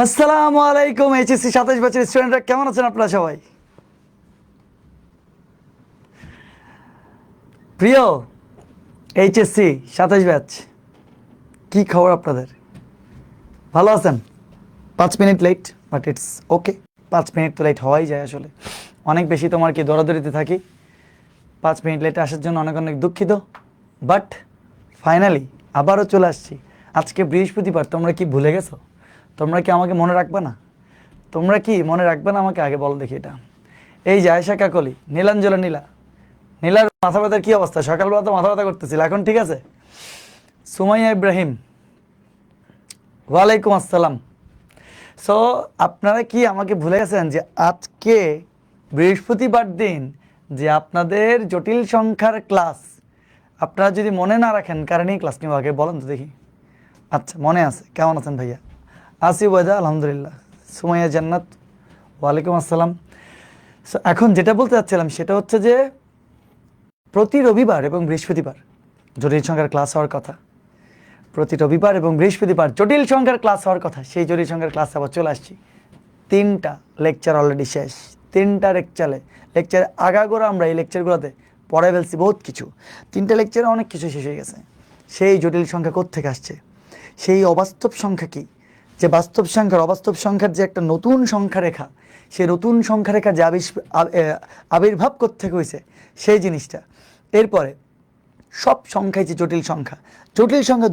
আসসালামু আলাইকুম এইচএসসি 27 বছরের স্টুডেন্টরা, কেমন আছেন আপনারা সবাই? প্রিয় এইচএসসি 27 ব্যাচ, কি খবর আপনাদের? ভালো আছেন? 5 minute late, but it's okay. 5 minute তো লেট হওয়াই যায়, আসলে অনেক বেশি তোমার কি দৌড়াদৌড়িতে থাকি। 5 মিনিট লেটে আসার জন্য অনেক অনেক দুঃখিত, বাট ফাইনালি আবারও চলে আসছি। আজকে বৃহস্পতিবার, তোমরা কি ভুলে গেছো? তোমরা কি আমাকে মনে রাখবে না? তোমরা কি মনে রাখবে না আমাকে? আগে বলো দেখি। এটা এই যে আয়েশা কাকলি, নীলাঞ্জলা নীলার মাথা ব্যথার কি অবস্থা? সকালবেলা তো মাথা ব্যথা করতেছিল, এখন ঠিক আছে? সুমাইয়া ইব্রাহিম, ওয়ালাইকুম আসসালাম। সো আপনারা কি আমাকে ভুলে গেছেন যে আজকে বৃহস্পতিবার দিন, যে আপনাদের জটিল সংখ্যার ক্লাস? আপনারা যদি মনে না রাখেন, কারণেই ক্লাস নিব, আগে বলেন তো দেখি। আচ্ছা, মনে আছে? কেমন আছেন ভাইয়া? আসি ওয়েদা, আলহামদুলিল্লাহ। সুমাইয়া জান্নাত, ওয়ালাইকুম আসসালাম। সো এখন যেটা বলতে চাচ্ছিলাম সেটা হচ্ছে যে প্রতি রবিবার এবং বৃহস্পতিবার জটিল সংখ্যার ক্লাস হওয়ার কথা। প্রতি রবিবার এবং বৃহস্পতিবার জটিল সংখ্যার ক্লাস হওয়ার কথা। সেই জটিল সংখ্যার ক্লাস আবার চলে আসছি। 3টা লেকচার অলরেডি শেষ। 3টা লেকচার আগাগোড়া আমরা এই লেকচারগুলোতে পড়াই ফেলছি বহুত কিছু। 3টা লেকচারে অনেক কিছু শেষ হয়ে গেছে। সেই জটিল সংখ্যা কোত্থেকে আসছে? সেই অবাস্তব সংখ্যা কি? যে বাস্তব সংখ্যার অবাস্তব সংখ্যার যে একটা নতুন সংখ্যা রেখা, সেই নতুন সংখ্যা রেখা যে আবির্ভাব কোত্থেকে হয়েছে, সেই জিনিসটা। এরপরে সব সংখ্যাই যে জটিল সংখ্যা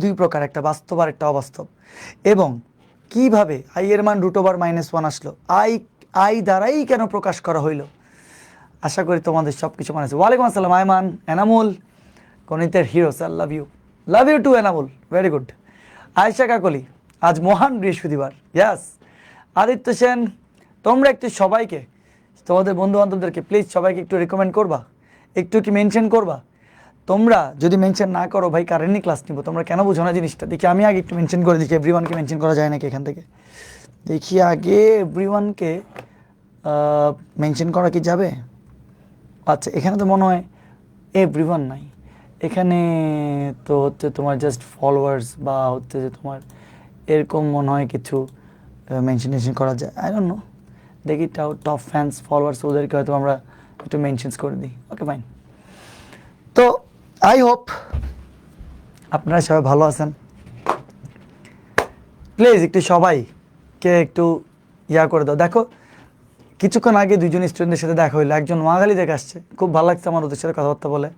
2 প্রকার, একটা বাস্তব আর একটা অবাস্তব। এবং কিভাবে আই এর মান √(-1) আসলো, আই দ্বারাই কেন প্রকাশ করা হইল। আশা করি তোমাদের সব কিছু মনে আছে। ওয়ালাইকুম আসসালাম আয়মান, এনামুল, গণিতের hero sir, love you too Enamul, very good. Ayesha Kakoli, আজ মহান বৃহস্পতিবার, ইয়াস। আদিত্য সেন, তোমরা একটু সবাইকে, তোমাদের বন্ধু বান্ধবদেরকে প্লিজ সবাইকে একটু রেকমেন্ড করবা, একটু কি মেনশন করবা। তোমরা যদি মেনশন না করো ভাই, কারেন্টই ক্লাস নিব। তোমরা কেন বুঝো না জিনিসটা? দেখি আমি আগে একটু মেনশন করে দেখি, এভরিওয়ানকে মেনশন করা যায় নাকি এখান থেকে। দেখি আগে এভরিওয়ানকে মেনশন করা কি যাবে? আচ্ছা, এখানে তো মনে হয় এভরিওয়ান নাই। এখানে তো হচ্ছে তোমার জাস্ট ফলোয়ার্স, বা হচ্ছে যে তোমার এরকম মনে হয় কিছু মেনশন করা যায়। আই ডোন্ট নো, দেখি টপ ফ্যান্স, ফলোয়ার্স, ওদেরকে হয়তো আমরা একটু মেনশনস করে দিই। ওকে ফাইন। তো আই হোপ আপনারা সবাই ভালো আছেন। প্লিজ একটু সবাইকে একটু করে দাও। দেখো, কিছুক্ষণ আগে 2জন স্টুডেন্টের সাথে দেখা হইলো। একজন নোয়াখালী থেকে আসছে, খুব ভালো লাগছে আমার ওদের সাথে কথাবার্তা বলে।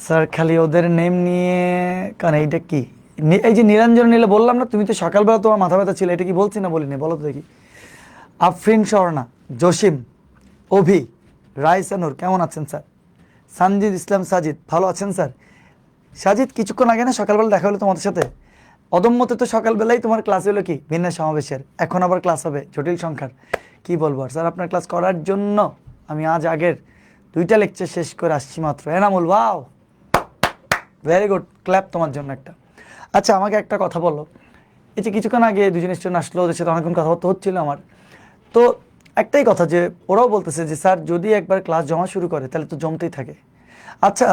স্যার খালি ওদের নেম নিয়ে, কারণ এইটা কি, এই যে নীলা বললাম না, তুমি তো সকালবেলা তোমার মাথা ব্যথা ছিল, এটা কি বলছি না বলিনি? বলো তো দেখি। আফরিন স্বর্ণা, জসিম, অভি, রায়সানুর, কেমন আছেন স্যার? সানজিদ ইসলাম সাজিদ, ভালো আছেন স্যার? সাজিদ, কিছুক্ষণ আগে না সকালবেলা দেখা হলো তোমাদের সাথে। অদম্যতে তো সকালবেলায় তোমার ক্লাস হলো কি বিন্যাস সমাবেশের, এখন আবার ক্লাস হবে জটিল সংখ্যার। কি বলবো আর স্যার, আপনার ক্লাস করার জন্য আমি আজ আগের 2টা লেকচার শেষ করে আসছি মাত্র। Enamul, wow, very good, clap তোমার জন্য একটা। আচ্ছা, আমাকে একটা কথা বলো। এই যে কিছুক্ষণ আগে 2জন স্টুডেন্ট আসলো, ওদের সাথে অনেকক্ষণ কথাবার্তা হচ্ছিল আমার। তো একটাই কথা, যে ওরাও বলতেছে যে স্যার যদি একবার ক্লাস জমা শুরু করে তাহলে তো জমতেই থাকে। আচ্ছা,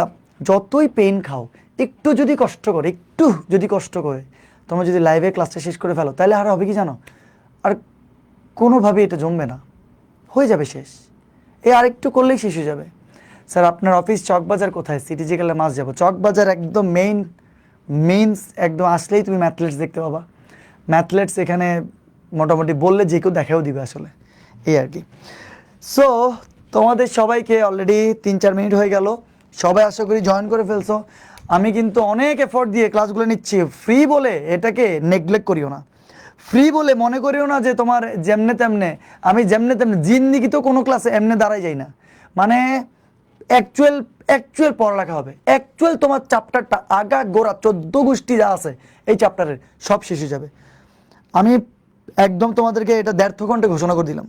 যতই পেন খাও, একটু যদি কষ্ট করে তোমরা যদি লাইভে ক্লাসটা শেষ করে ফেলো, তাহলে আর হবে কি জানো? আর কোনোভাবে এটা জমবে না, হয়ে যাবে শেষ। আরেকটু করলেই শেষ হয়ে যাবে। স্যার আপনার অফিস চকবাজার কোথায়? সিটিজি গেলে মাস যাবো। চকবাজার একদম মেইনস, একদম আসলেই তুমি ম্যাথলেটস দেখতে পাবা। ম্যাথলেটস এখানে মোটামুটি বললে যে কেউ দেখাও দিবে আসলে, এই আর কি। সো তোমাদের সবাইকে অলরেডি 3-4 মিনিট হয়ে গেল, সবাই আশা করি জয়েন করে ফেলছো। আমি কিন্তু অনেক এফোর্ট দিয়ে ক্লাসগুলো নিচ্ছি, ফ্রি বলে এটাকে নেগলেক্ট করিও না। ফ্রি বলে মনে করিও না যে তোমার যেমনে তেমনে, আমি যেমনে তেমনে জিন্দিগিতেও কোনো ক্লাসে এমনে দাঁড়াই যাই না। মানে অ্যাকচুয়াল পড়ালেখা হবে, তোমার চ্যাপ্টারটা আগা গোড়া 14 গোষ্ঠী যা আছে এই চ্যাপ্টারের সব শেষ হয়ে যাবে। আমি একদম তোমাদেরকে এটা 1.5 ঘন্টা ঘোষণা করে দিলাম।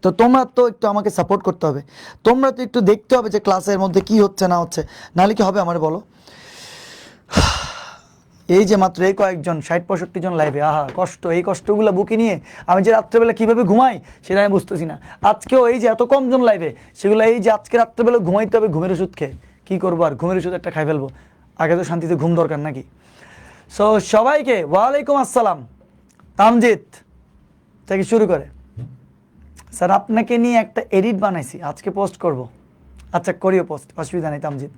তো তোমরা তো একটু আমাকে সাপোর্ট করতে হবে, তোমরা তো একটু দেখতে হবে যে ক্লাসের মধ্যে কি হচ্ছে না হচ্ছে, নাহলে কি হবে আমার বলো? এই যে মাত্র এই কয়েকজন 60-65 জন লাইভে, আহা কষ্ট, এই কষ্টগুলো বুকে নিয়ে আমি যে রাত্রেবেলা কীভাবে ঘুমাই সেটা আমি বুঝতেছি না। আজকেও এই যে এত কম জন লাইভে, সেগুলো এই যে আজকে রাত্রেবেলা ঘুমাইতে হবে ঘুমের ওষুধ খেয়ে। কী করবো আর, ঘুমের ওষুধ একটা খাই ফেলবো, আগে তো শান্তিতে ঘুম দরকার নাকি। সো সবাইকে ওয়ালাইকুম আসসালাম। তামজিৎ থেকে শুরু করে, স্যার আপনাকে নিয়ে একটা এডিট বানাইছি, আজকে পোস্ট করব। আচ্ছা করিও পোস্ট, অসুবিধা নেই তামজিৎ।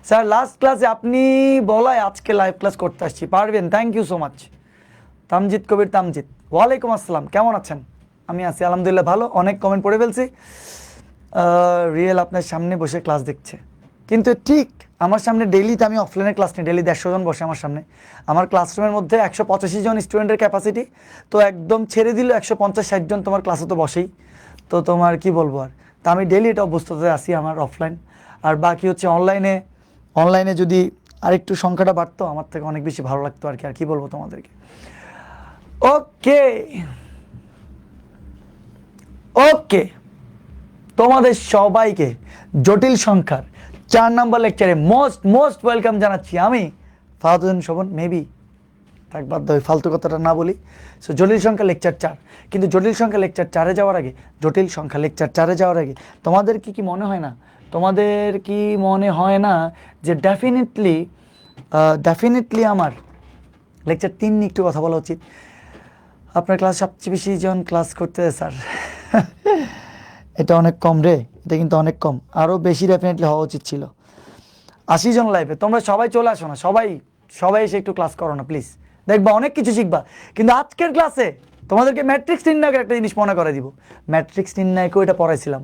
স্যার লাস্ট ক্লাসে আপনি বলায় আজকে লাইভ ক্লাস করতে আসছি, পারবেন? Thank you so much Tamjid Kabir Tamjid. ওয়ালাইকুম আসসালাম, কেমন আছেন? আমি আছি আলহামদুলিল্লাহ ভালো। অনেক কমেন্ট পড়ে ফেলছি। রিয়েল আপনার সামনে বসে ক্লাস দেখছে, কিন্তু ঠিক আমার সামনে ডেইলি, তো আমি অফলাইনে ক্লাস নিই, ডেইলি 150 জন বসে আমার সামনে। আমার ক্লাসরুমের মধ্যে 185 জন স্টুডেন্টের ক্যাপাসিটি, তো একদম ছেড়ে দিল 150-60 জন তোমার ক্লাসে তো বসেই। তো তোমার কি বলবো আর, তা আমি ডেইলি এটা অভ্যস্ততে আসি আমার অফলাইন। আর বাকি হচ্ছে অনলাইনে যদি আরেকটু সংখ্যাটা বাড়তো আমার থেকে অনেক বেশি ভালো লাগতো আর কি। আর কি বলবো তোমাদেরকে। ওকে ওকে, তোমাদের সবাইকে জটিল সংখ্যার 4 নম্বর লেকচারে মোস্ট ওয়েলকাম জানাচ্ছি আমি ফাহাদুদ্দিন শোভন। মেবি থাক, বাধ্য হয়ে ফালতু কথাটা না বলি। সো জটিল সংখ্যা লেকচার 4, কিন্তু জটিল সংখ্যা লেকচার 4-এ যাওয়ার আগে, জটিল সংখ্যা লেকচার 4-এ যাওয়ার আগে তোমাদের কি মনে হয় না, যে ডেফিনেটলি আমার লেকচার 3 নিয়ে একটু কথা বলা উচিত? আপনার ক্লাস সবচেয়ে বেশি জন ক্লাস করতে স্যার এটা অনেক কম রে, এটা কিন্তু অনেক কম, আরও বেশি ডেফিনেটলি হওয়া উচিত ছিল। 80 জন লাইভে, তোমরা সবাই চলে আসো না, সবাই এসে একটু ক্লাস করো না প্লিজ, দেখবা অনেক কিছু শিখবা। কিন্তু আজকের ক্লাসে তোমাদেরকে ম্যাট্রিক্স নির্ণায়কের একটা জিনিস মনে করে দিব। ম্যাট্রিক্স নির্ণায়কও এটা পড়াইছিলাম,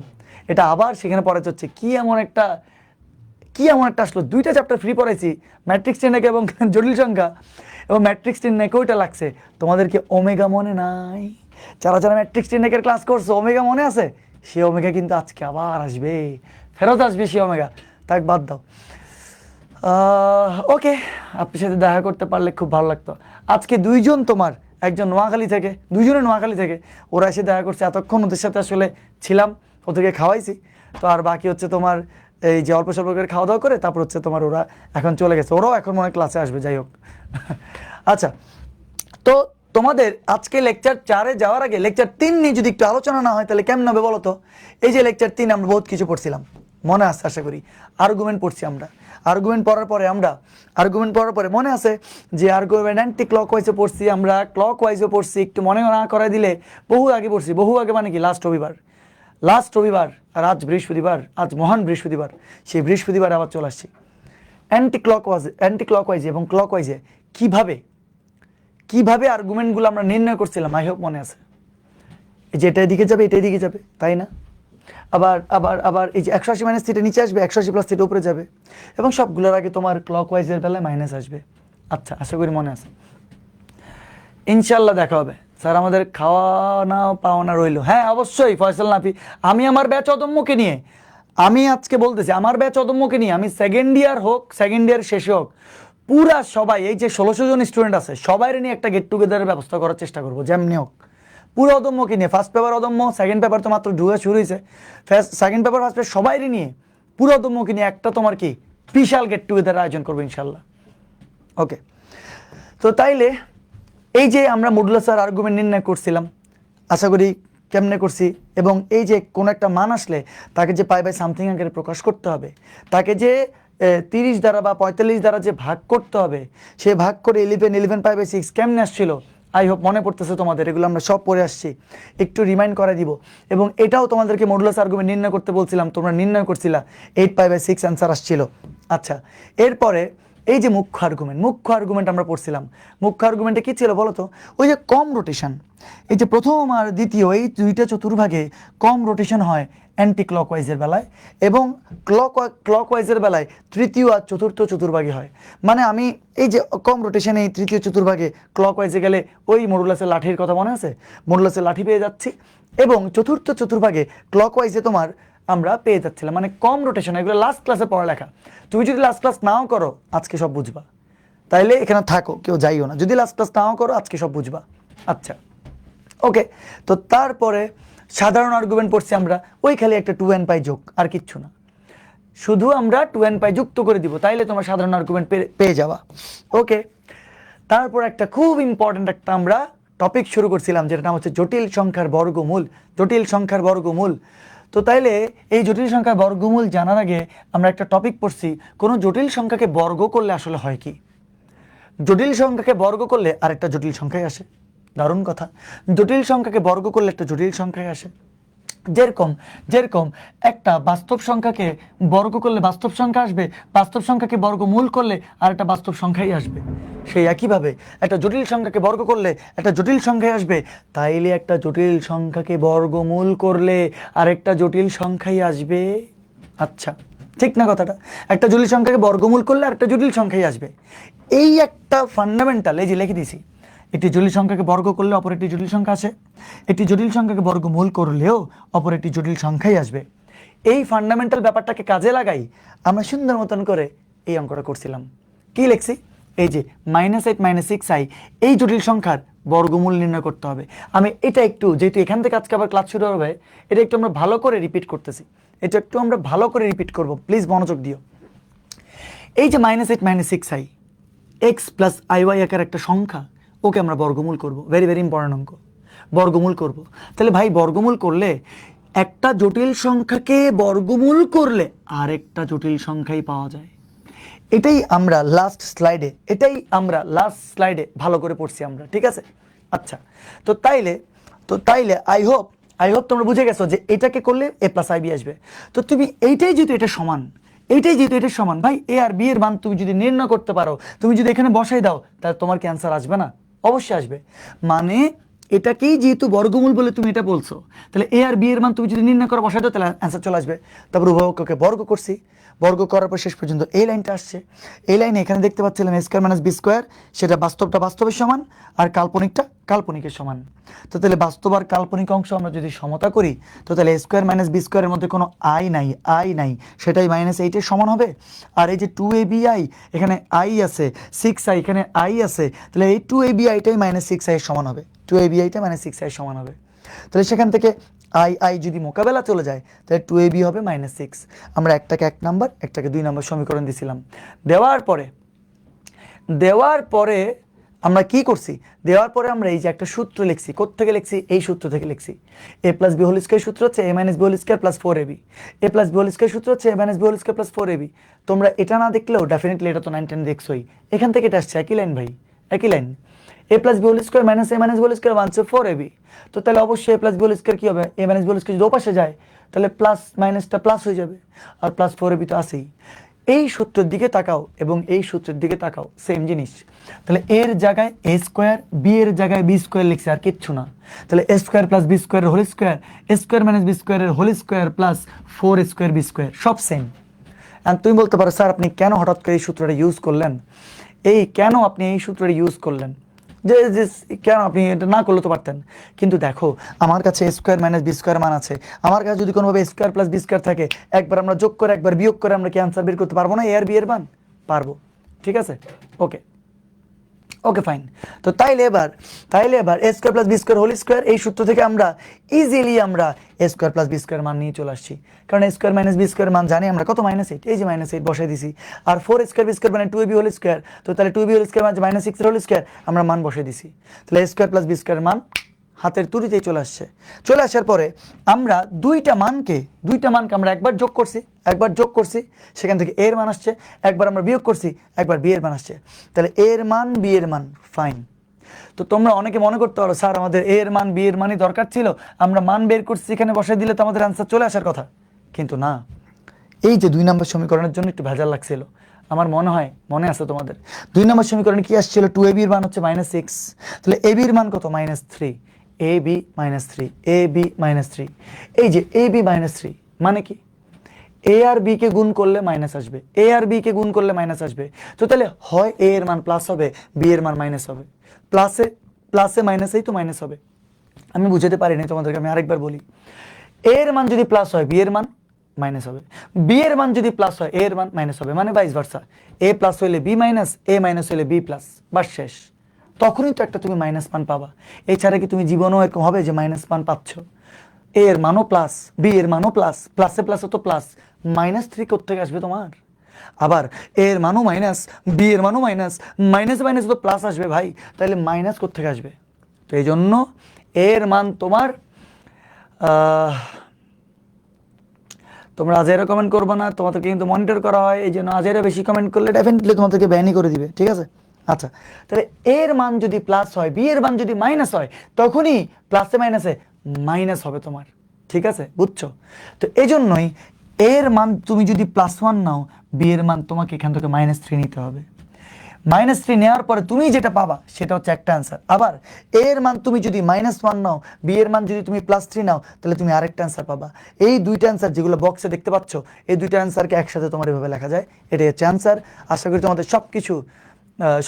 এটা আবার সেখানে পড়াতে হচ্ছে। কি এমন একটা আসলো, 2টা চ্যাপ্টার ফ্রি পড়াইছি, ম্যাট্রিক্স নির্ণায়ক এবং জটিল সংখ্যা, এবং ম্যাট্রিক্স নির্ণায়কও এটা লাগছে। তোমাদেরকে ওমেগা মনে নাই? যারা ম্যাট্রিক্স নির্ণায়কের ক্লাস করছো ওমেগা মনে আছে? সে ওমেগা কিন্তু আজকে আবার আসবে, ফেরত আসবে সে ওমেগা, তাক বাদ দাও। ওকে, আপনার সাথে দেখা করতে পারলে খুব ভালো লাগতো। আজকে একজন নোয়াখালী থেকে, দুইজনে নোয়াখালী থেকে, ওরা এসে দেখা করছে। এতক্ষণ ওদের সাথে আসলে ছিলাম, ওদেরকে খাওয়াইছি। তো আর বাকি হচ্ছে তোমার এই যে অল্প স্বল্প করে খাওয়া দাওয়া করে তারপর হচ্ছে তোমার ওরা এখন চলে গেছে, ওরাও এখন মনে ক্লাসে আসবে, যাই হোক। আচ্ছা, তো তোমাদের আজকে লেকচার 4-এ যাওয়ার আগে লেকচার 3 নিয়ে যদি একটু আলোচনা না হয় তাহলে কেমন হবে বলো তো? এই যে লেকচার 3 আমরা বহুত কিছু পড়ছিলাম, মনে আছে আশা করি। আর্গুমেন্ট পড়ছি আমরা। আর্গুমেন্ট পড়ার পরে মনে আছে যে আর্গুমেন্ট অ্যান্টি ক্লকওয়াইজে পড়ছি আমরা, ক্লকওয়াইজও পড়ছি। একটু মনে না করাই দিলে বহু আগে পড়ছি। বহু আগে মানে কি? লাস্ট রবিবার আর আজ বৃহস্পতিবার, আজ মহান বৃহস্পতিবার। সেই বৃহস্পতিবার আবার চলে আসছি। অ্যান্টি ক্লকওয়াইজে এবং ক্লকওয়াইজে কিভাবে আর্গুমেন্টগুলো আমরা নির্ণয় করছিলাম, আই হোপ মনে আছে। এই যে এটাই দিকে যাবে, তাই না? আবার এই যে 180 মাইনাস থিটা নিচে আসবে, 180 প্লাস থিটা উপরে যাবে, এবং সবগুলোর আগে তোমার ক্লকওয়াইজের বেলায় মাইনাস আসবে। আচ্ছা, আশা করি মনে আছে। ইনশাল্লাহ দেখা হবে স্যার। আমাদের খাওয়া না পাওনা রইল। হ্যাঁ অবশ্যই ফয়সাল নাফি, আমি আমার ব্যাচ অদম্যকে নিয়ে, আমি আজকে বলতেছি আমার ব্যাচ অদম্যকে নিয়ে, আমি সেকেন্ড ইয়ার শেষে হোক, পুরা সবাই, এই যে 1600 জন স্টুডেন্ট আছে সবাই নিয়ে একটা গেট টুগেদারের ব্যবস্থা করার চেষ্টা করবো, যেমনি হোক। পুরো অদম্যকে নিয়ে, ফার্স্ট পেপার অদম্য, সেকেন্ড পেপার তো মাত্র ঢুকে শুরু হয়েছে, সেকেন্ড পেপার ফার্স্ট পেপার সবাই নিয়ে, পুরো অদম্যকে নিয়ে একটা তোমার কি বিশাল গেট টুগেদার আয়োজন করবো ইনশাল্লাহ। ওকে, তো তাইলে এই যে আমরা মডুলাস আর্গুমেন্ট নির্ণয় করছিলাম, আশা করি কেমনে করছি, এবং এই যে কোনো একটা মান আসলে তাকে যে পাই বাই সামথিং আকারে প্রকাশ করতে হবে, তাকে যে 30 দ্বারা বা 45 দ্বারা যে ভাগ করতে হবে, সে ভাগ করে 11 পাই বাই 6 কেমনে আসছিল, আই হোপ মনে পড়তেছে তোমাদের। এগুলো আমরা সব পড়ে আসছি, একটু রিমাইন্ড করে দিব। এবং এটাও তোমাদেরকে মডুলাস আর্গুমেন্ট নির্ণয় করতে বলছিলাম, তোমরা নির্ণয় করছিলা, 8 পাই বাই 6 অ্যান্সার আসছিল। আচ্ছা, এরপরে এই যে মুখ্য আর্গুমেন্ট আমরা পড়ছিলাম। মুখ্য আর্গুমেন্টে কি ছিল বলো তো? ওই যে কম রোটেশন, এই যে প্রথম আর দ্বিতীয় এই দুইটা চতুর্ভাগে কম রোটেশন হয় অ্যান্টি ক্লকওয়াইজের বেলায়, এবং ক্লকওয়াইজের বেলায় তৃতীয় আর চতুর্থ চতুর্ভাগে হয়। মানে আমি এই যে কম রোটেশন এই তৃতীয় চতুর্ভাগে ক্লকওয়াইজে গেলে ওই মডুলাসের লাঠির কথা মনে আছে, মডুলাসের লাঠি পেয়ে যাচ্ছি, এবং চতুর্থ চতুর্ভাগে ক্লকওয়াইজে তোমার আমরা পেয়ে যাচ্ছিলাম। মানে কম রোটেশন, এগুলো লাস্ট ক্লাসে পড়ালেখা। তুমি যদি লাস্ট ক্লাস নাও করো আজকে সব বুঝবা, তাইলে এখানে থাকো, কেউ যাইও না। যদি লাস্ট ক্লাস নাও করো আজকে সব বুঝবা। আচ্ছা ওকে, তো তারপরে সাধারণ আর্গুমেন্ট পড়ছি আমরা, ওই খালি একটা 2n পাই যোগ, আর কিচ্ছু না। শুধু আমরা 2n পাই যুক্ত করে দিব, তাইলে তোমার সাধারণ আর্গুমেন্ট পেয়ে যাবা। ওকে, তারপর একটা খুব ইম্পর্টেন্ট একটা আমরা টপিক শুরু করছিলাম, যেটা নাম হচ্ছে জটিল সংখ্যার বর্গমূল। তো তাইলে এই জটিল সংখ্যার বর্গমূল জানার আগে আমরা একটা টপিক পড়ছি, কোনো জটিল সংখ্যাকে বর্গ করলে আসলে হয় কি। জটিল সংখ্যাকে বর্গ করলে আরেকটা জটিল সংখ্যাই আসে, দারুণ কথা। জটিল সংখ্যাকে বর্গ করলে একটা জটিল সংখ্যায় আসে। যেরকম যেরকম একটা বাস্তব সংখ্যাকে বর্গ করলে বাস্তব সংখ্যা আসবে, বাস্তব সংখ্যাকে বর্গমূল করলে আর একটা বাস্তব সংখ্যাই আসবে। সেই একইভাবে একটা জটিল সংখ্যাকে বর্গ করলে একটা জটিল সংখ্যাই আসবে, তাইলে একটা জটিল সংখ্যাকে বর্গমূল করলে আরেকটা জটিল সংখ্যাই আসবে। আচ্ছা, ঠিক না কথাটা? একটা জটিল সংখ্যাকে বর্গমূল করলে আরেকটা জটিল সংখ্যাই আসবে। এই একটা ফান্ডামেন্টাল, এই যে লিখে দিয়েছি, একটি জটিল সংখ্যাকে বর্গ করলে অপর একটি জটিল সংখ্যা আসে, একটি জটিল সংখ্যাকে বর্গমূল করলেও অপর একটি জটিল সংখ্যাই আসবে। এই ফান্ডামেন্টাল ব্যাপারটাকে কাজে লাগাই আমরা সুন্দর মতন করে এই অঙ্কটা করছিলাম। কি লিখছি? এই যে -8 - 6i, এই জটিল সংখ্যার বর্গমূল নির্ণয় করতে হবে। আমি এটা একটু, যেহেতু এখান থেকে আজকে আবার ক্লাস শুরু হবে, এটা একটু আমরা ভালো করে রিপিট করতেছি, এটা একটু আমরা ভালো করে রিপিট করব, প্লিজ মনোযোগ দিও। এই যে -8 - 6i, x প্লাস iy আকার একটা সংখ্যা, ওকে আমরা বর্গমূল করব। ভেরি ভেরি ইম্পর্টেন্ট অঙ্ক, বর্গমূল করব। তাহলে ভাই বর্গমূল করলে একটা জটিল সংখ্যাকে বর্গমূল করলে আরেকটা জটিল সংখ্যাই পাওয়া যায়। এটাই আমরা লাস্ট স্লাইডে ভালো করে পড়ছি আমরা, ঠিক আছে? আচ্ছা, তো তাইলে আই হোপ তোমরা বুঝে গেছো যে এটাকে করলে a প্লাস আইবি আসবে। তো তুমি এইটাই যেহেতু এটা সমান ভাই, এ আর বি এর মান তুমি যদি নির্ণয় করতে পারো, তুমি যদি এখানে বসাই দাও, তাহলে তোমার কি অ্যান্সার আসবে না? অবশ্যই আসবে। মানে এটাকেই যেহেতু বর্গমূল বলে তুমি এটা বলছো, তাহলে এ আর বি এর মান তুমি যদি নির্ণয় করে বসাই দাও, তাহলে অ্যান্সার চলে আসবে। তারপর উভয়কে বর্গ করছি, বর্গ করার পর শেষ পর্যন্ত এই লাইনটা আসছে। এই লাইনে এখানে দেখতে পাচ্ছিলাম a square minus B square, সেটা বাস্তবটা বাস্তবের সমান আর কাল্পনিকটা কাল্পনিকের সমান। তো তাহলে বাস্তব আর কাল্পনিক অংশ আমরা যদি সমতা করি, তো তাহলে a স্কয়ার মাইনাস বি স্কয়ারের মধ্যে কোনো আই নাই, সেটাই -8 এর সমান হবে। আর এই যে 2abi, এখানে i আছে, 6i এখানে i আছে, তাহলে এই 2abi-টাই -6i এর সমান হবে, 2abi-টা -6i এর সমান হবে। তাহলে সেখান থেকে আই যদি মোকাবেলা চলে যায়, তাহলে 2ab হবে -6। আমরা একটাকে 1 নাম্বার, একটাকে 2 নাম্বার সমীকরণ দিছিলাম। দেওয়ার পরে আমরা কি করছি? দেওয়ার পরে আমরা এই যে একটা সূত্র লিখছি। কোত্থেকে লিখছি? এই সূত্র থেকে লিখছি। a plus B whole square সূত্র হচ্ছে a minus B whole square plus 4ab। a plus B whole square সূত্র হচ্ছে a minus B whole square plus 4ab। তোমরা এটা না দেখলেও ডেফিনেটলি এটা তো 9 10 দেখছোই। এখান থেকে এটা আসছে একই লাইন ভাই, একই line. a plus B whole square minus a minus B whole square মানছে 4ab। তো তাহলে অবশ্যই a plus B whole square কি হবে? a minus B whole square যদি ওপাশে যায়, তাহলে প্লাস মাইনাসটা প্লাস হয়ে যাবে, আর প্লাস 4ab তো আছেই। এই সূত্রের দিকে তাকাও এবং এই সূত্রের দিকে তাকাও, সেম জিনিস। তাহলে এর জায়গায় a স্কয়ার, বি এর জায়গায় বি স্কয়ার লিখছি, আর কিচ্ছু না। তাহলে a স্কয়ার প্লাস বি স্কয়ারের whole square, a square minus B স্কয়ারের whole square plus 4 square B square, সব সেম। এন্ড তুমি বলতে পারো, স্যার আপনি কেন হঠাৎ করে এই সূত্রটা ইউজ করলেন? কেন আপনি এই সূত্রটা ইউজ করলেন? যে কেন আপনি এটা না করলে তো পারতেন। কিন্তু দেখো, আমার কাছে a square minus B square মান আছে। আমার কাছে যদি কোনোভাবে a square plus B square থাকে, একবার আমরা যোগ করে একবার বিয়োগ করে আমরা কি অ্যান্সার বের করতে পারবো না a আর b এর মান? পারবো, ঠিক আছে? Okay fine. তো তাইলে এবার a square plus B square whole square, এই সূত্র থেকে আমরা ইজিলি আমরা a square plus B square মান নিয়ে চলে আসছি। কারণ a square minus B square মান জানি আমরা কত? -8। এই যে -8 বসাই দিছি। আর 4 স্কয়ার বি স্কয়ার মানে 2ab হোল স্কয়ার, তো তাহলে 2ab হোল স্কয়ার মানে -6 এর হোল স্কয়ার, আমরা মান বসাই দিছি। তাহলে a square plus B square মান হাতের তুড়িতেই চলে আসছে। চলে আসার পরে আমরা দুইটা মানকে আমরা একবার যোগ করছি, সেখান থেকে এর মান আসছে। একবার আমরা বিয়োগ করছি, একবার বি এর মান আসছে। তাহলে এর মান বি এর মান, ফাইন। তো তোমরা অনেকে মনে করতে পারো, স্যার আমাদের এ এর মান বি এর মানই দরকার ছিল, আমরা মান বের করছি, এখানে বসাই দিলে তো আমাদের অ্যান্সার চলে আসার কথা। কিন্তু না, এই যে 2 নম্বর সমীকরণের জন্য একটু ভেজাল লাগছিল। আমার মনে হয় মনে আছে তোমাদের, 2 নম্বর সমীকরণে কি আসছিল? 2ab এর মান হচ্ছে -6, তাহলে ab এর মান কত? -3, ab -3। এই যে ab -3 মানে কি? a আর b কে গুণ করলে মাইনাস আসবে, a আর b কে গুণ করলে মাইনাস আসবে। তো তাহলে হয় a এর মান প্লাস হবে, b এর মান মাইনাস হবে। প্লাসে মাইনাসেই তো মাইনাস হবে। আমি বুঝাতে পারিনি তোমাদেরকে, আমি আরেকবার বলি। a এর মান যদি প্লাস হয়, b এর মান মাইনাস হবে। b এর মান যদি প্লাস হয়, a এর মান মাইনাস হবে, মানে ভাইস ভার্সা। a প্লাস হইলে b মাইনাস, a মাইনাস হইলে b প্লাস, বাস শেষ। তখনই তো একটা তুমি মাইনাস মান পাবা। এছাড়া কি তুমি জীবনেও এরকম হবে যে মাইনাস মান পাচ্ছ? a এর মানও প্লাস, b এর মানও প্লাস, প্লাসে প্লাসে তো প্লাস, -3 কোত্থেকে আসবে তোমার? আবার a এর মানও মাইনাস, b এর মানও মাইনাস, মাইনাস মাইনাস তো প্লাস আসবে ভাই, তাহলে মাইনাস কোত্থেকে আসবে? তো এই জন্য a এর মান তোমার, তোমরা আজেরা কমেন্ট করবে না, তোমাদেরকে কিন্তু মনিটর করা হয়, এই জন্য আজেরা বেশি কমেন্ট করলে ডেফিনেটলি তোমাদেরকে ব্যানই করে দিবে, ঠিক আছে? আচ্ছা, তাহলে এর মান যদি প্লাস হয়, বি এর মান যদি মাইনাস হয়, তখনই প্লাসে মাইনাসে মাইনাস হবে তোমার। ঠিক আছে, বুঝছো? তো এই জন্যই এর মান তুমি যদি +1 নাও, বি এর মান তোমাকে এখান থেকে -3 নিতে হবে। -3 নেওয়ার পরে তুমি যেটা পাবা সেটা হচ্ছে একটা অ্যান্সার। আবার এর মান তুমি যদি -1 নাও, বি এর মান যদি তুমি +3 নাও, তাহলে তুমি আরেকটা অ্যান্সার পাবা। এই দুইটা অ্যান্সার যেগুলো বক্সে দেখতে পাচ্ছ, এই দুইটা অ্যান্সারকে একসাথে তোমার এভাবে লেখা যায়। এটাই হচ্ছে অ্যান্সার। আশা করি তোমাদের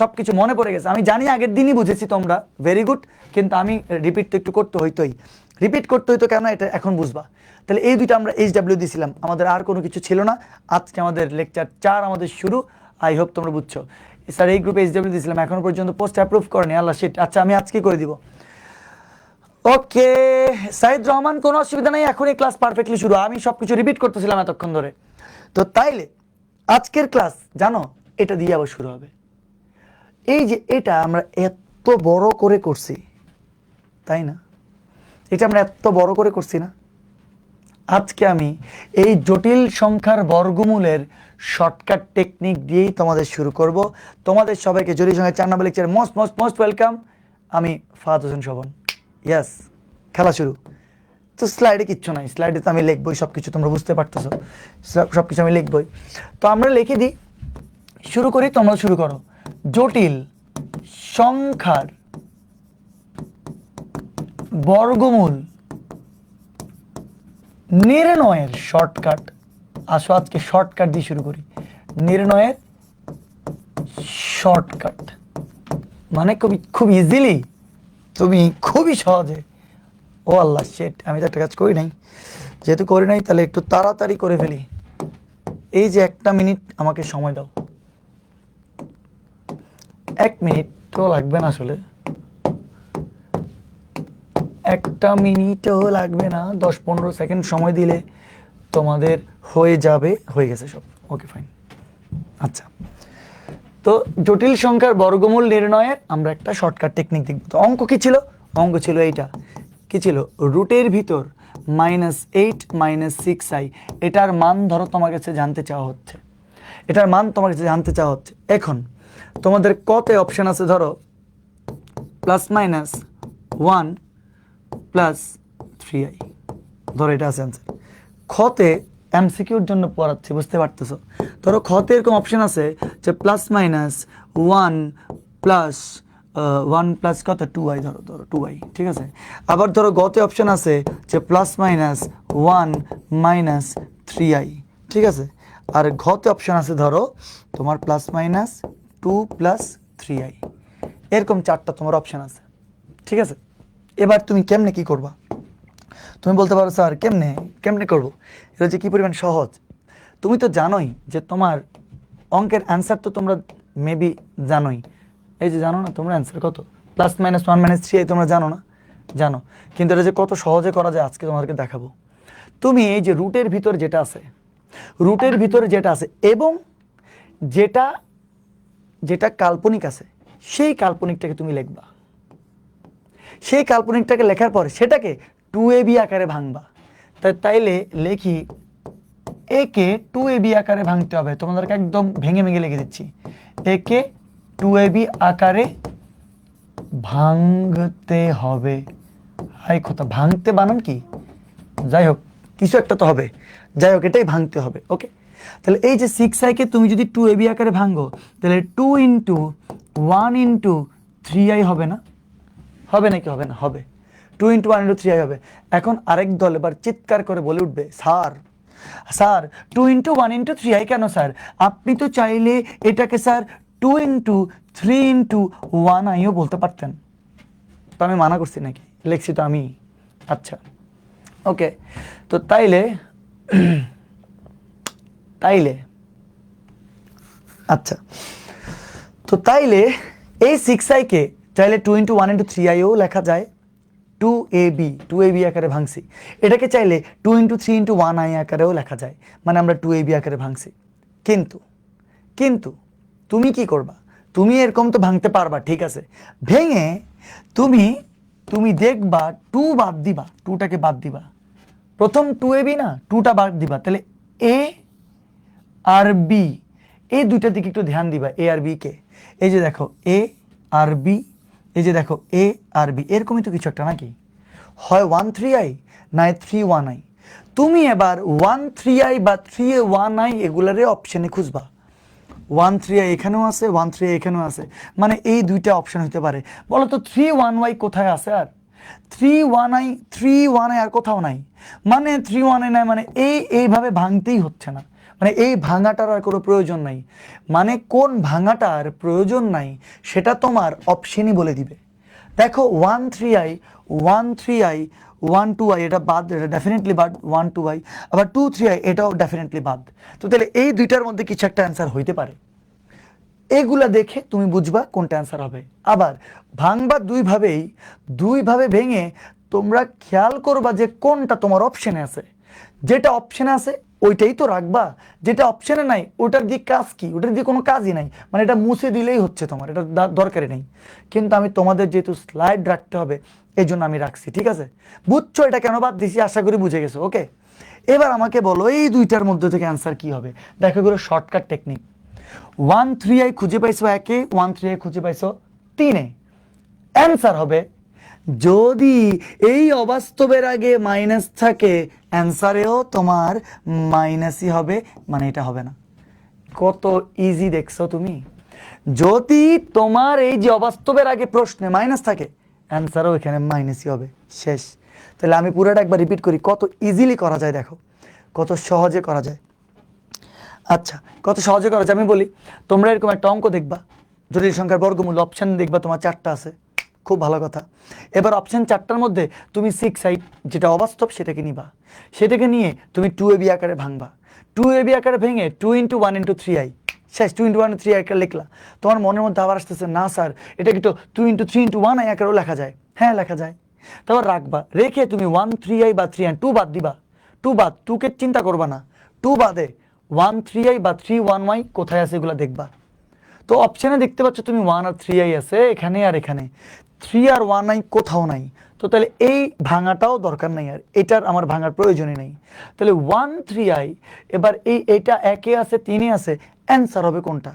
সবকিছু মনে পড়ে গেছে। আমি জানি আগের দিনই বুঝেছি তোমরা, ভেরি গুড। কিন্তু আমি রিপিট তো একটু করতে হইতোই। রিপিট করতে হইতো কেন, এটা এখন বুঝবা। তাহলে এই দুইটা আমরা HW দিয়েছিলাম, আমাদের আর কোনো কিছু ছিল না। আজকে আমাদের লেকচার 4 আমাদের শুরু। আই হোপ তোমরা বুঝছো। স্যার এই গ্রুপে HW দিয়েছিলাম, এখনো পর্যন্ত পোস্ট অ্যাপ্রুভ করেনি, আল্লাহ শিট। আচ্ছা, আমি আজকে করে দিব। ওকে সাইদ রহমান, কোনো অসুবিধা নেই, এখনই ক্লাস পারফেক্টলি শুরু। আমি সবকিছু রিপিট করতেছিলাম এতক্ষণ ধরে। তো তাইলে আজকের ক্লাস জানো এটা দিয়ে আবার শুরু হবে। এই যে এটা আমরা এত বড় করে করছি, তাই না? এটা আমরা এত বড় করে করছি না? আজকে আমি এই জটিল সংখ্যার বর্গমূলের শর্টকাট টেকনিক দিয়েই তোমাদের শুরু করব। তোমাদের সবাইকে জটিল সংখ্যার 4 নম্বর lecture most most most welcome. আমি ফাহাদ হোসেন শোভন। ইয়াস, খেলা শুরু। তো স্লাইডে কিচ্ছু নাই, স্লাইডে তো আমি লিখবই সব কিছু, তোমরা বুঝতে পারতেছো, সব কিছু আমি লিখবই। তো আমরা লিখে দিই, শুরু করি, তোমরা শুরু করো। জটিল সংখ্যার বর্গমূল নির্ণয়ের শর্টকাট। আসো আজকে শর্টকাট দিয়ে শুরু করি। নির্ণয়ের শর্টকাট মানে খুব ইজিলি, তুমি খুবই সহজে। ও আল্লাহ শেট, আমি তো একটা কাজ করি নাই। যেহেতু করি নাই, তাহলে একটু তাড়াতাড়ি করে ফেলি। এই যে 1 মিনিট আমাকে সময় দাও। 1 মিনিট তো লাগবে না আসলে, 1 মিনিটও লাগবে না, 10-15 সেকেন্ড সময় দিলে তোমাদের হয়ে যাবে। হয়ে গেছে সব, ওকে ফাইন। আচ্ছা, তো জটিল সংখ্যার বর্গমূল নির্ণয়ের আমরা একটা শর্টকাট টেকনিক দেখব। তো অঙ্ক কি ছিল? অঙ্ক ছিল এইটা, কি ছিল? রুটের ভিতর -8 -6i, এটার মান ধরো তোমার কাছে জানতে চাওয়া হচ্ছে। এটার মান তোমার কাছে জানতে চাওয়া হচ্ছে। এখন তোমাদের কতে অপশন আছে? ধরো +-1 +3i, ধরো এটা আছে অ্যান্সার। খতে এমসিকিউর জন্য পড়াচ্ছি, বুঝতে পারতেছো? ধরো খতে এরকম অপশন আছে যে +-1 +1 কত 2i, ধরো 2i, ঠিক আছে। আবার ধরো গতে অপশন আছে যে +-1 -3i, ঠিক আছে। আর ঘতে অপশন আছে ধরো তোমার +-2 +3i, এরকম 4টা তোমার অপশন আছে, ঠিক আছে। এবার তুমি কেমনে কি করবা? তুমি বলতে পারো স্যার কেমনে করবো? এটা যে কি পরিমাণ সহজ। তুমি তো জানোই যে তোমার অঙ্কের অ্যান্সার তো তোমরা মেবি জানোই। এই যে জানো না তোমরা অ্যান্সার কত? +-1 -3i তোমরা জানো না? জানো। কিন্তু এটা যে কত সহজে করা যায় আজকে তোমাদেরকে দেখাবো। তুমি এই যে রুটের ভিতরে যেটা আছে এবং যেটা কাল্পনিক আছে, সেই কাল্পনিকটাকে তুমি লিখবা। সেই কাল্পনিকটাকে লেখার পরে সেটাকে 2ab আকারে ভাঙবা। তাইলে লেখি, একে 2ab আকারে ভাঙতে হবে। তোমাদেরকে একদম ভেঙে লিখে দিচ্ছি। একে 2ab আকারে ভাঙতে হবে। হাই কথা, ভাঙতে বানান কি? যাই হোক, কিছু একটা তো হবে। যাই হোক, এটাই ভাঙতে হবে। ওকে, তাহলে এই যে 6i কে তুমি যদি 2ab আকারে ভাঙো, তাহলে 2 × 1 × 3i হবে না? হবে নাকি হবে না? হবে। 2 × 1 × 3i হবে। এখন আরেক দল এবার চিৎকার করে বলে উঠবে, স্যার 2 × 1 × 3i কেন স্যার? আপনি তো চাইলে এটাকে স্যার 2 × 3 × 1iও বলতে পারতেন। তো আমি মানা করছি নাকি? লিখছি তো আমি। আচ্ছা, ওকে। তো তাইলে আচ্ছা, তো তাইলে এই 6i কে চাইলে 2 × 1 × 3iও লেখা যায়। 2ab আকারে ভাঙছি। এটাকে চাইলে 2 × 3 × 1i আকারেও লেখা যায়, মানে আমরা 2ab আকারে ভাঙছি। কিন্তু তুমি কি করবা? তুমি এরকম তো ভাঙতে পারবা, ঠিক আছে। ভেঙে তুমি দেখবা 2 বাদ দিবা, 2টাকে বাদ দিবা। প্রথম 2ab না, 2টা বাদ দিবা। তাহলে a আর b, এই দুইটার দিকে একটু ধ্যান দিবা, a আর b কে। এই যে দেখো এ আর বি, এই যে দেখো এ আর বি, এরকমই তো কিছু একটা নাকি, হয় 1 3i না 3 1i। তুমি এবার 1 3i বা 3 1i এগুলারে অপশানে খুঁজবা। 1 3i এখানেও আছে, 1 3i এখানেও আছে, মানে এই দুইটা অপশন হতে পারে। বলো তো 3 1i কোথায় আছে? আর 3 1i আর কোথাও নাই, মানে 3 1i নাই, মানে এইভাবে ভাঙতেই হচ্ছে না, মানে এই ভাঙাটার আর কোনো প্রয়োজন নাই। মানে কোন ভাঙাটার প্রয়োজন নাই সেটা তোমার অপশনই বলে দিবে। দেখো 1 3i 1 3i 1 2i এটা বাদ, এটা ডেফিনেটলি বাদ 1 2i, আবার 2 3i এটাও ডেফিনেটলি বাদ। তো তাহলে এই দুইটার মধ্যে কিছু একটা অ্যান্সার হইতে পারে, এগুলা দেখে তুমি বুঝবা কোনটা অ্যান্সার হবে। আবার ভাঙবা দুইভাবে ভেঙে তোমরা খেয়াল করবা যে কোনটা তোমার অপশনে আছে, যেটা অপশনে আছে ওইটাই তো রাখবা, যেটা অপশনে নাই ওটার দিয়ে কাজ কি, ওটার দিয়ে কোনো কাজই নাই, মানে এটা মুছে দিলেই হচ্ছে, তোমার এটা দরকারই নেই। কিন্তু আমি তোমাদের যেহেতু স্লাইড রাখতে হবে এই জন্য আমি রাখছি, ঠিক আছে? বুঝছো এটা কেন বাদ দিছি? আশা করি বুঝে গেছো। ওকে, এবার আমাকে বলো এই দুইটার মধ্যে থেকে অ্যান্সার কি হবে। দেখো এগুলো শর্টকাট টেকনিক। 1 3i খুঁজে পাইছো 1-এ, 1 3i খুঁজে পাইছো 3-এ, অ্যান্সার হবে যদি এই অবাস্তবের আগে মাইনাস থাকে অ্যান্সারেও তোমার মাইনাসই হবে, মানে এটা হবে না। কত ইজি দেখছো তুমি? যদি তোমার এই যে অবাস্তবের আগে প্রশ্নে মাইনাস থাকে অ্যান্সারও এখানে মাইনাসই হবে, শেষ। তাহলে আমি পুরোটা একবার রিপিট করি, কত ইজিলি করা যায়, দেখো কত সহজে করা যায়। আচ্ছা, কত সহজে করা যায় আমি বলি। তোমরা এরকম একটা অঙ্ক দেখবা, জটিল সংখ্যার বর্গমূল, অপশান দেখবা তোমার 4টা আছে, খুব ভালো কথা। এবার অপশান 4টার মধ্যে তুমি 6i যেটা অবাস্তব সেটাকে নিবা, সেটাকে নিয়ে তুমি 2ab আকারে ভাঙবা, 2ab আকারে ভেঙে 2 × 1 × 3i, শেষ। 2 × 1 3 আকারে লিখলা। তোমার মনের মধ্যে আবার আসতেছে না স্যার এটা কিন্তু 2 × 3 × 1i আকারেও লেখা যায়। হ্যাঁ লেখা যায়। তারপর রাখবা, রেখে তুমি 1 3i বা 3i 2 বাদ দিবা, 2 বাদ, 2কে চিন্তা করবা না, 2 বাদে 1 3i বা 3 1i কোথায় আছে এগুলো দেখবা। তো অপশানে দেখতে পাচ্ছ তুমি 1 আর 3i আছে এখানে আর এখানে, 3 আর 1i কোথাও নাই। তো তাহলে এই ভাঙাটাও দরকার নাই, আর এটার আমার ভাঙার প্রয়োজনই নেই। তাহলে 1 3i, এবার এইটা 1-এ আছে 3-এ আছে, অ্যান্সার হবে কোনটা?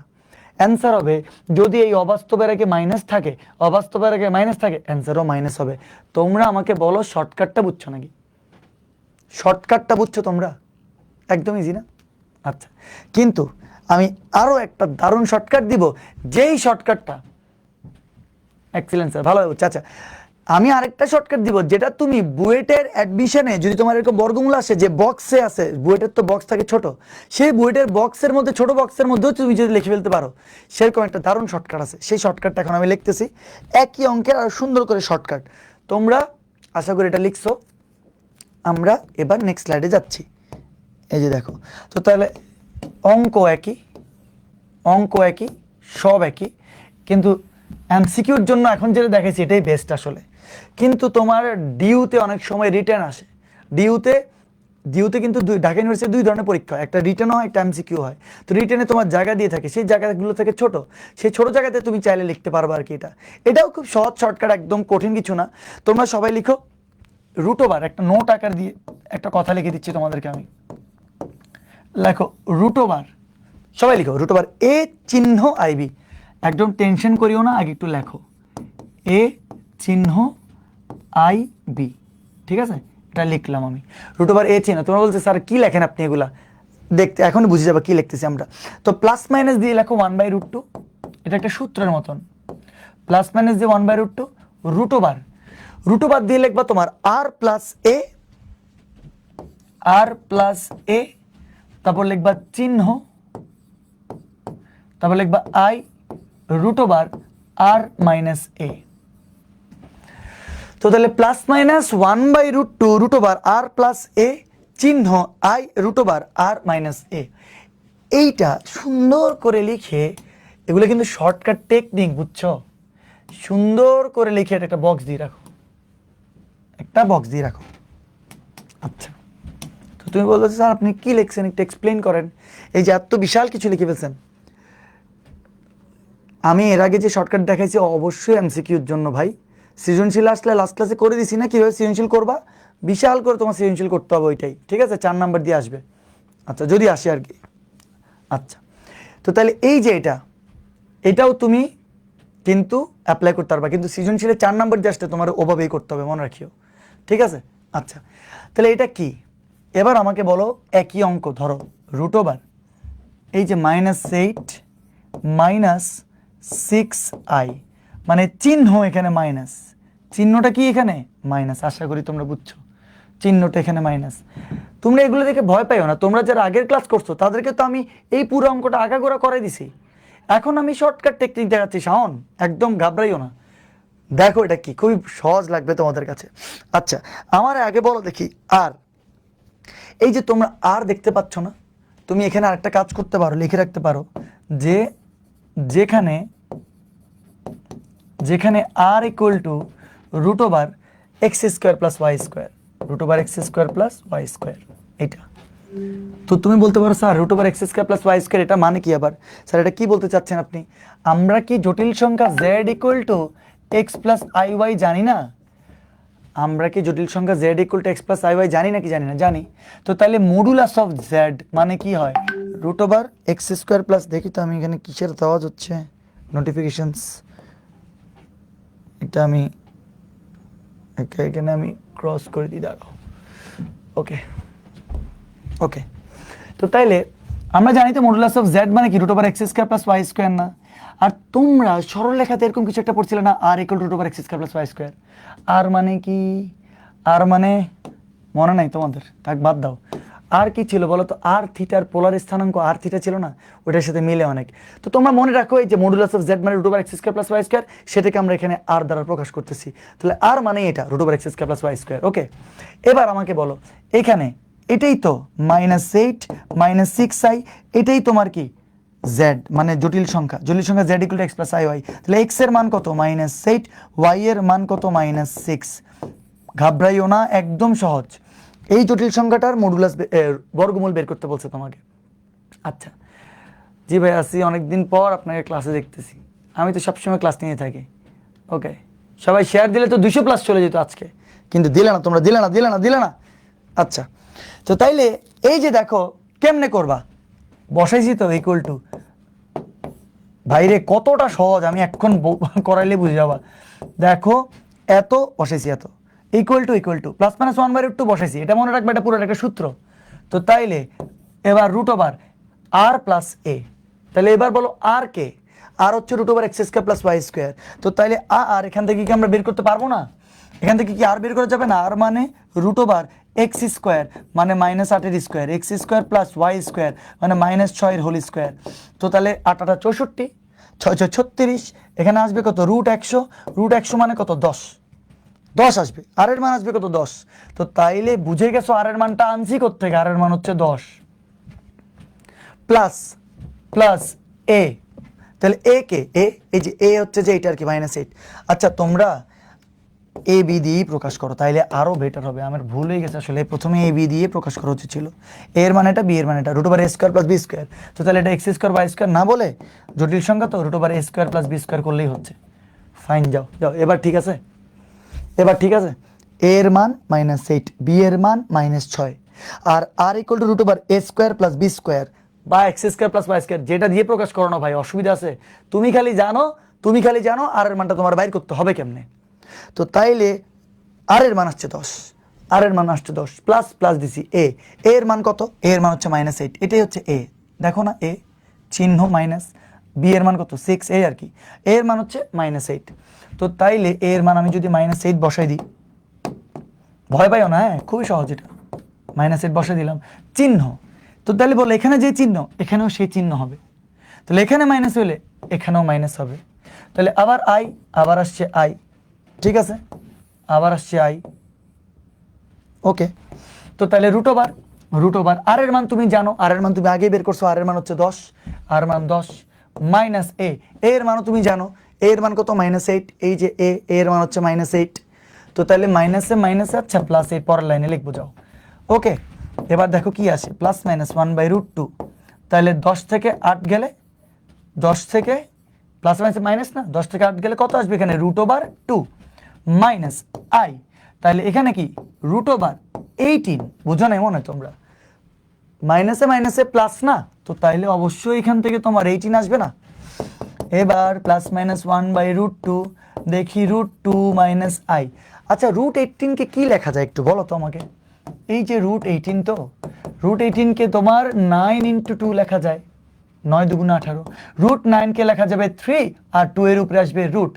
অ্যান্সার হবে যদি এই অবাস্তবের আগে মাইনাস থাকে, অবাস্তবের আগে মাইনাস থাকে অ্যান্সারও মাইনাস হবে। তোমরা আমাকে বলো শর্টকাটটা বুঝছো নাকি? শর্টকাটটা বুঝছো তোমরা? একদম ইজি না? আচ্ছা, কিন্তু আমি আরো একটা দারুণ শর্টকাট দিব, যেই শর্টকাটটা এক্সিলেন্ট স্যার ভালো হচ্ছে। আচ্ছা, আমি আরেকটা শর্টকাট দিব যেটা তুমি বুয়েটের অ্যাডমিশনে যদি তোমার এরকম বর্গমূল আসে যে বক্সে আছে, বুয়েটের তো বক্স থাকে ছোট, সেই বুয়েটের বক্সের মধ্যে ছোট বক্সের মধ্যেও তুমি যদি লিখে ফেলতে পারো, সেরকম একটা দারুণ শর্টকাট আছে। সেই শর্টকাটটা এখন আমি লিখতেছি, একই অঙ্কের আর সুন্দর করে শর্টকাট। তোমরা আশা করি এটা লিখছো। আমরা এবার নেক্সট স্লাইডে যাচ্ছি। এই যে দেখো, তো তাহলে অঙ্ক একই, অঙ্ক একই, সব একই, কিন্তু এমসিকিউর জন্য এখন যেটা দেখেছি এটাই বেস্ট আসলে। কিন্তু তোমার ডিইউতে অনেক সময় রিটেন আসে, ডিইউতে কিন্তু ঢাকা ইউনিভার্সিটি 2 ধরনের পরীক্ষা হয়, একটা রিটেন হয় একটা এমসিকিউ হয়। তো রিটেনে তোমার জায়গা দিয়ে থাকে, সেই জায়গাগুলো থেকে ছোট, সেই ছোট জায়গাতে তুমি চাইলে লিখতে পারবে আর কি। এটাও খুব সহজ শর্টকাট, একদম কঠিন কিছু না। তোমরা সবাই লিখো √, একটা নোট আকার দিয়ে একটা কথা লিখে দিচ্ছি তোমাদেরকে আমি। লেখো √, সবাই লিখো √, এ চিহ্ন আইবি, একদম টেনশন করিও না, আগে একটু লেখো এ চিহ্ন আইবি, ঠিক আছে? এটা লিখলাম আমি √, এ চিহ্ন। তোমরা বলছো স্যার কি লেখেন আপনি এগুলা, দেখতে এখন বুঝে যাবে কি লিখতেছি আমরা। তো প্লাস মাইনাস দিয়ে লেখো 1/√2, এটা একটা সূত্রের মতন, প্লাস মাইনাস দিয়ে 1/√2, √, দিয়ে লিখবা তোমার আর প্লাস এ, তারপর লিখবা চিহ্ন, তারপর লিখবা আই √, আর মাইনাস এ। তো তাহলে plus minus 1/√2 R plus A, চিহ্ন আই √, আর মাইনাস এ। এইটা সুন্দর করে লিখে, এগুলো কিন্তু শর্টকাট টেকনিক, বুঝছো? সুন্দর করে লিখে একটা বক্স দিয়ে রাখো, একটা বক্স দিয়ে রাখো। আচ্ছা, তো তুমি বলছো স্যার আপনি কি লিখছেন একটু এক্সপ্লেন করেন, এই যে এত বিশাল কিছু লিখে ফেলছেন। আমি এর আগে যে শর্টকাট দেখাইছি অবশ্যই এমসিকিউর জন্য ভাই, সৃজনশীল আসলে লাস্ট ক্লাসে করে দিছি না কিভাবে সৃজনশীল করবা, বিশাল করে তোমার সৃজনশীল করতে হবে ওইটাই, ঠিক আছে? 4 নাম্বার দিয়ে আসবে, আচ্ছা যদি আসে আর কি। আচ্ছা, তো তাহলে এই যে এটাও তুমি কিন্তু অ্যাপ্লাই করতে পারবা, কিন্তু সৃজনশীলে 4 নম্বর যে আসলে তোমার ওভাবেই করতে হবে, মনে রাখিও। ঠিক আছে? আচ্ছা, তাহলে এটা কি? এবার আমাকে বলো একই অঙ্ক, ধরো √, এই যে -8 - 6i, মানে চিহ্ন এখানে মাইনাস, চিহ্নটা কি এখানে মাইনাস, আশা করি তোমরা বুঝছো, চিহ্নটা এখানে মাইনাস। তোমরা এগুলো দেখে ভয় পাইও না, তোমরা যারা আগের ক্লাস করছো তাদেরকে তো আমি এই পুরো অঙ্কটা আগাগোড়া করাই দিছি। এখন আমি শর্টকাট টেকনিক দেখাচ্ছি, শাওন একদম ঘাবড়াইও না। দেখো এটা কি, খুবই সহজ লাগবে তোমাদের কাছে। আচ্ছা, আমার আগে বলো দেখি, আর এই যে তোমরা আর দেখতে পাচ্ছ না, তুমি এখানে আরেকটা কাজ করতে পারো, লিখে রাখতে পারো যে যেখানে যেখানে r equal to √x² + y², √x² + y², এটা তো তুমি বলতে পারো স্যার √x² + y² এটা মানে কি? আবার স্যার এটা কি বলতে চাচ্ছেন আপনি? আমরা কি জটিল সংখ্যা z = x + iy জানি না? আমরা কি জটিল সংখ্যা z = x + iy জানি নাকি জানি না? জানি। তো তাহলে মডুলাস অফ z মানে কি হয়? √x², দেখি তো আমি এখানে কিসের আওয়াজ হচ্ছে, নোটিফিকেশনস, এটা আমি এখানে আমি ক্রস করে দিই, দাঁড়াও। ওকে ওকে, তো তাইলে আমরা জানি তো মডুলাস অফ z মানে কি √x² + y² না? আর তোমরা সরল লেখাতে এরকম কিছু একটা পড়ছিলে না, r = √x² + y²। আর মানে কি? আর মানে মনে নাই তোমাদের, থাক বাদ দাও। আর কি ছিল বলো তো? আর থিটার পোলার স্থানাঙ্ক আর থিটা ছিল না, ওটার সাথে মিলে অনেক। তো তোমরা মনে রাখো এই যে মডুলাস অফ z মানে √x² + y², সেটাকে আমরা এখানে আর দ্বারা প্রকাশ করতেছি। তাহলে আর মানে এটা √x² + y²। ওকে, এবার আমাকে বলো এখানে এটাই তো -8 - 6i, এটাই তোমার কি z, মানে জটিল সংখ্যা z = x + iy। তাহলে x এর মান কত? -8, y এর মান কত? -6। ঘাবড়াইও না, একদম সহজ। এই জটিল সংখ্যাটার মডুলাস বর্গমূল বের করতে বলছে তোমাকে। আচ্ছা জি ভাই, আসি অনেকদিন পর আপনাকে ক্লাসে দেখতেছি, আমি তো সবসময় ক্লাস নিয়ে থাকি। ওকে, সবাই শেয়ার দিলে তো 200+ চলে যেত আজকে, কিন্তু দিলে না, তোমরা দিলে না। আচ্ছা, তো তাইলে এই যে দেখো কেমনে করবা, বসাইছি তো ইকুয়াল টু, ভাইরে কতটা সহজ, আমি এখন করাইলে বুঝে যাবা। দেখো এত বসাইছি, এত ইকুয়াল টু +-1/√2 বসাইছি, এটা মনে রাখবে, এটা পুরো একটা সূত্র। তো তাইলে এবার √r + a, তাহলে এবার বলো আর কে? আর হচ্ছে √x² + y²। তো তাইলে আর এখান থেকে কি আমরা বের করতে পারবো না? এখান থেকে কি আর বের করা যাবে না? আর মানে √x² মানে -8² x² + y² মানে -6 হোল স্কয়ার। তো তাহলে 8 8 64, 6 6 36, এখানে আসবে কত? √100, √100 মানে কত? 10 আসবে, আর এর মান আসবে কত? 10। তো তাইলে বুঝে গেছো আর এর মানটা আনছি কোত্থেকে? আর এর মান হচ্ছে 10 প্লাস a, তাহলে a কে? এই যে a হচ্ছে যে এটা আর কি -8। আচ্ছা তোমরা এ বি দিয়েই প্রকাশ করো, তাইলে আরো বেটার হবে। আমার ভুল হয়ে গেছে আসলে, প্রথমে এ বি দিয়ে প্রকাশ করা উচিত ছিল। এ এর মানে এটা, বি এর মানে এটা, √a² + b²। তো তাহলে এটা x² y² না বলে জটিল সংখ্যা তো √a² + b² করলেই হচ্ছে। ফাইন, যাও যাও, এবার ঠিক আছে, এবার ঠিক আছে। a এর মান -8, b এর মান -6, আর r = √a² + b² বা x² + y², যেটা দিয়ে প্রকাশ করো না ভাই, অসুবিধা আছে? তুমি খালি জানো আর এর মানটা তোমার বাইর করতে হবে কেমনে। তো তাইলে আর এর মান আসছে 10, আর এর মান আসছে 10, প্লাস দিছি a এর মান কত? a এর মান হচ্ছে -8, এটাই হচ্ছে a, দেখো না a চিহ্ন মাইনাস, b এর মান কত? 6, এই আর কি, a এর মান হচ্ছে -8। তো তাইলে a এর মান আমি যদি -8 বসাই দিই, ভয় পাইও না, হ্যাঁ খুবই সহজ, এটা -8 বসাই দিলাম, চিহ্ন। তো তাহলে বলো এখানে যে চিহ্ন এখানেও সেই চিহ্ন হবে, তাহলে এখানে মাইনাস হলে এখানেও মাইনাস হবে। তাহলে আবার আবার আসছে i, ঠিক আছে, আবার আসছে i। ওকে, তো তাহলে √ওভার আর এর মান তুমি জানো, আর এর মান তুমি আগেই বের করছো, আর এর মান হচ্ছে 10, আর মান 10 মাইনাস a এর মানও তুমি জানো, a এর মান কত? -8, এই যে a এর মান হচ্ছে -8। তো তাহলে মাইনাসে আচ্ছা +8 পরের লাইনে লিখবো, যাও। ওকে, এবার দেখো কি আসে, +-1/√2। তাহলে 10 থেকে 8 গেলে, 10 থেকে প্লাস মাইনাস না, 10 থেকে 8 গেলে কত আসবে? এখানে √2 মাইনাস i। তাহলে এখানে কি √18, বুঝো না মনে হয় তোমরা? মাইনাসে প্লাস না, তো তাইলে অবশ্যই এখান থেকে তোমার 18 আসবে না? এবার প্লাস মাইনাস 1/√2, দেখি √2 - i। আচ্ছা √18 কে কি লেখা যায় একটু বলো তো আমাকে। এই যে √18, তো √18 কে তোমার 9 × 2 লেখা যায়, 9 × 2 = 18। √9 কে লেখা যাবে 3, আর 2 এর উপরে আসবে রুট,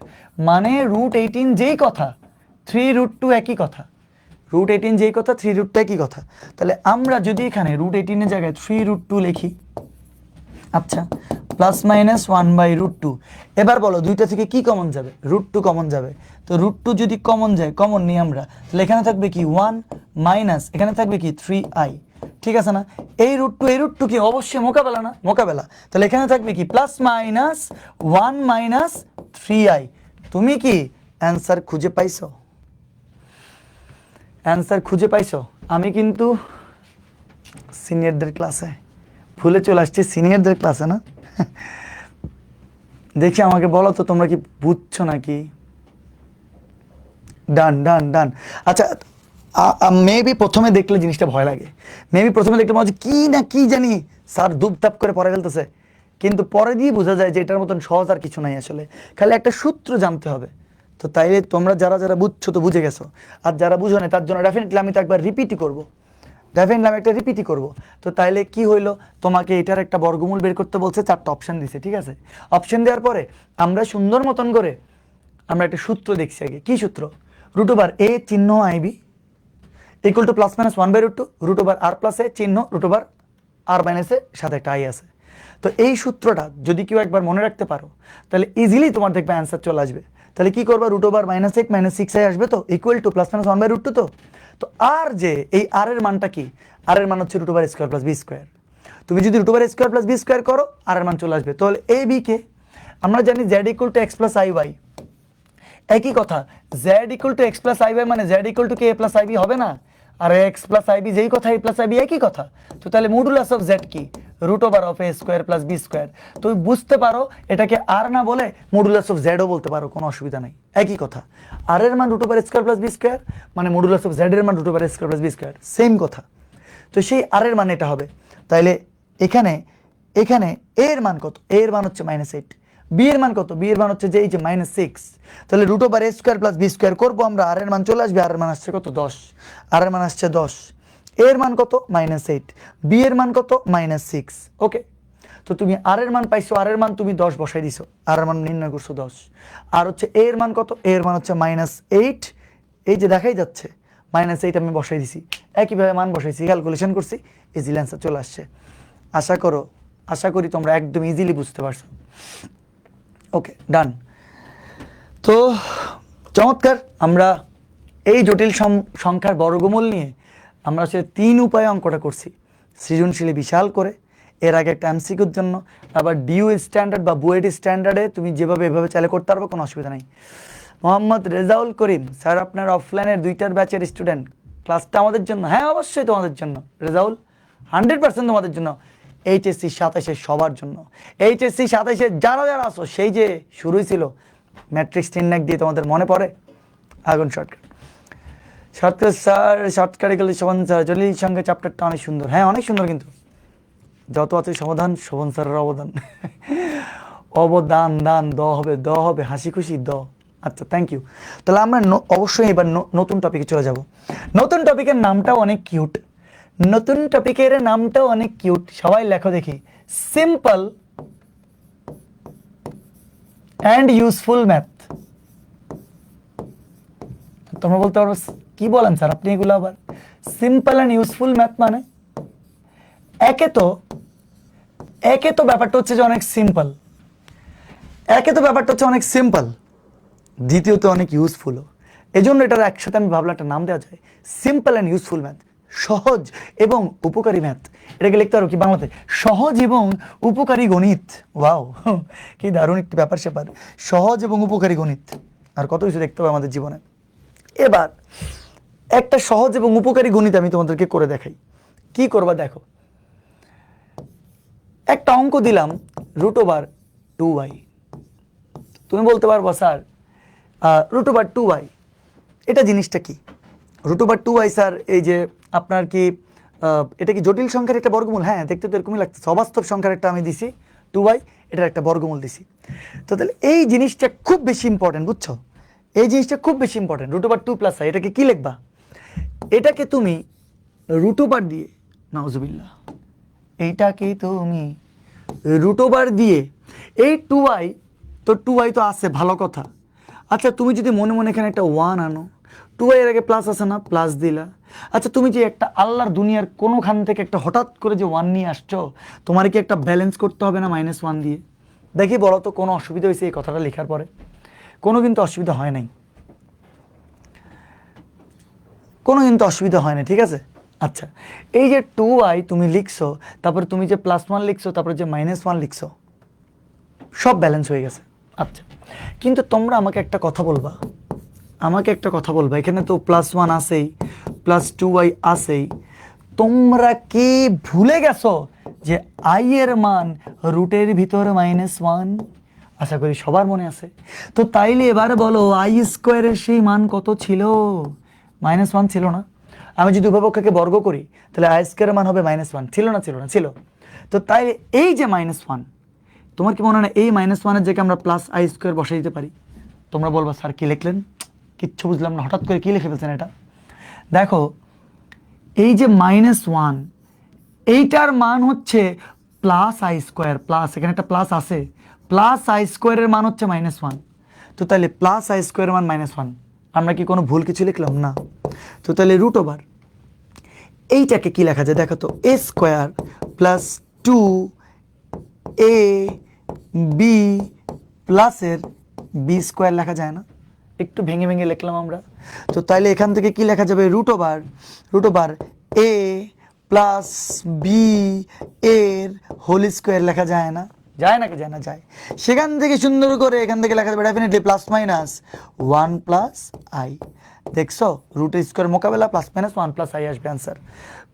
মানে √18 যেই কথা 3√2 একই কথা। √18 যেই কথা 3√2 একই কথা। তাহলে আমরা যদি এখানে √18 এর জায়গায় 3√2 লিখি, আচ্ছা প্লাস মাইনাস 1/√2। এবার বলো দুইটা থেকে কি কমন যাবে? √2 কমন যাবে। তো √2 যদি কমন যায়, কমন নিই আমরা, তাহলে এখানে থাকবে কি 1 মাইনাস এখানে থাকবে কি 3i, ঠিক আছে না? এই √2 কি অবশ্যই মোকাবেলা না? মোকাবেলা। তাহলে এখানে থাকবে কি প্লাস মাইনাস 1 মাইনাস 3i। তুমি কি অ্যান্সার খুঁজে পাইছো? অ্যান্সার খুঁজে পাইছো? আমি কিন্তু সিনিয়রদের ক্লাসে ভুলে চলে আসছি, সিনিয়রদের ক্লাসে না। দেখি আমাকে বলো তো তোমরা কি বুঝছো নাকি? ডান ডান ডান। আচ্ছা মেবি প্রথমে দেখলে জিনিসটা ভয় লাগে, মেবি প্রথমে দেখলে মনে হচ্ছে কি না কি জানি স্যার দুপতাপ করে পড়ে ফেলতেছে, কিন্তু পরে দিয়ে বোঝা যায় যে এটার মতন সহজ আর কিছু নাই আসলে, খালি একটা সূত্র জানতে হবে। তো তাইলে তোমরা যারা যারা বুঝছো তো বুঝে গেছো, আর যারা বুঝো না তার জন্য ডেফিনেটলি আমি তো একবার রিপিটই করবো, ডেফিনেটলি আমি একটা রিপিটই করবো। তো তাইলে কি হইলো, তোমাকে এটার একটা বর্গমূল বের করতে বলছে, 4টা অপশন দিছে, ঠিক আছে? অপশন দেওয়ার পরে আমরা সুন্দর মতন করে আমরা একটা সূত্র দেখছি আগে। কি সূত্র? √a চিহ্ন ib equal to plus minus 1/√2 √r plus A চিহ্ন √r মাইনাস এ সাথে একটা i আছে। তো এই সূত্রটা যদি কেউ একবার মনে রাখতে পারো তাহলে ইজিলি তোমার দেখবে অ্যান্সার চলে আসবে। তাহলে কি করবা, √8 - 6i আসবে, তো ইকুয়াল টু প্লাস মাইনাস 1/√2। তো আর যে এই r এর মানটা কি? r এর মান হচ্ছে √² + b²। তুমি যদি √² + b² করো r এর মান চলে আসবে। তাহলে a b কে আমরা জানি z = x + iy, একই কথা। z = x + iy মানে z = k + ib হবে না? আর x + ib যেই কথা a + ib একই কথা। তো তাহলে মডুলাস অফ z কি? √a² + b²। তুমি বুঝতে পারো এটাকে আর না বলে মডুলাস অফ z ও বলতে পারো, কোনো অসুবিধা নাই, একই কথা। আর এর মান √² + b² মানে মডুলাস অফ z এর মান √² + b², সেম কথা। তো সেই আর এর মান এটা হবে। তাইলে এখানে এখানে a এর মান কত? a এর মান হচ্ছে -8। b এর মান কত? b এর মান হচ্ছে যে এই যে -6। তাহলে √a² + b² করবো আমরা, আর এর মান চলে আসবে, আর এর মান আসছে কত? 10। আর এর মান আসছে 10, a এর মান কত? -8, b এর মান কত? -6। ওকে, তো তুমি আর এর মান পাইছো, আর এর মান তুমি 10 বসাই দিছো, আর এর মান নির্ণয় করছো 10। আর হচ্ছে a এর মান কত? a এর মান হচ্ছে -8, এই যে দেখাই যাচ্ছে -8 আমি বসাই দিছি, একইভাবে মান বসাইছি, ক্যালকুলেশন করছি, ইজিলি অ্যান্সার চলে আসছে। আশা করি তোমরা একদম ইজিলি বুঝতে পারছো। ওকে ডান। তো চমৎকার, আমরা এই জটিল সংখ্যার বর্গমূল নিয়ে আমরা হচ্ছে 3 উপায়ে অঙ্কটা করছি, সৃজনশীলে বিশাল করে। এর আগে একটা এমসিকিউর জন্য, আবার ডিউ স্ট্যান্ডার্ড বা বুয়েট স্ট্যান্ডার্ডে তুমি যেভাবে এভাবে চাইলে করতে পারবে, কোনো অসুবিধা নেই। মোহাম্মদ রেজাউল করিম স্যার, আপনার অফলাইনের 2টার ব্যাচের স্টুডেন্ট, ক্লাসটা আমাদের জন্য? হ্যাঁ অবশ্যই তোমাদের জন্য রেজাউল, 100% তোমাদের জন্য। এইচএসসি 27 সবার জন্য, এইচএসসি 27 যারা যারা আসো, সেই যে শুরুই ছিল ম্যাট্রিক্স 10 দিয়ে, তোমাদের মনে পড়ে? আগুন শর্টকাট স্যার, শর্টকাটে গেলে শোভন স্যার জলিল সঙ্গে চ্যাপ্টারটা অনেক সুন্দর। হ্যাঁ অনেক সুন্দর, কিন্তু যত আছে সমাধান শোভন স্যারের অবদান। অবদান দান দ হবে হাসি খুশি দ। আচ্ছা থ্যাংক ইউ। তাহলে আমরা অবশ্যই এবার নতুন টপিকে চলে যাব। নতুন টপিকের নামটাও অনেক কিউট, নতুন টপিকের নামটাও অনেক কিউট। সবাই লেখো দেখি, সিম্পল অ্যান্ড ইউজফুল ম্যাথ। তোমরা বলতে পারো কি বলেন স্যার আপনি এগুলো আবার? সিম্পল অ্যান্ড ইউজফুল ম্যাথ মানে একে তো ব্যাপারটা হচ্ছে যে অনেক সিম্পল, দ্বিতীয়ত অনেক ইউজফুলও। এই জন্য এটার একসাথে আমি ভাবলাম একটা নাম দেওয়া যায়, সিম্পল অ্যান্ড ইউজফুল ম্যাথ, সহজ এবং উপকারী ম্যাথ। এটাকে লিখতে পারো কি বাংলাতে? সহজ এবং উপকারী গণিত। ওয়াও, কি দারুণ একটি ব্যাপার স্যাপার, সহজ এবং উপকারী গণিত। আর কত কিছু দেখতে হবে আমাদের জীবনে। এবার একটা সহজ এবং উপকারী গণিত আমি তোমাদেরকে করে দেখাই। কি করবা দেখো, একটা অঙ্ক দিলাম √2y। তুমি বলতে পারবো স্যার √2y এটা জিনিসটা কি? √2y স্যার এই যে আপনার কি এটা কি জটিল সংখ্যার একটা বর্গমূল? হ্যাঁ দেখতে তো এরকমই লাগছে, অবাস্তব সংখ্যার একটা আমি দিছি 2y, এটার একটা বর্গমূল দিছি। তো তাহলে এই জিনিসটা খুব বেশি ইম্পর্টেন্ট, বুঝছো? এই জিনিসটা খুব বেশি ইম্পর্টেন্ট। √2 + i এটাকে কি লিখবা? এটাকে তুমি √ দিয়ে, নাউজুবিল্লাহ, এইটাকে তুমি √ দিয়ে এই 2i, তো 2i তো আছে, ভালো কথা। আচ্ছা তুমি যদি মনে মনে এখানে একটা 1 আনো, 2i এর আগে প্লাস আছে না, প্লাস দিলা। আচ্ছা তুমি যে একটা আল্লাহর দুনিয়ার কোনোখান থেকে একটা হঠাৎ করে যে 1 নিয়ে আসছো, তোমার কি একটা ব্যালেন্স করতে হবে না -1 দিয়ে? দেখি বলো তো কোনো অসুবিধা হয়েছে এই কথাটা লেখার পরে? কোনো কিন্তু অসুবিধা হয় নাই, কোনো কিন্তু অসুবিধা হয় না, ঠিক আছে? আচ্ছা এই যে 2i তুমি লিখছো, তারপরে তুমি যে +1 লিখছো, তারপরে যে -1 লিখছো, সব ব্যালেন্স হয়ে গেছে। আচ্ছা কিন্তু তোমরা আমাকে একটা কথা বলবা, এখানে তো +1 আছেই, +2i আছেই, তোমরা কি ভুলে গেছো যে i এর মান রুটের ভিতরে -1? আশা করি সবার মনে আছে। তো তাইলে এবারে বলো i² সেই মান কত ছিল? -1 ছিল না? আমি যদি উভয়পক্ষকে বর্গ করি তাহলে i² মান হবে -1, ছিল না? ছিল। তো তাই এই যে -1, তোমার কি মনে হয় এই -1 এর জায়গায় আমরা +i² বসাই দিতে পারি? তোমরা বলবা স্যার কি লিখলেন, কিচ্ছু বুঝলাম না, হঠাৎ করে কি লিখে ফেলছেন এটা। দেখো এই যে -1, এইটার মান হচ্ছে +i², প্লাস এখানে একটা প্লাস আছে, +i² এর মান হচ্ছে -1। তো তাহলে +i² এর মান -1, আমরা কি কোনো ভুল কিছু লিখলাম না? তো তাহলে √ এইটাকে কি লেখা যায় দেখো তো, a² + 2ab প্লাসের b² লেখা যায় না? একটু ভেঙে ভেঙে লিখলাম আমরা। তো তাইলে এখান থেকে কি লেখা যাবে? √ a + b এর হোল² লেখা যায় না? যায় নাকি যায় না? যায়। সেখান থেকে সুন্দর করে এখান থেকে লেখা যাবে ডেফিনেটলি +-1 + i। দেখছো √² মোকাবেলা +-1 + i আসবে অ্যান্সার,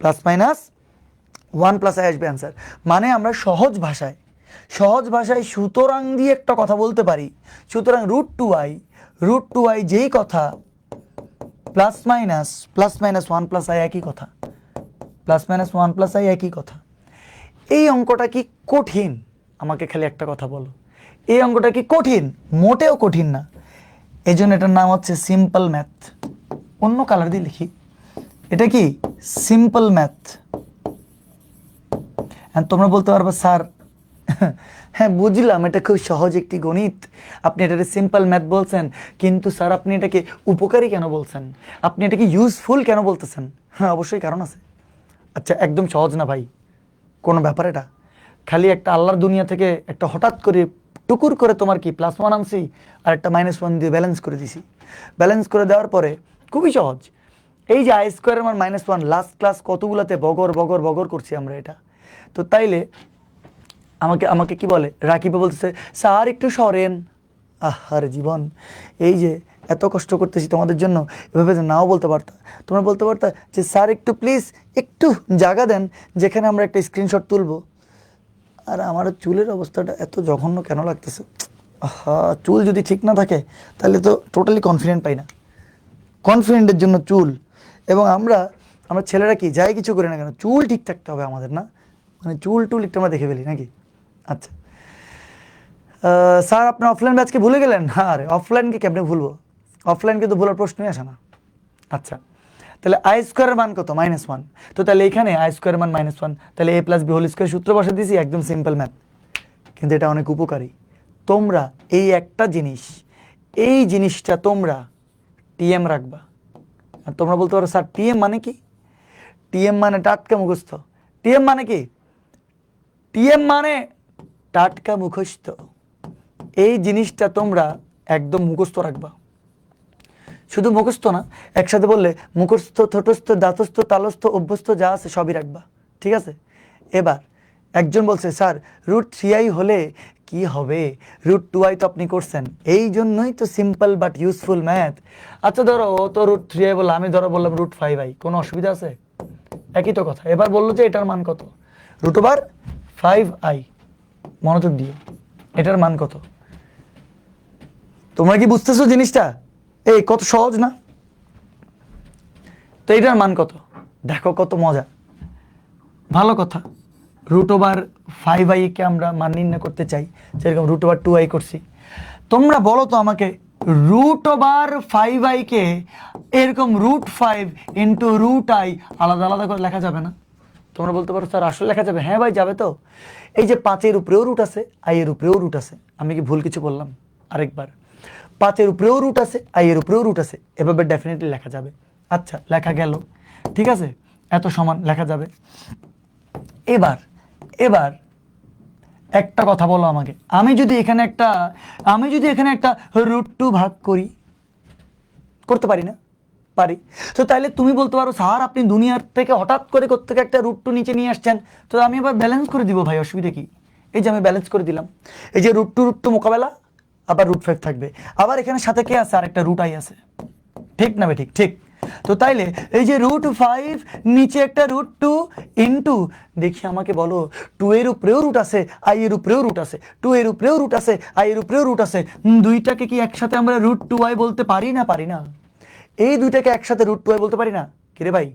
+-1 + i আসবে অ্যান্সার। মানে আমরা সহজ ভাষায় সুতরাং দিয়ে একটা কথা বলতে পারি, সুতরাং √2i যেই কথা, +-1 + i একই কথা, +-1 + i একই কথা। এই অঙ্কটা কি কঠিন? আমাকে খালি একটা কথা বলো, এই অঙ্কটা কি কঠিন? মোটেও কঠিন না। এই জন্য এটার নাম হচ্ছে সিম্পল ম্যাথ। অন্য কালার দিয়ে লিখি, এটা কি সিম্পল ম্যাথ। তোমরা বলতে পারবে স্যার হ্যাঁ বুঝলাম এটা খুব সহজ একটি গণিত, আপনি এটাকে সিম্পল ম্যাথ বলছেন, কিন্তু স্যার আপনি এটাকে উপকারী কেন বলছেন, আপনি এটাকে ইউজফুল কেন বলতেছেন? হ্যাঁ অবশ্যই কারণ আছে। আচ্ছা একদম সহজ না ভাই কোনো ব্যাপার, এটা খালি একটা আল্লাহর দুনিয়া থেকে একটা হঠাৎ করে টুকুর করে তোমার কি +1 আনছি আর একটা -1 দিয়ে ব্যালেন্স করে দিছি। ব্যালেন্স করে দেওয়ার পরে খুবই সহজ, এই যে i² এর মান -1, লাস্ট ক্লাস কতগুলোতে বগর করছি আমরা এটা। তো তাইলে আমাকে কি বলে, রাকিবে বলতেছে স্যার একটু সরেন। আহার জীবন, এই যে এত কষ্ট করতেছি তোমাদের জন্য, এভাবে নাও বলতে পারতা, তোমরা বলতে পারতা যে স্যার একটু প্লিজ একটু জায়গা দেন যেখানে আমরা একটা স্ক্রিনশট তুলবো। আর আমার চুলের অবস্থাটা এত জঘন্য কেন লাগতেছে? চুল যদি ঠিক না থাকে তাহলে তো টোটালি কনফিডেন্ট পাই না। কনফিডেন্টের জন্য চুল, এবং আমরা ছেলেরা কি যাই কিছু করি না কেন চুল ঠিক থাকতে হবে আমাদের, না মানে চুল একটু আমরা দেখে ফেলি নাকি? আচ্ছা স্যার আপনি অফলাইন ব্যাচকে ভুলে গেলেন? হ্যাঁ আরে অফলাইনকে কেমনে ভুলবো, অফলাইনকে তো ভুলার প্রশ্নই আসে না। আচ্ছা তাহলে i² এর মান কত? -1। তো তাহলে এখানে i² এর মান -1, তাহলে a + b হোল² সূত্র বসে দিয়েছি, একদম সিম্পল ম্যাথ। কিন্তু এটা অনেক উপকারী। তোমরা এই একটা জিনিস, এই জিনিসটা তোমরা টিএম রাখবা। আর তোমরা বলতে পারো স্যার টিএম মানে কি? টিএম মানে টাটকা মুখস্থ। টিএম মানে কি? টিএম মানে টাটকা মুখস্থ। এই জিনিসটা তোমরা একদম মুখস্থ রাখবা। শুধু মুখস্থ না, একসাথে বললে মুখস্থ, ঠোঁটস্থ, দাঁতস্থ, তালস্থ, অভ্যস্ত যা আছে সবই রাখবা, ঠিক আছে? এবার একজন বলছে স্যার √3i হলে কি হবে, √2i তো আপনি করছেন, এই জন্যই তো সিম্পল বাট ইউজফুল ম্যাথ। আচ্ছা ধরো ও তো √3i বললো, আমি ধরো বললাম √5i, কোনো অসুবিধা আছে? একই তো কথা। এবার বললো যে এটার মান কত, √5i, মনোযোগ দিয়ে এটার মান কত? তোমরা কি বুঝতেছো জিনিসটা? এই কত সহজ না? তো এটার মান কত? দেখো কত মজা, ভালো কথা। √5i কে আমরা মান নির্ণয় করতে চাই, যেরকম √2i করছি। তোমরা বলো তো আমাকে, √5i কে এরকম √5 ইন্টু √i আলাদা আলাদা করে লেখা যাবে না? তোমরা বলতে পারো স্যার আসলে লেখা যাবে। হ্যাঁ ভাই যাবে তো। এই যে 5-এর উপরেও রুট আছে, i এর উপরেও রুট আছে, আমি কি ভুল কিছু বললাম? আরেকবার, 5-এর উপরেও রুট আছে, i এর উপরেও রুট আছে, এভাবে ডেফিনেটলি লেখা যাবে। আচ্ছা লেখা গেল, ঠিক আছে, এত সমান লেখা যাবে। এবার এবার একটা কথা বলো আমাকে, আমি যদি এখানে একটা √2 ভাগ করি, করতে পারি না? পারি। তো তাইলে তুমি বলতে পারো স্যার আপনি দুনিয়ার থেকে হঠাৎ করে কোত্থেকে একটা √2 নিচে নিয়ে আসছেন, তো আমি আবার ব্যালেন্স করে দিব ভাই, অসুবিধা কি? এই যে আমি ব্যালেন্স করে দিলাম, এই যে √2 মোকাবেলা, আবার √5 থাকবে, আবার এখানে সাথে কে আছে? আর একটা √i আছে, ঠিক না ভাই? ঠিক ঠিক। তো তাইলে এই যে √5 নিচে একটা √2 ইন্টু, দেখি আমাকে বলো, 2 এর উপরেও রুট আছে, i এর উপরেও রুট আছে, 2 এর উপরেও রুট আছে, i এর উপরেও রুট আছে, দুইটাকে কি একসাথে আমরা √2i বলতে পারি না? পারি না? এই দুইটাকে একসাথে √2i বলতে পারি না? কিরে ভাই,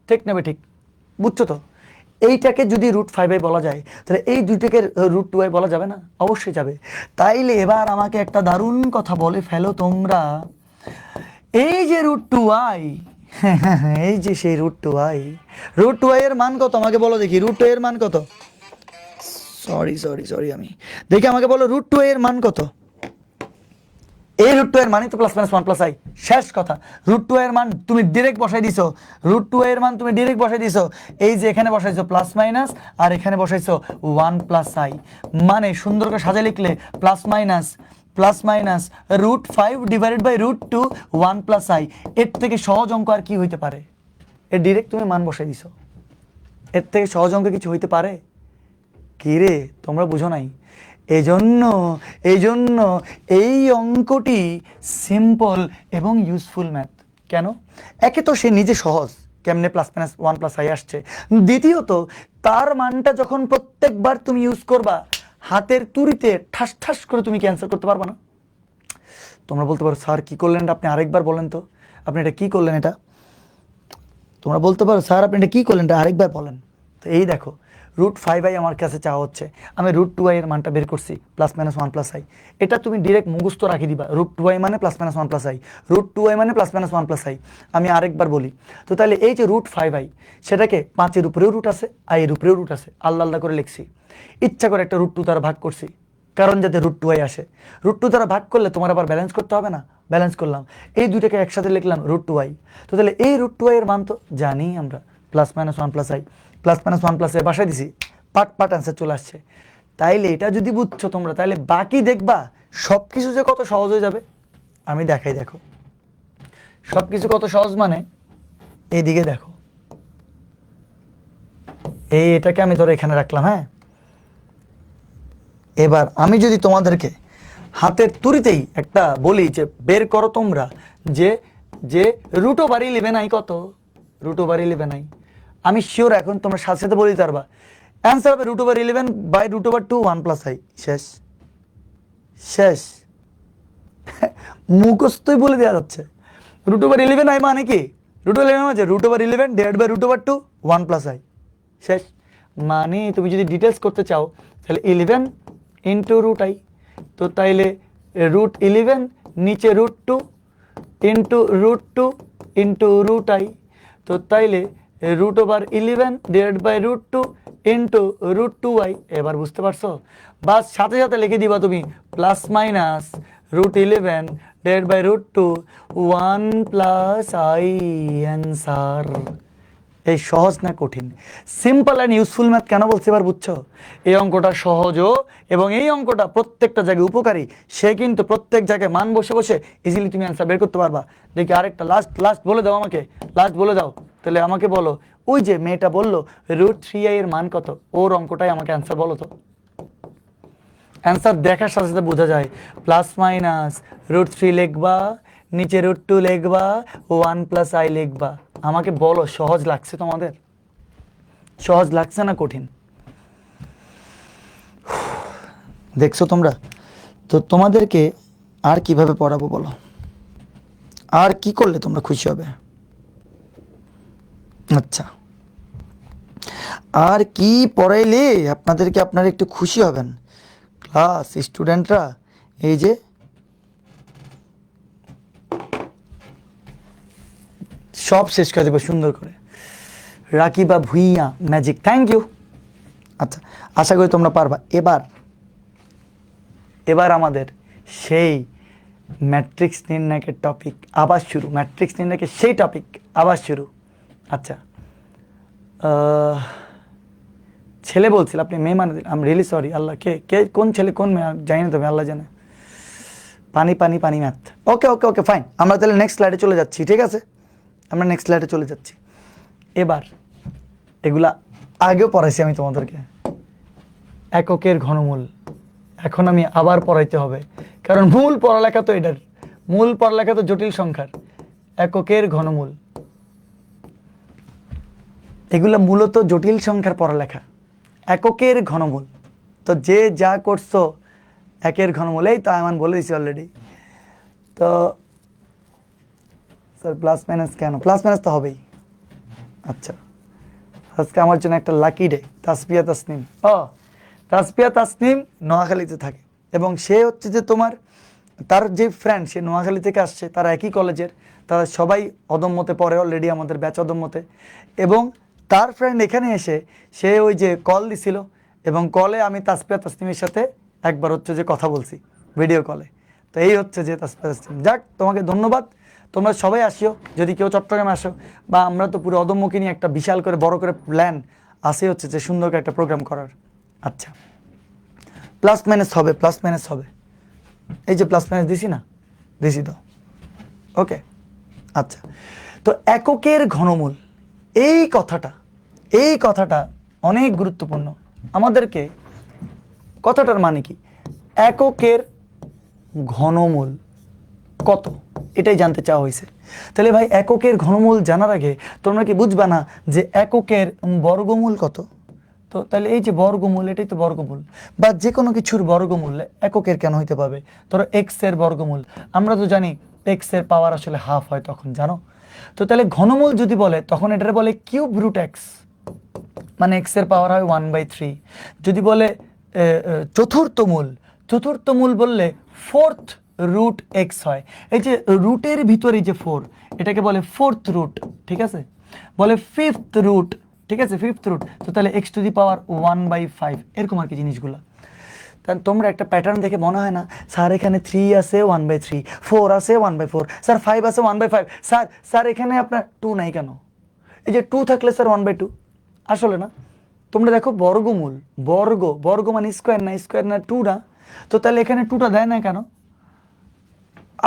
ঠিক না ভাই? ঠিক, বুঝছো তো? এইটাকে যদি √5i বলা যায়, তাহলে এই দুইটাকে √2i বলা যাবে না? অবশ্যই যাবে। তাইলে এবার আমাকে একটা দারুণ কথা বলে ফেলো তোমরা, এই যে √2i, এই যে সেই √2i এর মান কত আমাকে বলো দেখি, √2i এর মান কত? সরি আমি দেখি, আমাকে বলো √2i এর মান কত? এই √2i এর মানই তো +-1 + i, শেষ কথা। √2i এর মান তুমি ডাইরেক্ট বসাই দিছো, √2i এর মান তুমি ডাইরেক্ট বসাই দিছো, এই যে এখানে বসাইছো +- আর এখানে বসাইছো 1 + i, মানে সুন্দর করে সাজা লিখলে +-√5 ডিভাইডেড বাই √2 1 + i, এর থেকে সহজ অঙ্ক আর কি হইতে পারে? এর ডাইরেক্ট তুমি মান বসাই দিছো, এর থেকে সহজ অঙ্ক কিছু হইতে পারে কি রে? তোমরা বুঝো নাই। এজন্য এই অঙ্কটি সিম্পল এবং ইউজফুল ম্যাথ। কেন? একে তো সে নিজে সহজ, কেমনে +-1 + i আসছে, দ্বিতীয়ত তার মানটা যখন প্রত্যেকবার তুমি ইউজ করবা, হাতের তুড়িতে ঠাস ঠাস করে তুমি ক্যান্সেল করতে পারবা না? তোমরা বলতে পারো স্যার কি করলেন আপনি, আরেকবার বলেন তো, আপনি এটা কি করলেন? এটা তোমরা বলতে পারো স্যার আপনি এটা কি করলেন, এটা আরেকবার বলেন। তো এই দেখো, √5i আমার কাছে চাওয়া হচ্ছে, আমি √2i এর মানটা বের করছি +-1 + i, এটা তুমি ডিরেক্ট মুখস্থ রাখি দিবা, √2i মানে +-1 + i, √2i মানে +-1 + i। আমি আরেকবার বলি, তো তাহলে এই যে √5i, সেটাকে 5-এর উপরেও রুট আছে, i এর উপরেও রুট আছে, আল্লাহ আল্লাহ করে লিখছি, ইচ্ছা করে একটা √2 দ্বারা ভাগ করছি, কারণ যাতে √2i আসে। √2 দ্বারা ভাগ করলে তোমার আবার ব্যালেন্স করতে হবে না, ব্যালেন্স করলাম, এই দুইটাকে একসাথে লিখলাম √2i। তো তাহলে এই √2i এর মান তো জানি আমরা, +-1 + i, +-1 + i বাসায় দিছি, পাট অ্যান্সার চলে আসছে। তাইলে এটা যদি বুঝছো তোমরা, তাহলে বাকি দেখবা সব কিছু যে কত সহজ হয়ে যাবে। আমি দেখাই, দেখো সব কিছু কত সহজ, মানে এইদিকে দেখো, এটাকে আমি ধরে এখানে রাখলাম, হ্যাঁ। এবার আমি যদি তোমাদেরকে হাতের তুড়িতেই একটা বলি যে বের করো তোমরা, যে যে √11i কত, √11i, আমি শিওর এখন তোমরা সাথে সাথে বলে দিতে পারবা, অ্যান্সার হবে √11 বাই √2 1 + i, শেষ শেষ। মুখস্থই বলে দেওয়া যাচ্ছে। √11i মানে কি? √11 মানে √11 ডিভাইড বাই √2 1 + i, শেষ। মানে তুমি যদি ডিটেলস করতে চাও তাহলে 11 ইন্টু √i, তো তাইলে √11 নিচে √2 ইন্টু √2 ইন্টু √i, তো তাইলে √11 ডিভাইড বাই √2 ইন্টু √2i। এবার বুঝতে পারছো? বাস সাথে সাথে লিখে দিবা তুমি +-√11 ডিভাইড বাই √2 1 + i, অ্যান্সার। এই সহজ না কঠিন? সিম্পল অ্যান্ড ইউজফুল ম্যাথ কেন বলছি এবার বুঝছো? এই অঙ্কটা সহজও এবং এই অঙ্কটা প্রত্যেকটা জায়গায় উপকারী, সে কিন্তু প্রত্যেক জায়গায় মান বসে বসে ইজিলি তুমি অ্যান্সার বের করতে পারবা। দেখি আরেকটা লাস্ট বলে দাও আমাকে, লাস্ট বলে দাও। তাহলে আমাকে বলো, ওই যে মেয়েটা বললো √3i এর মান কত, ওর অঙ্কটাই আমাকে অ্যান্সার বলো তো। অ্যান্সার দেখার সাথে সাথে বোঝা যায়, +-√3 লিখবা, নিচে √2 লিখবা, 1 + i লিখবা। আমাকে বলো সহজ লাগছে তোমাদের? সহজ লাগছে না কঠিন? দেখছো তোমরা? তো তোমাদেরকে আর কিভাবে পড়াবো বলো, আর কি করলে তোমরা খুশি হবে? আচ্ছা, আর কি পড়াইলে আপনাদেরকে আপনারা একটু খুশি হবেন ক্লাস স্টুডেন্টরা। এই যে সব শেষ করে দেবো সুন্দর করে। Rakiba Bhuiya magic, thank you. আচ্ছা, আশা করি তোমরা পারবা। এবার আমাদের সেই ম্যাট্রিক্স নির্ণায়কের টপিক আবার শুরু। ম্যাট্রিক্স নির্ণায়কের সেই টপিক আবার শুরু। আচ্ছা, ছেলে বলছিল, আপনি মেয়ে মানে দিন। I am really sorry. আল্লাহ, কে কে কোন ছেলে কোন মেয়ে জানি না, তবে আল্লাহ জানে। পানি পানি পানি ম্যাথ। ওকে ওকে ওকে ফাইন, আমরা তাহলে নেক্সট স্লাইডে চলে যাচ্ছি। ঠিক আছে, আমরা নেক্সট স্লাইডে চলে যাচ্ছি। এবার এগুলা আগেও পড়াইছি আমি তোমাদেরকে। এককের ঘনমূল এখন আমি আবার পড়াইতে হবে, কারণ মূল পড়ালেখা তো এটার, মূল পড়ালেখা তো জটিল সংখ্যার। এককের ঘনমূল, এগুলা মূলত জটিল সংখ্যার পড়ালেখা। এককের ঘনমূল, তো যে যা করছো একের ঘনমূল, এই তো আমি বলে দিছি অলরেডি। তো স্যার প্লাস মাইনাস কেন? প্লাস মাইনাস তো হবেই। আচ্ছা, আজকে আমার জন্য একটা লাকি ডে। তাসপিয়া তাসনিম, তাসপিয়া তাসনিম নোয়াখালীতে থাকে, এবং সে হচ্ছে যে তোমার, তার যে ফ্রেন্ড সে নোয়াখালী থেকে আসছে, তারা একই কলেজের, তারা সবাই অদম্যতে পড়ে অলরেডি, আমাদের ব্যাচ অদম্যতে। এবং তার ফ্রেন্ড এখানে এসে সে ওই যে কল দিছিল, এবং কলে আমি তাসপিয়া তাসনিমের সাথে একবার হচ্ছে যে কথা বলছি ভিডিও কলে। তো এই হচ্ছে যে তাসপিয়া তাসনিম। যাক, তোমাকে ধন্যবাদ। তোমরা সবাই আসিও, যদি কেউ চট্টগ্রামে আসো, বা আমরা তো পুরো অদম্যকে নিয়ে একটা বিশাল করে বড় করে প্ল্যান আসে হচ্ছে যে সুন্দর করে একটা প্রোগ্রাম করার। আচ্ছা, প্লাস মাইনাস হবে, প্লাস মাইনাস হবে। এই যে প্লাস মাইনাস দিছি না, দিছি তো। ওকে, আচ্ছা, তো এককের ঘনমূল এই কথাটা অনেক গুরুত্বপূর্ণ আমাদেরকে। কথাটার মানে কি? এককের ঘনমূল কত, এটাই জানতে চাওয়া হয়েছে। তাহলে ভাই, এককের ঘনমূল জানার আগে তোমরা কি বুঝবা না যে এককের বর্গমূল কত? তো তাহলে এই যে বর্গমূল, এটাই তো বর্গমূল, বা যে কোনো কিছুর বর্গমূল এককের কেন হইতে পারবে? ধরো এক্স এর বর্গমূল, আমরা তো জানি এক্স এর পাওয়ার আসলে হাফ হয়, তখন জানো। তো তাহলে ঘনমূল যদি বলে, তখন এটারে বলে কিউব রুট এক্স, মানে এক্স এর পাওয়ার হয় 1/3। যদি বলে চতুর্থ মূল বললে ফোর্থ রুট এক্স হয়। এই যে রুটের ভিতরে যে 4, এটাকে বলে ফোর্থ রুট, ঠিক আছে? বলে ফিফথ রুট, ঠিক আছে, ফিফথ রুট। তো তাহলে এক্স টু দি পাওয়ার 1/5, এরকম আর কি জিনিসগুলো। কারণ তোমরা একটা প্যাটার্ন দেখে মনে হয় না, স্যার এখানে 3 আছে 1/3, 4 আছে 1/4, স্যার 5 আছে 1/5, স্যার এখানে আপনার 2 নাই কেন? এই যে 2 থাকলে স্যার 1/2, আসলে না। তোমরা দেখো বর্গমূল, বর্গ মানে স্কোয়ার না 2 না। তো তাহলে এখানে 2টা দেয় না কেন?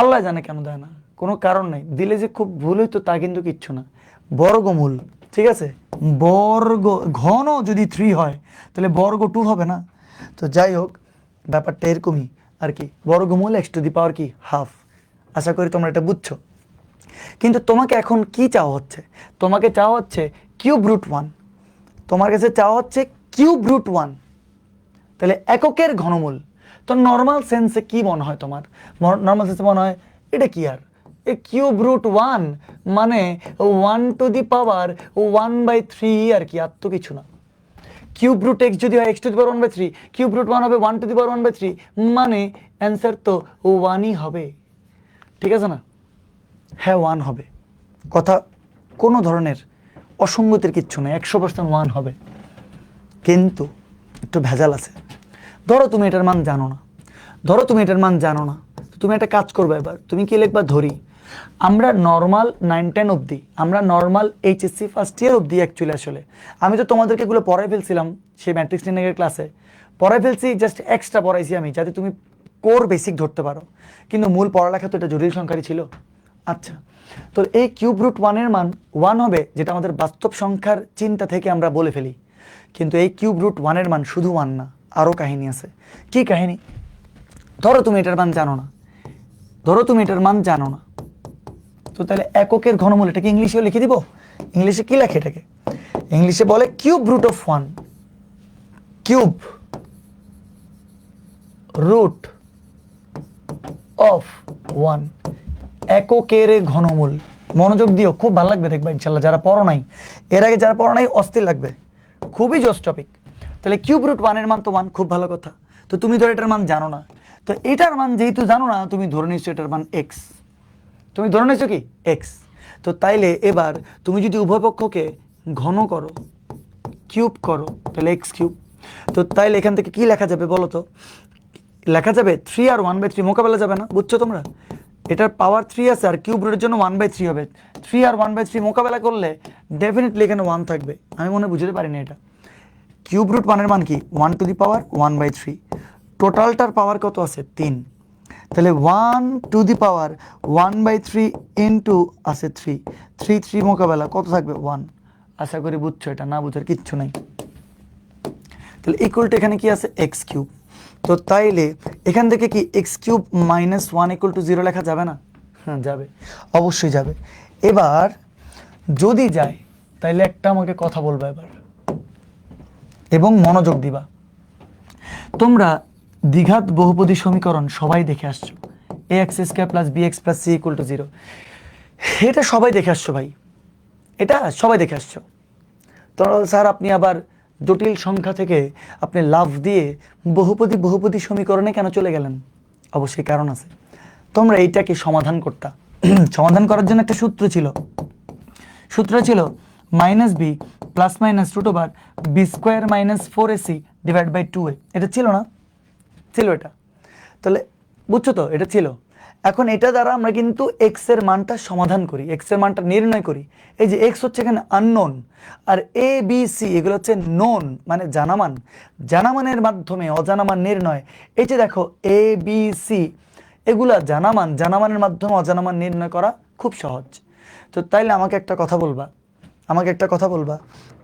আল্লাহ জানে কেন দেয় না, কোনো কারণ নেই। দিলে যে খুব ভুল হইতো তা কিন্তু কিচ্ছু না। বর্গমূল, ঠিক আছে, বর্গ ঘন যদি 3 হয়, তাহলে বর্গ 2 হবে না? তো যাই হোক, ব্যাপারটা এরকমই আর কি। বর্গমূল এক্স টু দি পাওয়ার কি হাফ। আশা করি তোমরা এটা বুঝছো। কিন্তু তোমাকে এখন কি চাওয়া হচ্ছে? তোমাকে চাওয়া হচ্ছে কিউব রুট 1। তোমার কাছে চাওয়া হচ্ছে কিউব রুট 1। তাহলে এককের ঘনমূল। তো নর্মাল সেন্সে কি মনে হয় তোমার? নর্মাল সেন্সে মনে হয় এটা কি আর, এ কিউব রুট 1 মানে 1 টু দি পাওয়ার 1/3 আর কি, আর তো কিছু না। কিউব রুট এক্স যদি হয় X to the power 1/3, cube root 1 হবে 1 টু দি পাওয়ার 1/3, মানে অ্যান্সার তো 1ই হবে, ঠিক আছে না? হ্যাঁ, 1 হবে, কথা কোনো ধরনের অসঙ্গতির কিচ্ছু নেই, 100% 1 হবে। কিন্তু একটু ভেজাল আছে। ধরো তুমি এটার মান জানো না, তুমি একটা কাজ করবে। এবার তুমি কি লিখবা? ধরি আমরা নর্মাল 9-10 অবধি, আমরা নর্মাল এইচএসসি ফার্স্ট ইয়ার অবধি অ্যাকচুয়ালি, আসলে আমি তো তোমাদেরকে এগুলো পড়াই ফেলছিলাম সেই ম্যাট্রিক্স নির্ণয়ের ক্লাসে, পড়াই ফেলছি, জাস্ট এক্সট্রা পড়াইছি আমি, যাতে তুমি কোর বেসিক ধরতে পারো। কিন্তু মূল পড়ালেখা তো এটা জটিল সংখ্যারই ছিল। আচ্ছা, তো এই কিউব রুট 1-এর মান 1 হবে, যেটা আমাদের বাস্তব সংখ্যার চিন্তা থেকে আমরা বলে ফেলি। কিন্তু এই কিউব রুট 1-এর মান শুধু 1 না, আরও কাহিনী আছে। কি কাহিনী? ধরো তুমি এটার মান জানো না, তো তাহলে এককের ঘনমূল, এটাকে ইংলিশেও লিখে দিব। ইংলিশে কি লেখে এটাকে? ইংলিশে বলে cube root of 1, cube root of 1, এককের ঘনমূল। মনোযোগ দিও, খুব ভালো লাগবে দেখবা ইনশাল্লাহ। যারা পড়ো নাই, এর আগে যারা পড়ো নাই, অস্থির লাগবে, খুবই জোস টপিক। তাহলে কিউব রুট 1 এর মান তো 1, খুব ভালো কথা। তো তুমি ধর এটার মান জানো না, তো এটার মান যেহেতু জানো না, তুমি ধরে নিচ্ছ এটার মান এক্স, তুমি ধরে নিচ্ছ কি এক্স। তো তাইলে এবার তুমি যদি উভয় পক্ষকে ঘন করো, কিউব করো, তাহলে এক্স কিউব। তো তাইলে এখান থেকে কি লেখা যাবে বলো তো? লেখা যাবে 3 আর 1/3, মোকাবেলা যাবে না, বুঝছো তোমরা? এটার পাওয়ার 3 আছে আর কিউব রুটের জন্য 1/3 হবে। 3 আর 1/3 মোকাবেলা করলে ডেফিনেটলি এখানে 1 থাকবে। আমি মনে বুঝতে পারিনি এটা। কিউব রুট 1 এর মান কি 1 টু দি পাওয়ার 1/3, টোটালটার পাওয়ার কত আছে 3, তাহলে 1 টু দি পাওয়ার 1/3 ইন্টু আছে 3, 3 মোকাবেলা কত থাকবে 1। আশা করি বুঝছো, এটা না বুঝার কিচ্ছু নাই। তাহলে ইকুয়ালটা এখানে কি আছে এক্স কিউব। তো তাইলে এখান থেকে কি x cube minus 1 equal to 0 লেখা যাবে না? হ্যাঁ যাবে, অবশ্যই যাবে। এবার যদি যায় তাইলে একটা আমাকে কথা বলবা এবার, এবং মনোযোগ দিবা। তোমরা দ্বিঘাত বহুপদী সমীকরণ সবাই দেখে আসছো, A X square plus B X plus C equal to 0, এটা সবাই দেখে আসছো ভাই, এটা সবাই দেখে আসছো। তো স্যার আপনি আবার জটিল সংখ্যা থেকে আপনি লাভ দিয়ে বহুপদী সমীকরণে কেন চলে গেলেন? অবশ্যই কারণ আছে। তোমরা এইটাকে সমাধান করতা, সমাধান করার জন্য একটা সূত্র ছিল minus B plus minus root over B square minus 4ac divide by 2a, এটা ছিল না? ছিল এটা। তাহলে বুঝছো তো, এটা ছিল। এখন এটা দ্বারা আমরা কিন্তু এক্স এর মানটা সমাধান করি, এক্স এর মানটা নির্ণয় করি। এই যে এক্স হচ্ছে এখানে unknown, R A B C এগুলো হচ্ছে নোন, মানে জানামান। জানামানের মাধ্যমে অজানা মান নির্ণয়। এই যে দেখো এ বি সি এগুলা জানামান, জানামানের মাধ্যমে অজানা মান নির্ণয় করা খুব সহজ। তো তাইলে আমাকে একটা কথা বলবা,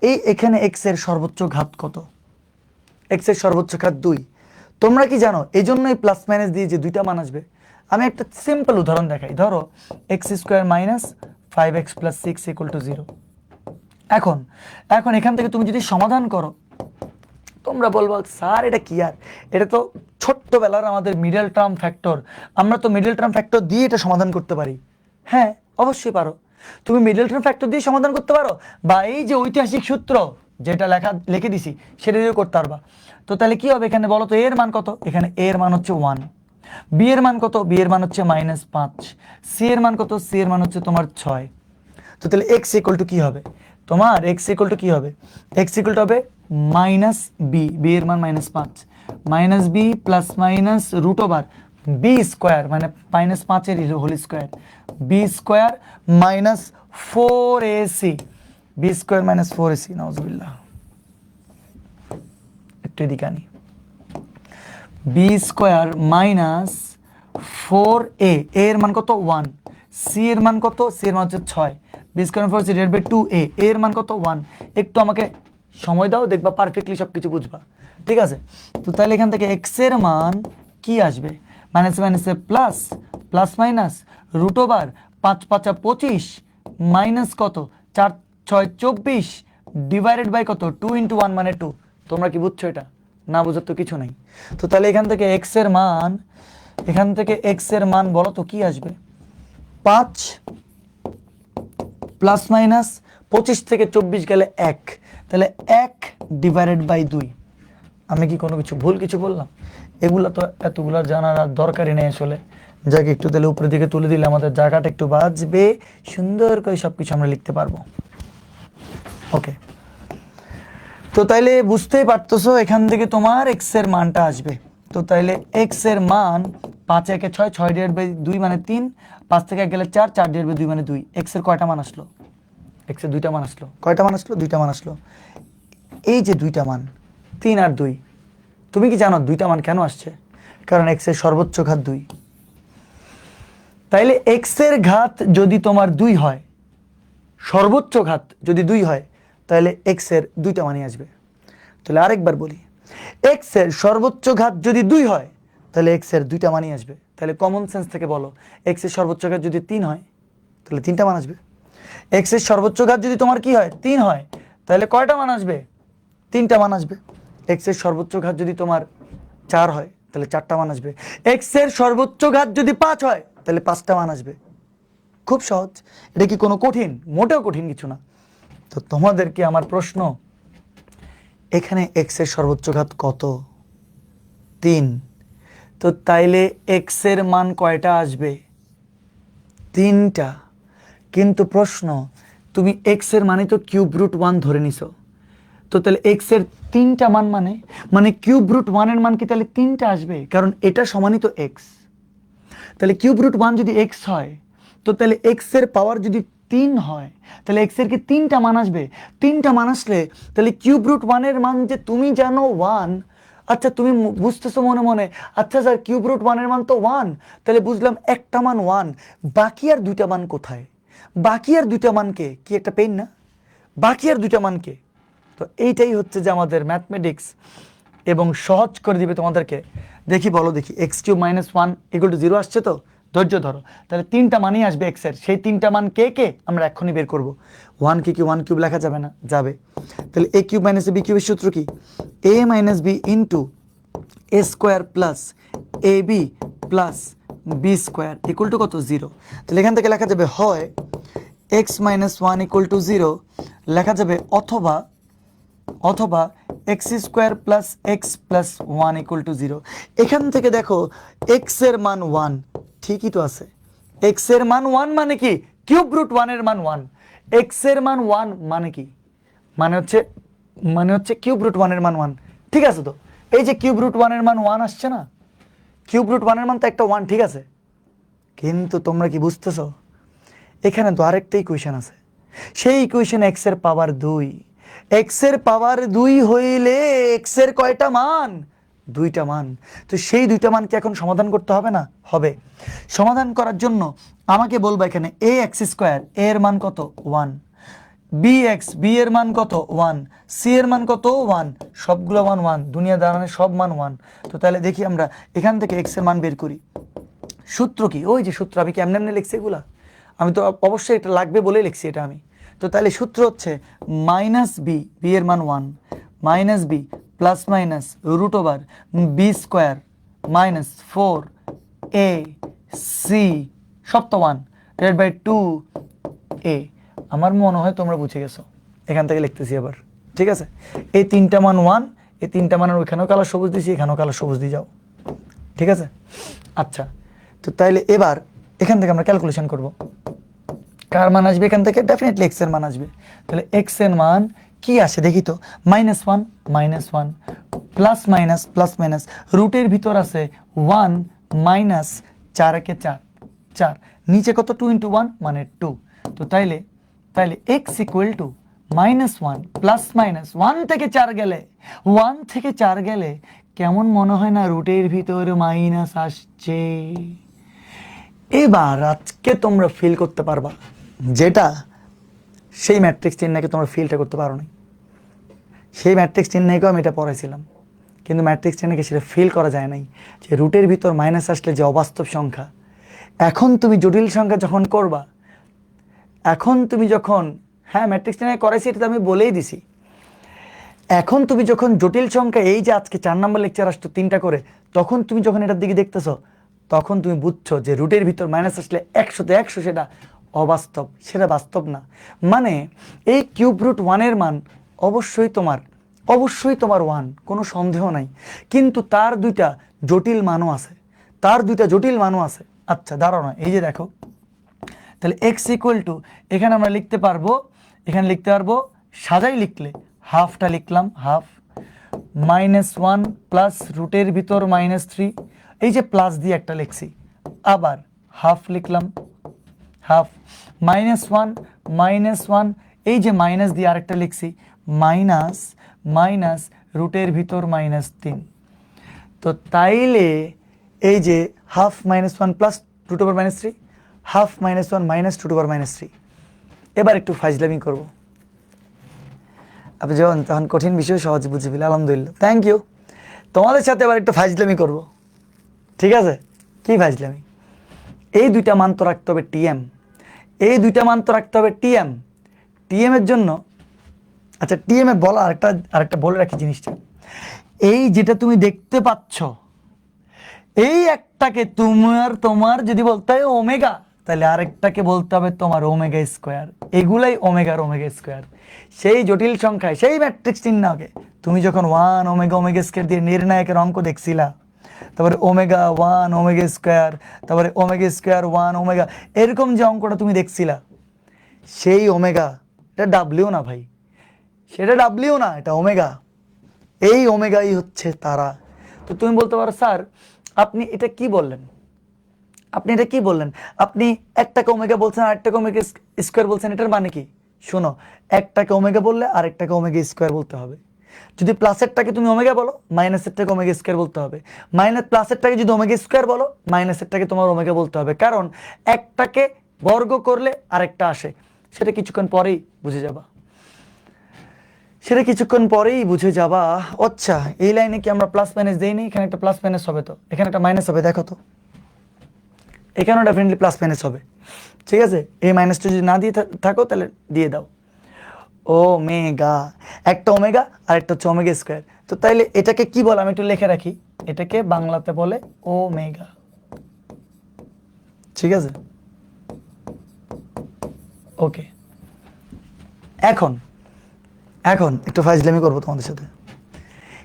এই এখানে এক্স এর সর্বোচ্চ ঘাত কত? এক্স এর সর্বোচ্চ ঘাত 2। তোমরা কি জানো এই জন্যই প্লাস মাইনাস দিয়ে যে দুইটা মান আসবে? আমি একটা সিম্পল উদাহরণ দেখাই। ধরো x square minus 5x plus 6 equal to 0। এখন এখান থেকে তুমি যদি সমাধান করো, তোমরা বলবো স্যার এটা কি, আর এটা তো ছোট্টবেলার আমাদের মিডল টার্ম ফ্যাক্টর, আমরা তো মিডল টার্ম ফ্যাক্টর দিয়ে এটা সমাধান করতে পারি। হ্যাঁ অবশ্যই পারো, তুমি মিডল টার্ম ফ্যাক্টর দিয়ে সমাধান করতে পারো, বা এই যে ঐতিহাসিক সূত্র যেটা লিখে দিছি সেটা দিয়ে করতে পারবা। তো তাহলে কি হবে এখানে বলো তো? এর মান কত? এখানে এর মান হচ্ছে 1, বি এর মান কত? বি এর মান হচ্ছে -5, সি এর মান কত? সি এর মান হচ্ছে তোমার 6। তো তাহলে এক্স ইকুয়াল টু কি হবে তোমার? এক্স ইকুয়াল টু কি হবে? এক্স ইকুয়াল টু হবে মাইনাস বি, বি এর মান -5, minus B plus minus root over B square, মানে -5 এর whole square, B square minus 4ac, B square minus 4ac। নাউজুবিল্লাহ, একটু এদিকে আনি। বি স্কোয়ার মাইনাস 4a, এর মান কত 1, সি এর মান কত? সি এর মান হচ্ছে 6, B square 4c divide by 2a, এর মান কত 1। একটু আমাকে সময় দাও, দেখবা পারফেক্টলি সব কিছু বুঝবা, ঠিক আছে? তো তাহলে এখান থেকে এক্স এর মান কি আসবে? মাইনাস মাইনাসে plus, plus minus root over 5 5 25 minus কত 4 6 24 ডিভাইডেড বাই কত 2 ইন্টু 1 মানে 2। তোমরা কি বুঝছো এটা? না বুঝার তো কিছু নাই। তো তাহলে এখান থেকে এক্স এর মান বলো তো কি আসবে? 5 প্লাস মাইনাস 25 থেকে 24 গেলে 1, তাহলে 1 ডিভাইডেড বাই 2। আমি কি কোনো ভুল কিছু বললাম? এগুলা তো এতগুলা জানার আর দরকারই নেই আসলে। যাকে একটু তাহলে উপরের দিকে তুলে দিলে আমাদের জায়গাটা একটু বাঁচবে, সুন্দর করে সবকিছু আমরা লিখতে পারবো। ওকে, তো তাইলে বুঝতেই পারতেছো এখান থেকে তোমার এক্স এর মানটা আসবে। তো তাইলে এক্স এর মান 5 একে 6, 6 ডিভাইড বাই 2 মানে 3, 5 থেকে 1 গেলে 4, 4 ডিভাইড বাই 2 মানে 2। এক্স এর কয়টা মান আসলো? এক্স এর দুইটা মান আসলো। কয়টা মান আসলো? দুইটা মান আসলো। এই যে দুইটা মান 3 আর 2, তুমি কি জানো দুইটা মান কেন আসছে? কারণ এক্স এর সর্বোচ্চ ঘাত 2। তাইলে এক্স এর ঘাত যদি তোমার 2 হয়, সর্বোচ্চ ঘাত যদি 2 হয়, তাহলে এক্স এর দুইটা মানই আসবে। তাহলে আরেকবার বলি, এক্স এর সর্বোচ্চ ঘাত যদি 2 হয়, তাহলে এক্স এর দুইটা মানই আসবে। তাহলে কমন সেন্স থেকে বলো, এক্স এর সর্বোচ্চ ঘাত যদি 3 হয়, তাহলে 3টা মান আসবে। এক্স এর সর্বোচ্চ ঘাত যদি তোমার কি হয়? 3 হয়, তাহলে কয়টা মান আসবে? 3টা মান আসবে। এক্স এর সর্বোচ্চ ঘাত যদি তোমার 4 হয়, তাহলে 4টা মান আসবে। এক্স এর সর্বোচ্চ ঘাত যদি 5 হয়, তাহলে 5টা মান আসবে। খুব সহজ। এটা কি কোনো কঠিন? মোটেও কঠিন কিছু না। তো তোমাদেরকে আমার প্রশ্ন, এখানে এক্স এর সর্বোচ্চ ঘাত কত? 3। তো তাইলে এক্স এর মান কয়টা আসবে? 3টা। কিন্তু প্রশ্ন, তুমি এক্স এর মানে তো কিউব রুট 1 ধরে নিছো, তো তাহলে এক্স এর 3টা মান মানে কিউব রুট 1 এর মান কি তাহলে 3টা আসবে? কারণ এটা সমানই তো এক্স। তাহলে কিউব রুট 1 যদি এক্স হয়, তো তাহলে এক্স এর পাওয়ার যদি 3 হয়, তাহলে এক্স এর কি 3টা মান আসবে? 3টা মান আসলে তাহলে কিউব রুট 1 এর মান যে তুমি জানো 1, আচ্ছা তুমি বুঝতেছো মনে মনে, আচ্ছা স্যার কিউব রুট 1 এর মান তো 1, তাহলে বুঝলাম একটা মান 1, বাকি আর দুইটা মান কোথায়? বাকি আর দুইটা মানকে কি একটা পেইন না? বাকি আর দুইটা মানকে, তো এইটাই হচ্ছে যে আমাদের ম্যাথমেটিক্স, এবং সহজ করে দিবে তোমাদেরকে। দেখি বলো দেখি, x cube minus 1 equal to 0 আসছে তো? ধৈর্য ধরো, তাহলে 3টা মানই আসবে এক্স এর, সেই 3টা মান কে কে আমরা এক্ষুনি বের করবো। 1 কে কি 1 কিউব লেখা যাবে না? যাবে। তাহলে এ কিউব মাইনাস বি কিউবের সূত্র কি? A minus B into A square plus A B plus B square equal to কত? 0। তাহলে এখান থেকে লেখা যাবে হয় এক্স মাইনাস 1 ইকুয়াল টু 0 লেখা যাবে, অথবা অথবা x square plus x plus 1 equal to 0। এখান থেকে দেখো এক্স এর মান 1, ঠিকই তো আছে। এক্স এর মান 1 মানে কি? কিউব রুট 1 এর মান 1। এক্স এর মান 1 মানে কি? মানে হচ্ছে কিউব রুট 1 এর মান 1, ঠিক আছে তো? এই যে কিউব রুট 1 এর মান 1 আসছে না, কিউব রুট 1 এর মান তো একটা 1, ঠিক আছে? কিন্তু তোমরা কি বুঝতেছো, এখানে তো আরেকটা ইকুয়েশন আছে, সেই ইকুয়েশন এক্স এর পাওয়ার 2। এক্স এর পাওয়ার 2 হইলে এক্স এর কয়টা মান? 2টা মান। তো সেই 2টা মানকে এখন সমাধান করতে হবে না? হবে। সমাধান করার জন্য আমাকে বলবো এখানে এ এক্স স্কোয়ার, এ এর মান কত? 1। বি এক্স, বি এর মান কত? 1। সি এর মান কত? 1। সবগুলো মান 1, দুনিয়া দাঁড়ানো সব মান 1। তো তাহলে দেখি আমরা এখান থেকে এক্স এর মান বের করি। সূত্র কি? ওই যে সূত্র, আমি কি এমনি এমনি লিখছি এগুলা? আমি তো অবশ্যই এটা লাগবে বলেই লিখছি এটা আমি। তো তাহলে সূত্র হচ্ছে মাইনাস বি, বি এর মান 1, minus B plus minus root over B square minus 4 A C সব তো 1 ডিভাইড বাই 2 এ। আমার মনে হয় তোমরা বুঝে গেছো। এখান থেকে লিখতেছি আবার, ঠিক আছে? এই 3টা মান 1, এই 3টা মানের ওইখানেও কালার সবুজ দিয়েছি, এখানেও কালার সবুজ দিয়ে যাও, ঠিক আছে? আচ্ছা, তো তাইলে এবার এখান থেকে আমরা ক্যালকুলেশন করব, কার মান আসবে এখান থেকে? ডেফিনেটলি এক্স এর মান আসবে। তাহলে এক্স এর মান কি আসে দেখি তো? -1 -1 প্লাস মাইনাস প্লাস মাইনাস, রুটের ভিতর আছে 1 মাইনাস 4 একে 4, 4 নিচে কত? 2 × 1 মানে 2। তো তাইলে x equal two -1 plus minus 1 থেকে 4 গেলে, 1 থেকে 4 গেলে কেমন মনে হয় না রুটের ভিতর মাইনাস আসছে? এবার আজকে তোমরা ফিল করতে পারবা যেটা সেই ম্যাট্রিক্স চিহ্নকে তোমরা ফিলটা করতে পারো না। সেই ম্যাট্রিক্স চিহ্নকেও আমি এটা পড়াইছিলাম, কিন্তু ম্যাট্রিক্স চিহ্নকে সেটা ফিল করা যায় নাই, যে রুটের ভিতর মাইনাস আসলে যে অবাস্তব সংখ্যা। এখন তুমি জটিল সংখ্যা যখন করবা, এখন তুমি যখন, হ্যাঁ ম্যাট্রিক্স চিহ্ন করাইছি এটা তো আমি বলেই দিছি, এখন তুমি যখন জটিল সংখ্যা, এই যে আজকে 4 নম্বর লেকচার আসতো 3টা করে, তখন তুমি যখন এটার দিকে দেখতেছো, তখন তুমি বুঝছো যে রুটের ভিতর মাইনাস আসলে 100তে 100 সেটা অবাস্তব, সেটা বাস্তব না। মানে এই কিউব রুট 1 এর মান অবশ্যই তোমার 1, কোনো সন্দেহ নাই, কিন্তু তার দুইটা জটিল মানও আছে, তার দুইটা জটিল মানও আছে। আচ্ছা দাঁড়াও না, এই যে দেখো, তাহলে এক্স ইকুয়াল টু, এখানে আমরা লিখতে পারবো, এখানে লিখতে পারবো, সাজাই লিখলে হাফটা লিখলাম, হাফ -1 প্লাস রুটের ভিতর -3, এই যে প্লাস দিয়ে একটা লিখছি, আবার হাফ লিখলাম, হাফ -1 এই যে মাইনাস দিয়ে আরেকটা লিখছি, মাইনাস রুটের ভিতর -3। তো তাইলে এই যে half -1 plus root over -3, half -1 minus root over -3। এবার একটু ফাইজলামি করবো, আপনি যখন তখন কঠিন বিষয় সহজে বুঝে ফেলে, আলহামদুলিল্লাহ, থ্যাংক ইউ। তোমাদের সাথে এবার একটু ফাইজলামি করব, ঠিক আছে? কি ফাইজলামি? এই দুইটা মান তো রাখতে হবে টিএম, এই দুইটা মান তো রাখতে হবে টিএম। টিএম এর জন্য, আচ্ছা টিএম এ বলা আরেকটা বলে রাখি জিনিসটা, এই যেটা তুমি দেখতে পাচ্ছ, এই একটাকে তোমার যদি বলতে হয় ওমেগা, তাহলে আরেকটাকে বলতে হবে তোমার ওমেগা স্কোয়ার। এগুলাই ওমেগার ওমেগা স্কোয়ার। সেই জটিল সংখ্যায়, সেই ম্যাট্রিক্স চিহ্নকে তুমি যখন 1 ওমেগা ওমেগা স্কোয়ার দিয়ে নির্ণায়কের অঙ্ক দেখছিলা, তারপরে ওমেগা 1 ওমেগা স্কোয়ার, তারপরে ওমেগা স্কোয়ার 1 ওমেগা, এরকম যে অঙ্কটা তুমি দেখছিলা, সেই ওমেগা, এটা ডাব্লিউ না ভাই, সেটা ডাব্লিউ না, এটা ওমেগা। এই ওমেগাই হচ্ছে তারা। তো তুমি বলতে পারো স্যার আপনি এটা কি বললেন, আপনি এটা কি বললেন, আপনি একটাকে ওমেগা বলছেন আর একটাকে ওমেগা স্কোয়ার বলছেন, এটার মানে কি? শোনো, একটাকে ওমেগা বললে আরেকটাকে ওমেগা স্কোয়ার বলতে হবে। যদি প্লাসেরটাকে তুমি ওমেগা বলো, মাইনাসেরটাকে ওমেগা স্কোয়ার বলতে হবে। মাইনাস প্লাসেরটাকে যদি ওমেগা স্কোয়ার বলো, মাইনাসেরটাকে তোমার ওমেগা বলতে হবে। কারণ একটাকে বর্গ করলে আরেকটা আসে, সেটা কিছুক্ষণ পরেই বুঝে যাবা, সেটা কিছুক্ষণ পরেই বুঝে যাবা। আচ্ছা, এই লাইনে কি আমরা প্লাস মাইনাস দেইনি? এখানে একটা প্লাস মাইনাস হবে, তো এখানে একটা মাইনাস হবে, দেখো তো, এখানেও ডেফিনেটলি প্লাস মাইনাস হবে। ঠিক আছে, এই মাইনাসটা যদি না দিয়ে থাকো তাহলে দিয়ে দাও। ওমেগা, একটা ওমেগা আর একটা হচ্ছে ওমেগা স্কোয়ার। তো তাইলে এটাকে কি বলে আমি একটু লিখে রাখি, এটাকে বাংলাতে বলে ওমেগা। ঠিক আছে, ওকে। এখন এখন একটু ফাইজলামি করবো তোমাদের সাথে।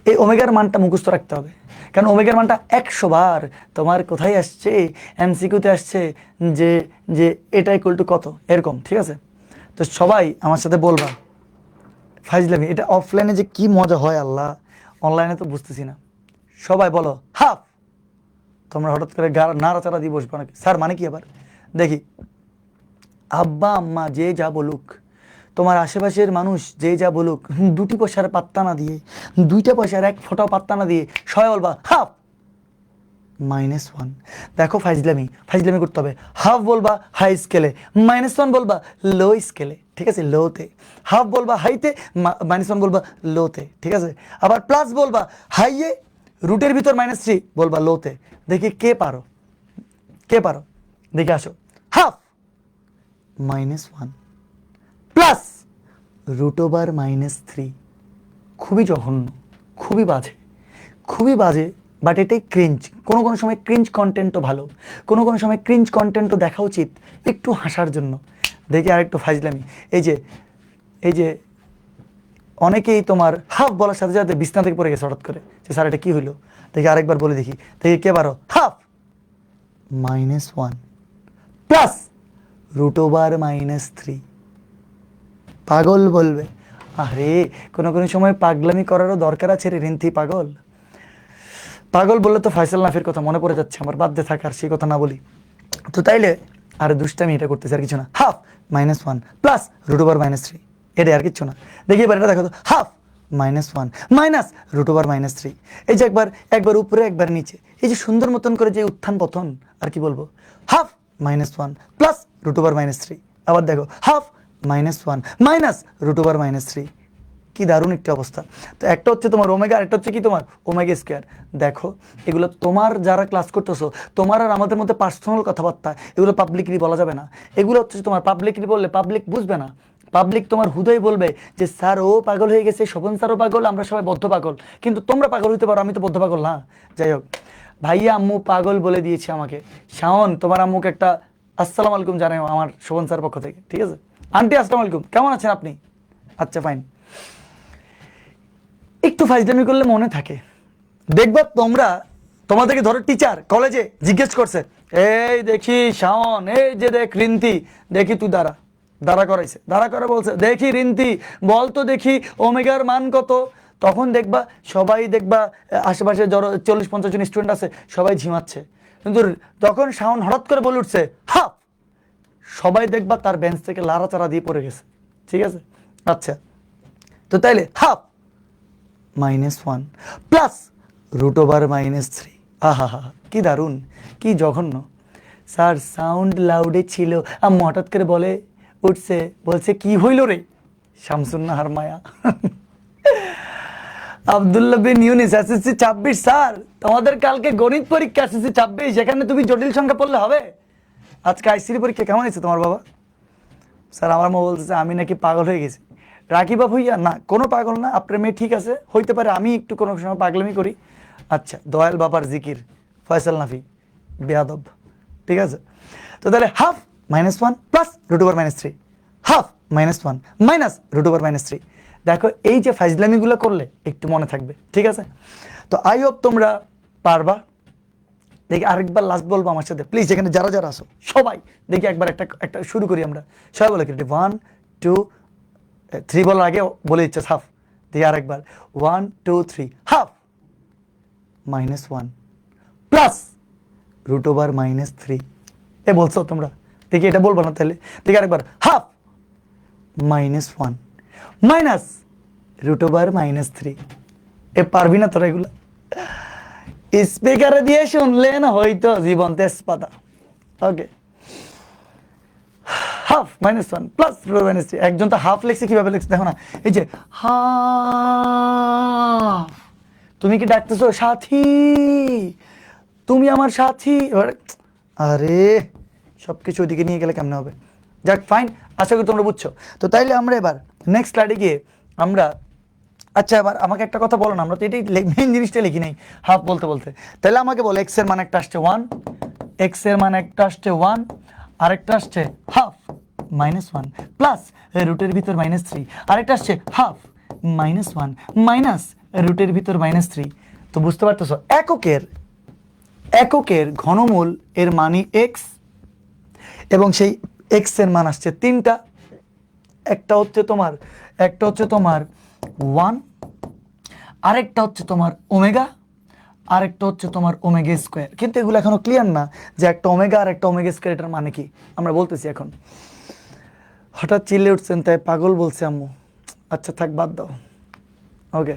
এই ওমেগার মানটা মুখস্থ রাখতে হবে, কারণ ওমেগার মানটা 100 বার তোমার কোথায় আসছে, এমসিকিউতে আসছে যে যে এটা ইকুয়াল টু কত, এরকম। ঠিক আছে, তো সবাই আমার সাথে বলবা ফাইজলামি, এটা অফলাইনে যে কি মজা হয় আল্লাহ, অনলাইনে তো বুঝতেছি না। সবাই বলো হাফ। তোমরা হঠাৎ করে নাড়াচাড়া দিয়ে বসবো নাকি? স্যার মানে কি? আবার দেখি, আব্বা আম্মা যে যা বলুক, তোমার আশেপাশের মানুষ যে যা বলুক, দুটি পয়সার পাত্তা না দিয়ে, দুইটা পয়সার এক ফোঁটাও পাত্তা না দিয়ে সবাই বলবা হাফ -1। দেখো ফাইজলামি, ফাইজলামি করতে হবে। হাফ বলবা হাই স্কেলে, -1 বলবা লো স্কেলে। ঠিক আছে, লোতে। হাফ বলবা হাইতে, -1 বলবা লোতে। ঠিক আছে, আবার প্লাস বলবা হাইয়ে, রুটের ভিতর -3 বলবা লোতে। দেখি কে পারো, কে পারো, দেখে আসো। Half -1 plus √3। খুবই জঘন্য, খুবই বাজে, খুবই বাজে, বাট এটাই ক্রিঞ্জ। কোনো কোনো সময় ক্রিঞ্জ কন্টেন্টও ভালো, কোনো কোনো সময় ক্রিঞ্জ কন্টেন্টও দেখা উচিত একটু হাসার জন্য। দেখি আরেকটু ফাইজলামি, এই যে অনেকেই তোমার হাফ বলার সাথে সাথে বিছনা থেকে পড়ে গেছে হঠাৎ করে, যে স্যার এটা কি হইলো। দেখি আরেকবার বলে দেখি, দেখি কে পারো। Half -1 plus √3। পাগল বলবে, আরে কোনো কোনো সময় পাগলামি করারও দরকার আছে রে রিন্থি। পাগল, পাগল বললে তো ফয়সাল নাফির কথা মনে পড়ে যাচ্ছে আমার, বাধ্য থাকার সেই কথা না বলি তো। তাইলে আর দুষ্টামি এটা করতেছে, আর কিছু না। হাফ -1 প্লাস √3, এটা আর কিছু না। দেখি এবার এটা দেখো তো, হাফ -1 মাইনাস √3। এই যে একবার উপরে একবার নিচে, এই যে সুন্দর মতন করে যে উত্থান পতন, আর কি বলবো। হাফ -1 প্লাস √3, আবার দেখো হাফ -1 মাইনাস √3। কি দারুণ একটা অবস্থা। তো একটা হচ্ছে তোমার ওমেগা, আর একটা হচ্ছে কি তোমার ওমেগা স্কোয়ার। দেখো এগুলো তোমার যারা ক্লাস করতেছো, তোমার আর আমাদের মধ্যে পার্সোনাল কথাবার্তা, এগুলো পাবলিকলি বলা যাবে না। এগুলো হচ্ছে তোমার পাবলিকলি বললে পাবলিক বুঝবে না। পাবলিক তোমার হুদয় বলবে যে স্যার ও পাগল হয়ে গেছে, শোভন স্যারও পাগল, আমরা সবাই বদ্ধ পাগল। কিন্তু তোমরা পাগল হইতে পারো, আমি তো বদ্ধ পাগল না। যাই হোক, ভাইয়া আম্মু পাগল বলে দিয়েছে আমাকে। শাওন, তোমার আম্মুকে একটা আসসালামু আলাইকুম জানাই আমার শোভন স্যার পক্ষ থেকে। ঠিক আছে আন্টি, আসসালামু আলাইকুম, কেমন আছেন আপনি? আচ্ছা ফাইন। একটু ফাইজলামি করলে মনে থাকে। দেখবা তোমরা, তোমাদেরকে ধরো টিচার কলেজে জিজ্ঞেস করছে, এই দেখি শাওন, এই যে দেখ রিন্তি, দেখি তুই দাঁড়া করাইছে, দাঁড়া করে বলছে দেখি রিন্তি বল তো দেখি ওমেগার মান কত। তখন দেখবা সবাই, দেখবা আশেপাশে ধরো 40-50 জন স্টুডেন্ট আছে, সবাই ঝিমাচ্ছে। কিন্তু তখন শাওন হঠাৎ করে বলে উঠছে হাফ, সবাই দেখবা তার বেঞ্চ থেকে লাড়াচাড়া দিয়ে পড়ে গেছে। ঠিক আছে, আচ্ছা, তো তাইলে হাফ -1 প্লাস √3। আহা হা, কি দারুণ, কি জঘন্য। স্যার সাউন্ড লাউডে ছিল, আম্মু হঠাৎ করে বলে উঠছে, বলছে কি হইল রে? শামসুন্নাহার মায়া। আব্দুল্লাহ বিন ইউনিস, এসএসসি 26। স্যার তোমাদের কালকে গণিত পরীক্ষা, এসএসসি 26, এখানে তুমি জটিল সংখ্যা পড়লে হবে? আজকে আইসিডি পরীক্ষা কেমন হয়েছে তোমার বাবা? স্যার আমার মা বলতেছে আমি নাকি পাগল হয়ে গেছি। রাকিবা ভুইয়া, না কোনো পাগল না, আপনার মেয়ে ঠিক আছে, হইতে পারে আমি একটু কোনো সময় পাগলামি করি। আচ্ছা, দয়াল বাবার জিকির, ফয়সাল নাফি বেয়াদব। ঠিক আছে, তো তাহলে হাফ -1 প্লাস √/-3, হাফ -1 মাইনাস √/-3। দেখো এই যে ফাইজলামিগুলো করলে একটু মনে থাকবে, ঠিক আছে? তো আই হোপ তোমরা পারবা। দেখি আরেকবার লাস্ট বলবো আমার সাথে প্লিজ, এখানে যারা যারা আসো সবাই দেখি একবার একটা শুরু করি আমরা। সবাই বলে কি 1 2 3 বলার আগে বলে দিচ্ছে হাফ। দেখি আরেকবার 1 2 3 হাফ -1 প্লাস √/-3। এ বলছো তোমরা? দেখি এটা বলবো না তাহলে। দেখি আরেকবার হাফ -1 মাইনাস √/-3। এ পারবি না তোরা এগুলো? স্পিকারে দিয়ে শুনলেন হয়তো জীবন তেজপাতা। ওকে, হাফ -1 প্লাস √/-3। একজন তো হাফ লিখছে, কিভাবে লিখছে দেখো না, এই যে হাফ। তুমি কি ডাকতেছো সাথী? তুমি আমার সাথী। আরে সবকিছু ওইদিকে নিয়ে গেলে কেমন হবে? যাক ফাইন, আশা করি তোমরা বুঝছো। তো তাইলে আমরা এবার নেক্সট স্লাইডে গিয়ে আমরা, আচ্ছা এবার আমাকে একটা কথা বলো না, আমরা তো এটাই মেইন জিনিসটা লিখি নাই হাফ বলতে বলতে। তাহলে আমাকে বলো এক্স এর মান একটা আসছে 1, এক্স এর মান একটা আসছে 1, আরেকটা আসছে হাফ -1 প্লাস রুটের ভিতর -3, আরেকটা আসছে হাফ -1 মাইনাস রুটের ভিতর -3। তো বুঝতে পারতেছো এককের ঘনমূল এর মানই এক্স, এবং সেই এক্স এর মান আসছে তিনটা। একটা হচ্ছে তোমার 1, আরেকটা হচ্ছে তোমার ওমেগা, আরেকটা হচ্ছে তোমার ওমেগা স্কোয়ার। কিন্তু এগুলো এখনো ক্লিয়ার না যে একটা ওমেগা আর একটা ওমেগা স্কোয়ার এটার মানে কি, আমরা বলতেছি এখন। হঠাৎ চিল্লে উঠছেন তাই পাগল বলছে আম্মু। আচ্ছা থাক, বাদ দাও। ওকে,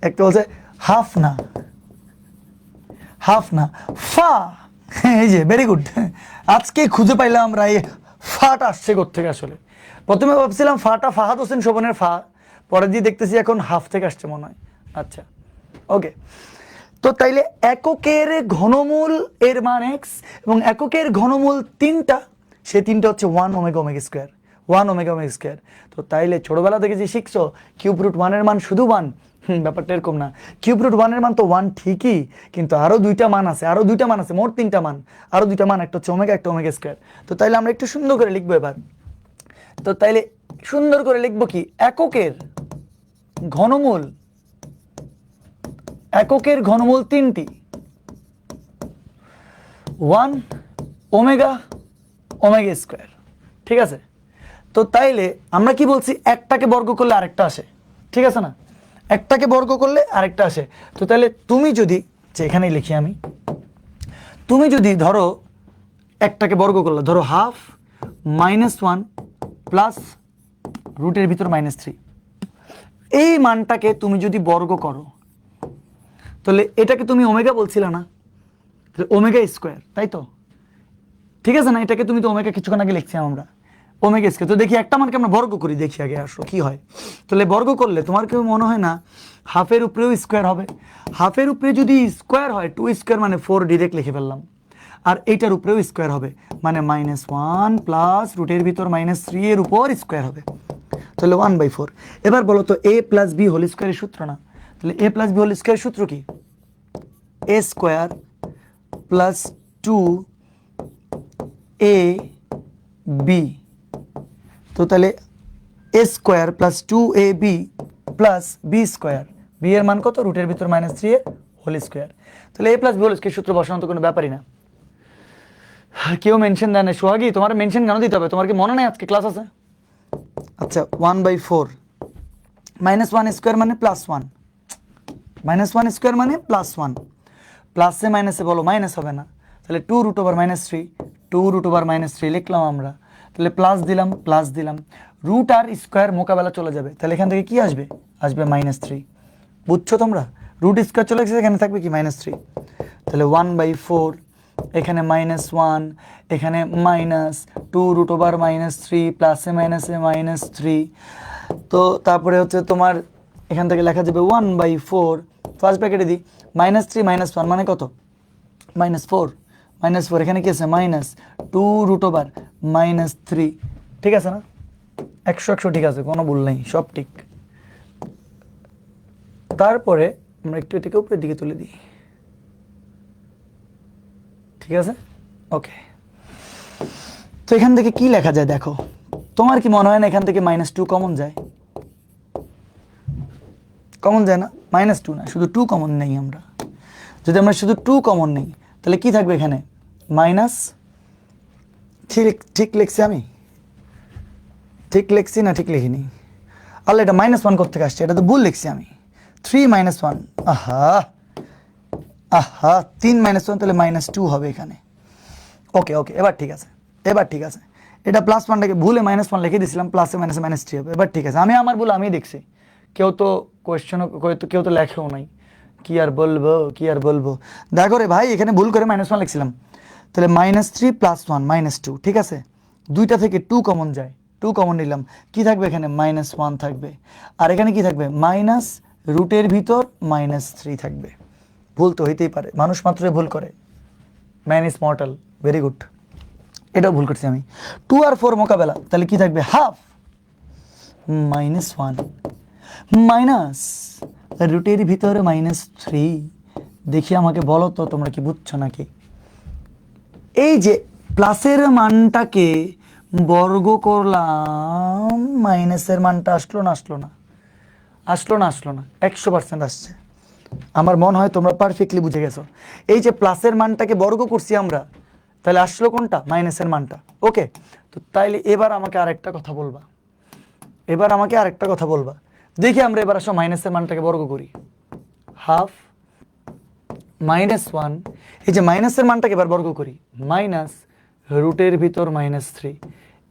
একটা বলছে হাফ না ফা। এই যে ভেরি গুড, আজকে খুঁজে পাইলাম আমরা এই ফাটা আসছে কোত্থেকে। আসলে প্রথমে ভাবছিলাম ফাটা ফাহাদ হোসেন শোভনের ফা, পরে দিয়ে দেখতেছি এখন হাফ থেকে আসছে মনে হয়। আচ্ছা ওকে, তো তাইলে এককের ঘনমূল এর মান এক্স, এবং এককের ঘনমূল তিনটা, সে তিনটা হচ্ছে 1 ওমেগা স্কোয়ার, 1 ওমেগা স্কোয়ার। তো তাইলে ছোটবেলা থেকে যে শিখছো কিউব √1 এর মান শুধু 1, ব্যাপারটা এরকম না। কিউব √1 এর মান তো 1 ঠিকই, কিন্তু আরো দুইটা মান আছে, মোট তিনটা মান, আরো দুইটা মান, একটা হচ্ছে ওমেগা, একটা ওমেগা স্কোয়ার। তো তাইলে আমরা একটু সুন্দর করে লিখবো এবার। তো তাইলে সুন্দর করে লিখবো কি, এককের ঘনমূল তিনটি, 1 ওমেগা স্কোয়ার, ঠিক আছে? তো তাইলে আমরা কি বলছি, একটাকে বর্গ করলে আরেকটা আসে, ঠিক আছে না? একটাকে বর্গ করলে আরেকটা আসে। তো তাহলে তুমি যদি, এখানেই লিখি আমি, তুমি যদি ধরো একটাকে বর্গ করলে, ধরো হাফ -1 প্লাস রুটের ভিতর -3, এই মানটাকে তুমি যদি বর্গ করো, তাহলে এটাকে তুমি ওমেগা বলছিলে না, ওমেগা স্কোয়ার, তাই তো? ঠিক আছে না? এটাকে তুমি তো ওমেগা কিছুক্ষণ আগে লিখছিলাম আমরা, ওমেগা স্কোয়ার। তো দেখি একটা মানকে আমরা বর্গ করি, দেখি আগে আসো কি হয়। তাহলে বর্গ করলে তোমার কেউ মনে হয় না হাফের উপরেও স্কোয়ার হবে? হাফের উপরে যদি স্কোয়ার হয়, 2 স্কোয়ার মানে 4, ডিরেক্ট লিখে ফেললাম। আর এইটার উপরেও স্কোয়ার হবে, মানে -1 প্লাস রুটের ভিতর -3 এর উপর স্কোয়ার হবে, তাহলে 1/4। এবার বলো তো a প্লাস বি হোল স্কোয়ারের সূত্র না? তাহলে a প্লাস বি হোল স্কোয়ারের সূত্র কি? a square plus 2ab। তো তাহলে a square plus 2ab plus B square, B এর মান কত? রুটের ভিতর -3 এর হোল স্কোয়ার। তাহলে a plus B whole square সূত্র বসানো তো কোনো ব্যাপারই না। কেউ মেনশন দেয় না। সোহাগী, তোমার মেনশন কেন দিতে হবে? তোমার কি মনে নেই আজকে ক্লাস আছে? আচ্ছা 1/4 -1 স্কোয়ার মানে +1, -1 স্কোয়ার মানে +1, প্লাসে মাইনাসে বলো মাইনাস হবে না, তাহলে 2√/-3, 2√/-3 লিখলাম আমরা। তাহলে প্লাস দিলাম, রুট আর স্কোয়ার মোকাবেলা চলে যাবে, তাহলে এখান থেকে কি আসবে? আসবে -3। বুঝছো তোমরা? রুট স্কোয়ার চলে গেছে, এখানে থাকবে কি -3। তাহলে 1/4, এখানে -1, এখানে -2√/-3, প্লাসে মাইনাসে -3। তো তারপরে হচ্ছে তোমার এখান থেকে লেখা যাবে 1/4, ফার্স্ট ব্র্যাকেটে দিই, -3 -1 মানে কত? -4, -4, এখানে কি আছে? -2√/-3, ঠিক আছে না? 100 ঠিক আছে, কোনো ভুল নেই, সব ঠিক। তারপরে আমরা একটু এটাকে উপরের দিকে তুলে দিই। ঠিক আছে, ওকে। তো এখান থেকে কি লেখা যায় দেখো, তোমার কি মনে হয় না এখান থেকে -2 কমন যায়? কমন যায় না? -2 না, শুধু 2 কমন নেই আমরা। যদি আমরা শুধু 2 কমন নেই তাহলে কি থাকবে এখানে? মাইনাস, ঠিক লিখছি আমি? ঠিক লিখছি না ঠিক লিখিনি? আল্লাহ, এটা -1 কোথেকে আসছে? এটা তো ভুল লিখছি আমি। 3 - 1, আহা আহা, 3 - 1 তাহলে -2 হবে এখানে। ওকে ওকে, এবার ঠিক আছে, এবার ঠিক আছে। এটা +1টাকে ভুলে -1 লিখে দিয়েছিলাম, প্লাসে মাইনাসে -3 হবে। এবার ঠিক আছে, আমি আমার ভুল আমি দেখছি, কেউ তো কোয়েশ্চেনও কেউ তো লেখেও নাই। কি আর বলবো, কি আর বলবো। দেখো রে ভাই, এখানে ভুল করে -1 লিখছিলাম। তাহলে -3 + 1 -2, ঠিক আছে। দুইটা থেকে 2 কমন যায়, 2 কমন নিলাম, কি থাকবে এখানে? -1 থাকবে। আর এখানে কি থাকবে? মাইনাস রুটের ভিতর -3 থাকবে। ভুল তো হইতেই পারে, মানুষ মাত্রই ভুল করে, man is mortal. Very good, এটাও ভুল করছি আমি। 2 আর 4 মোকাবেলা, তাহলে কি থাকবে? হাফ -1 মাইনাস রুটের ভিতরে -3। দেখি আমাকে বলো তো তোমরা কি বুঝছো নাকি? এই যে প্লাসের মানটাকে বর্গ করলাম, মাইনাসের মানটা আসলো না? আসলো না? আসলো না? আসলো না? 100% আসছে। আমার মনে হয় তোমরা পারফেক্টলি বুঝে গেছো। এই যে প্লাসের মানটাকে বর্গ করছি আমরা, তাহলে আসলো কোনটা? মাইনাসের মানটা। ওকে, তো তাইলে এবার আমাকে আরেকটা কথা বলবা, এবার আমাকে আরেকটা কথা বলবা। দেখি আমরা এবার আসো মাইনাসের মানটাকে বর্গ করি। হাফ -1, এই যে মাইনাসের মানটাকে এবার বর্গ করি, মাইনাস রুটের ভিতর -3,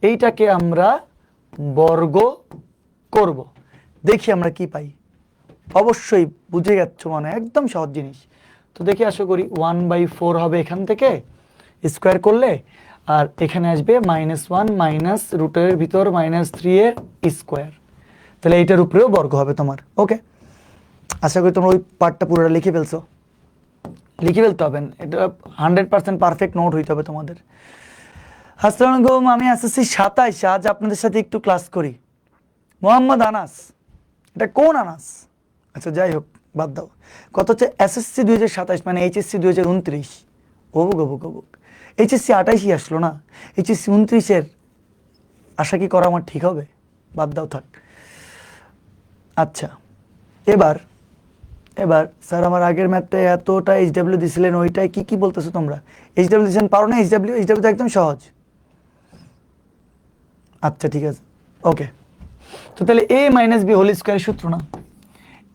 এইটাকে আমরা বর্গ করব। দেখি আমরা কি পাই। অবশ্যই বুঝে যাচ্ছ, মানে একদম সহজ জিনিস। তো দেখি, আশা করি 1/4 হবে এখান থেকে স্কোয়ার করলে, আর এখানে আসবে -1 মাইনাস রুটের ভিতর -3 এর স্কোয়ার। তাহলে এইটার উপরেও বর্গ হবে তোমার। ওকে, আশা করি তোমরা ওই পার্টটা পুরোটা লিখে ফেলছো। লিখে ফেলতে হবে, এটা 100% পারফেক্ট নোট হইতে হবে তোমাদের। আসসালামু আলাইকুম, আমি এসএসসি 27, আজ আপনাদের সাথে একটু ক্লাস করি। মোহাম্মদ আনাস, এটা কোন আনাস? আচ্ছা যাই হোক, বাদ দাও। কত হচ্ছে এসএসসি 2027, মানে এইচএসসি 2029। অবুক অবুক অবুক, এইচএসসি 28ই আসলো না, এইচএসসি 29-এর আশা কি করা আমার ঠিক হবে? বাদ দাও, থাক। আচ্ছা, এবার এবার স্যার আমার আগের ম্যাথটা এতটা এইচডাব্লিউ দিছিলেন, ওইটাই কি কি বলতেছো তোমরা? এইচডাব্লিউ দিয়েছেন, পারো না? এইচডাব্লিউ তো একদম সহজ। আচ্ছা ঠিক আছে, ওকে। তো তাহলে a - b হোল স্কোয়ার সূত্র না?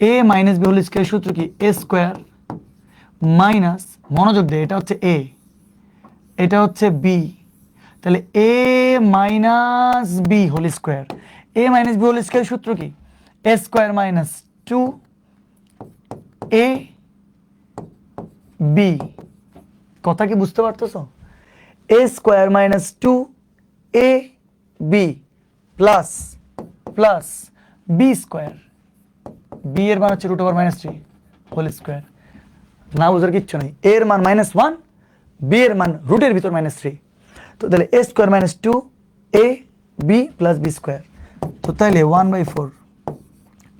a - b হোল স্কোয়ার সূত্র কি? a স্কোয়ার মাইনাস, মনোযোগ দে, এটা হচ্ছে a, এটা হচ্ছে b, তাহলে a - b whole square. a - b whole square সূত্র কি? a square minus 2ab। কথা কি বুঝতে পারতেছো? a square minus 2ab plus plus b square, b এর মান হচ্ছে √3 হোল স্কোয়ার। না বুঝার কিচ্ছু নেই, a এর মান -1, b এর মান রুটের ভিতর -3। তো তাহলে a square minus 2ab plus b square. তো তাহলে 1/4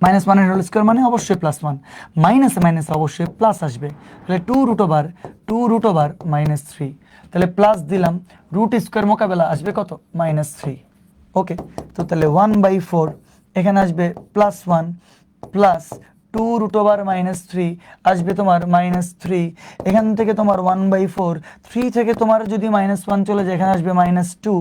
-1 এর হোল স্কোয়ার মানে অবশ্যই +1, মাইনাসে মাইনাসে অবশ্যই প্লাস আসবে। তাহলে 2√3, তাহলে প্লাস দিলাম, রুট স্কোয়ার মোকাবেলা আসবে কত? -3। ওকে, তো তাহলে 1/4 এখানে আসবে +1 প্লাস 2√3 আসবে তোমার -3। এখান থেকে তোমার 1/4, 3 থেকে তোমার যদি -1 চলে যায়, এখানে আসবে -2।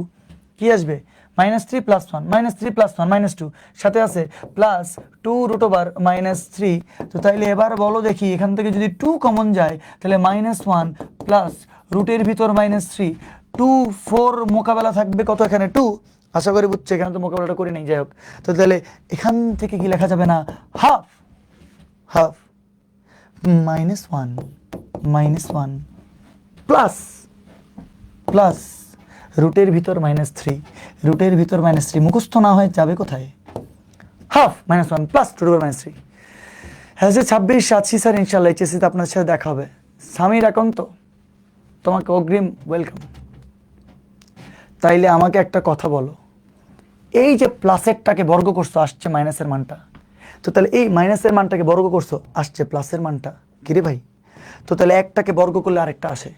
কি আসবে? -3 + 1, -3 + 1 -2, সাথে আছে প্লাস 2√3। তো তাইলে এবার বলো দেখি, এখান থেকে যদি 2 কমন যায় তাহলে -1 প্লাস রুটের ভিতর -3, 2 4 মোকাবেলা থাকবে কত? এখানে 2। আশা করি বুঝছে, এখানে তো মোকাবেলাটা করি নাই। যাই হোক, তো তাহলে এখান থেকে কি লেখা যাবে না? হাফ হাফ -1 প্লাস প্লাস রুটের ভিতর -3, রুটের ভিতর -3 মুখস্থ না হয়ে যাবে কোথায়? Half -1 plus √3। হ্যাঁ 26 আসছি স্যার, ইনশাল্লাহ এইচএসসিতে আপনার সাথে দেখা হবে। সামির একান্ত, তোমাকে অগ্রিম ওয়েলকাম। তাইলে আমাকে একটা কথা বলো, এই যে প্লাসেরটাকে বর্গ করছো, আসছে মাইনাসের মানটা। তো তাহলে এই মাইনাসের মানটাকে বর্গ করছো, আসছে প্লাসের মানটা। কিরে ভাই, তো তাহলে একটাকে বর্গ করলে আরেকটা আসে।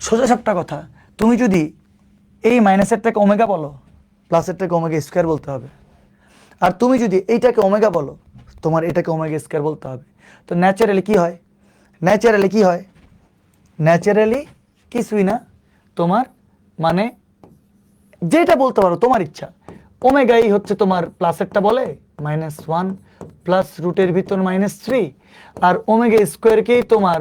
সোজা সাপটা কথা, তুমি যদি এই মাইনাসেরটাকে ওমেগা বলো, প্লাসেরটাকে ওমেগা স্কোয়ার বলতে হবে। আর তুমি যদি এইটাকে ওমেগা বলো, তোমার এটাকে ওমেগা স্কোয়ার বলতে হবে। তো ন্যাচারালি কি হয়, ন্যাচারালি কি হয়, ন্যাচারালি কিছুই না, তোমার মানে যেটা বলতে পারো তোমার ইচ্ছা। ওমেগাই হচ্ছে তোমার প্লাসেরটা বলে -1 প্লাস রুটের ভিতর -3, আর ওমেগা স্কোয়ারকেই তোমার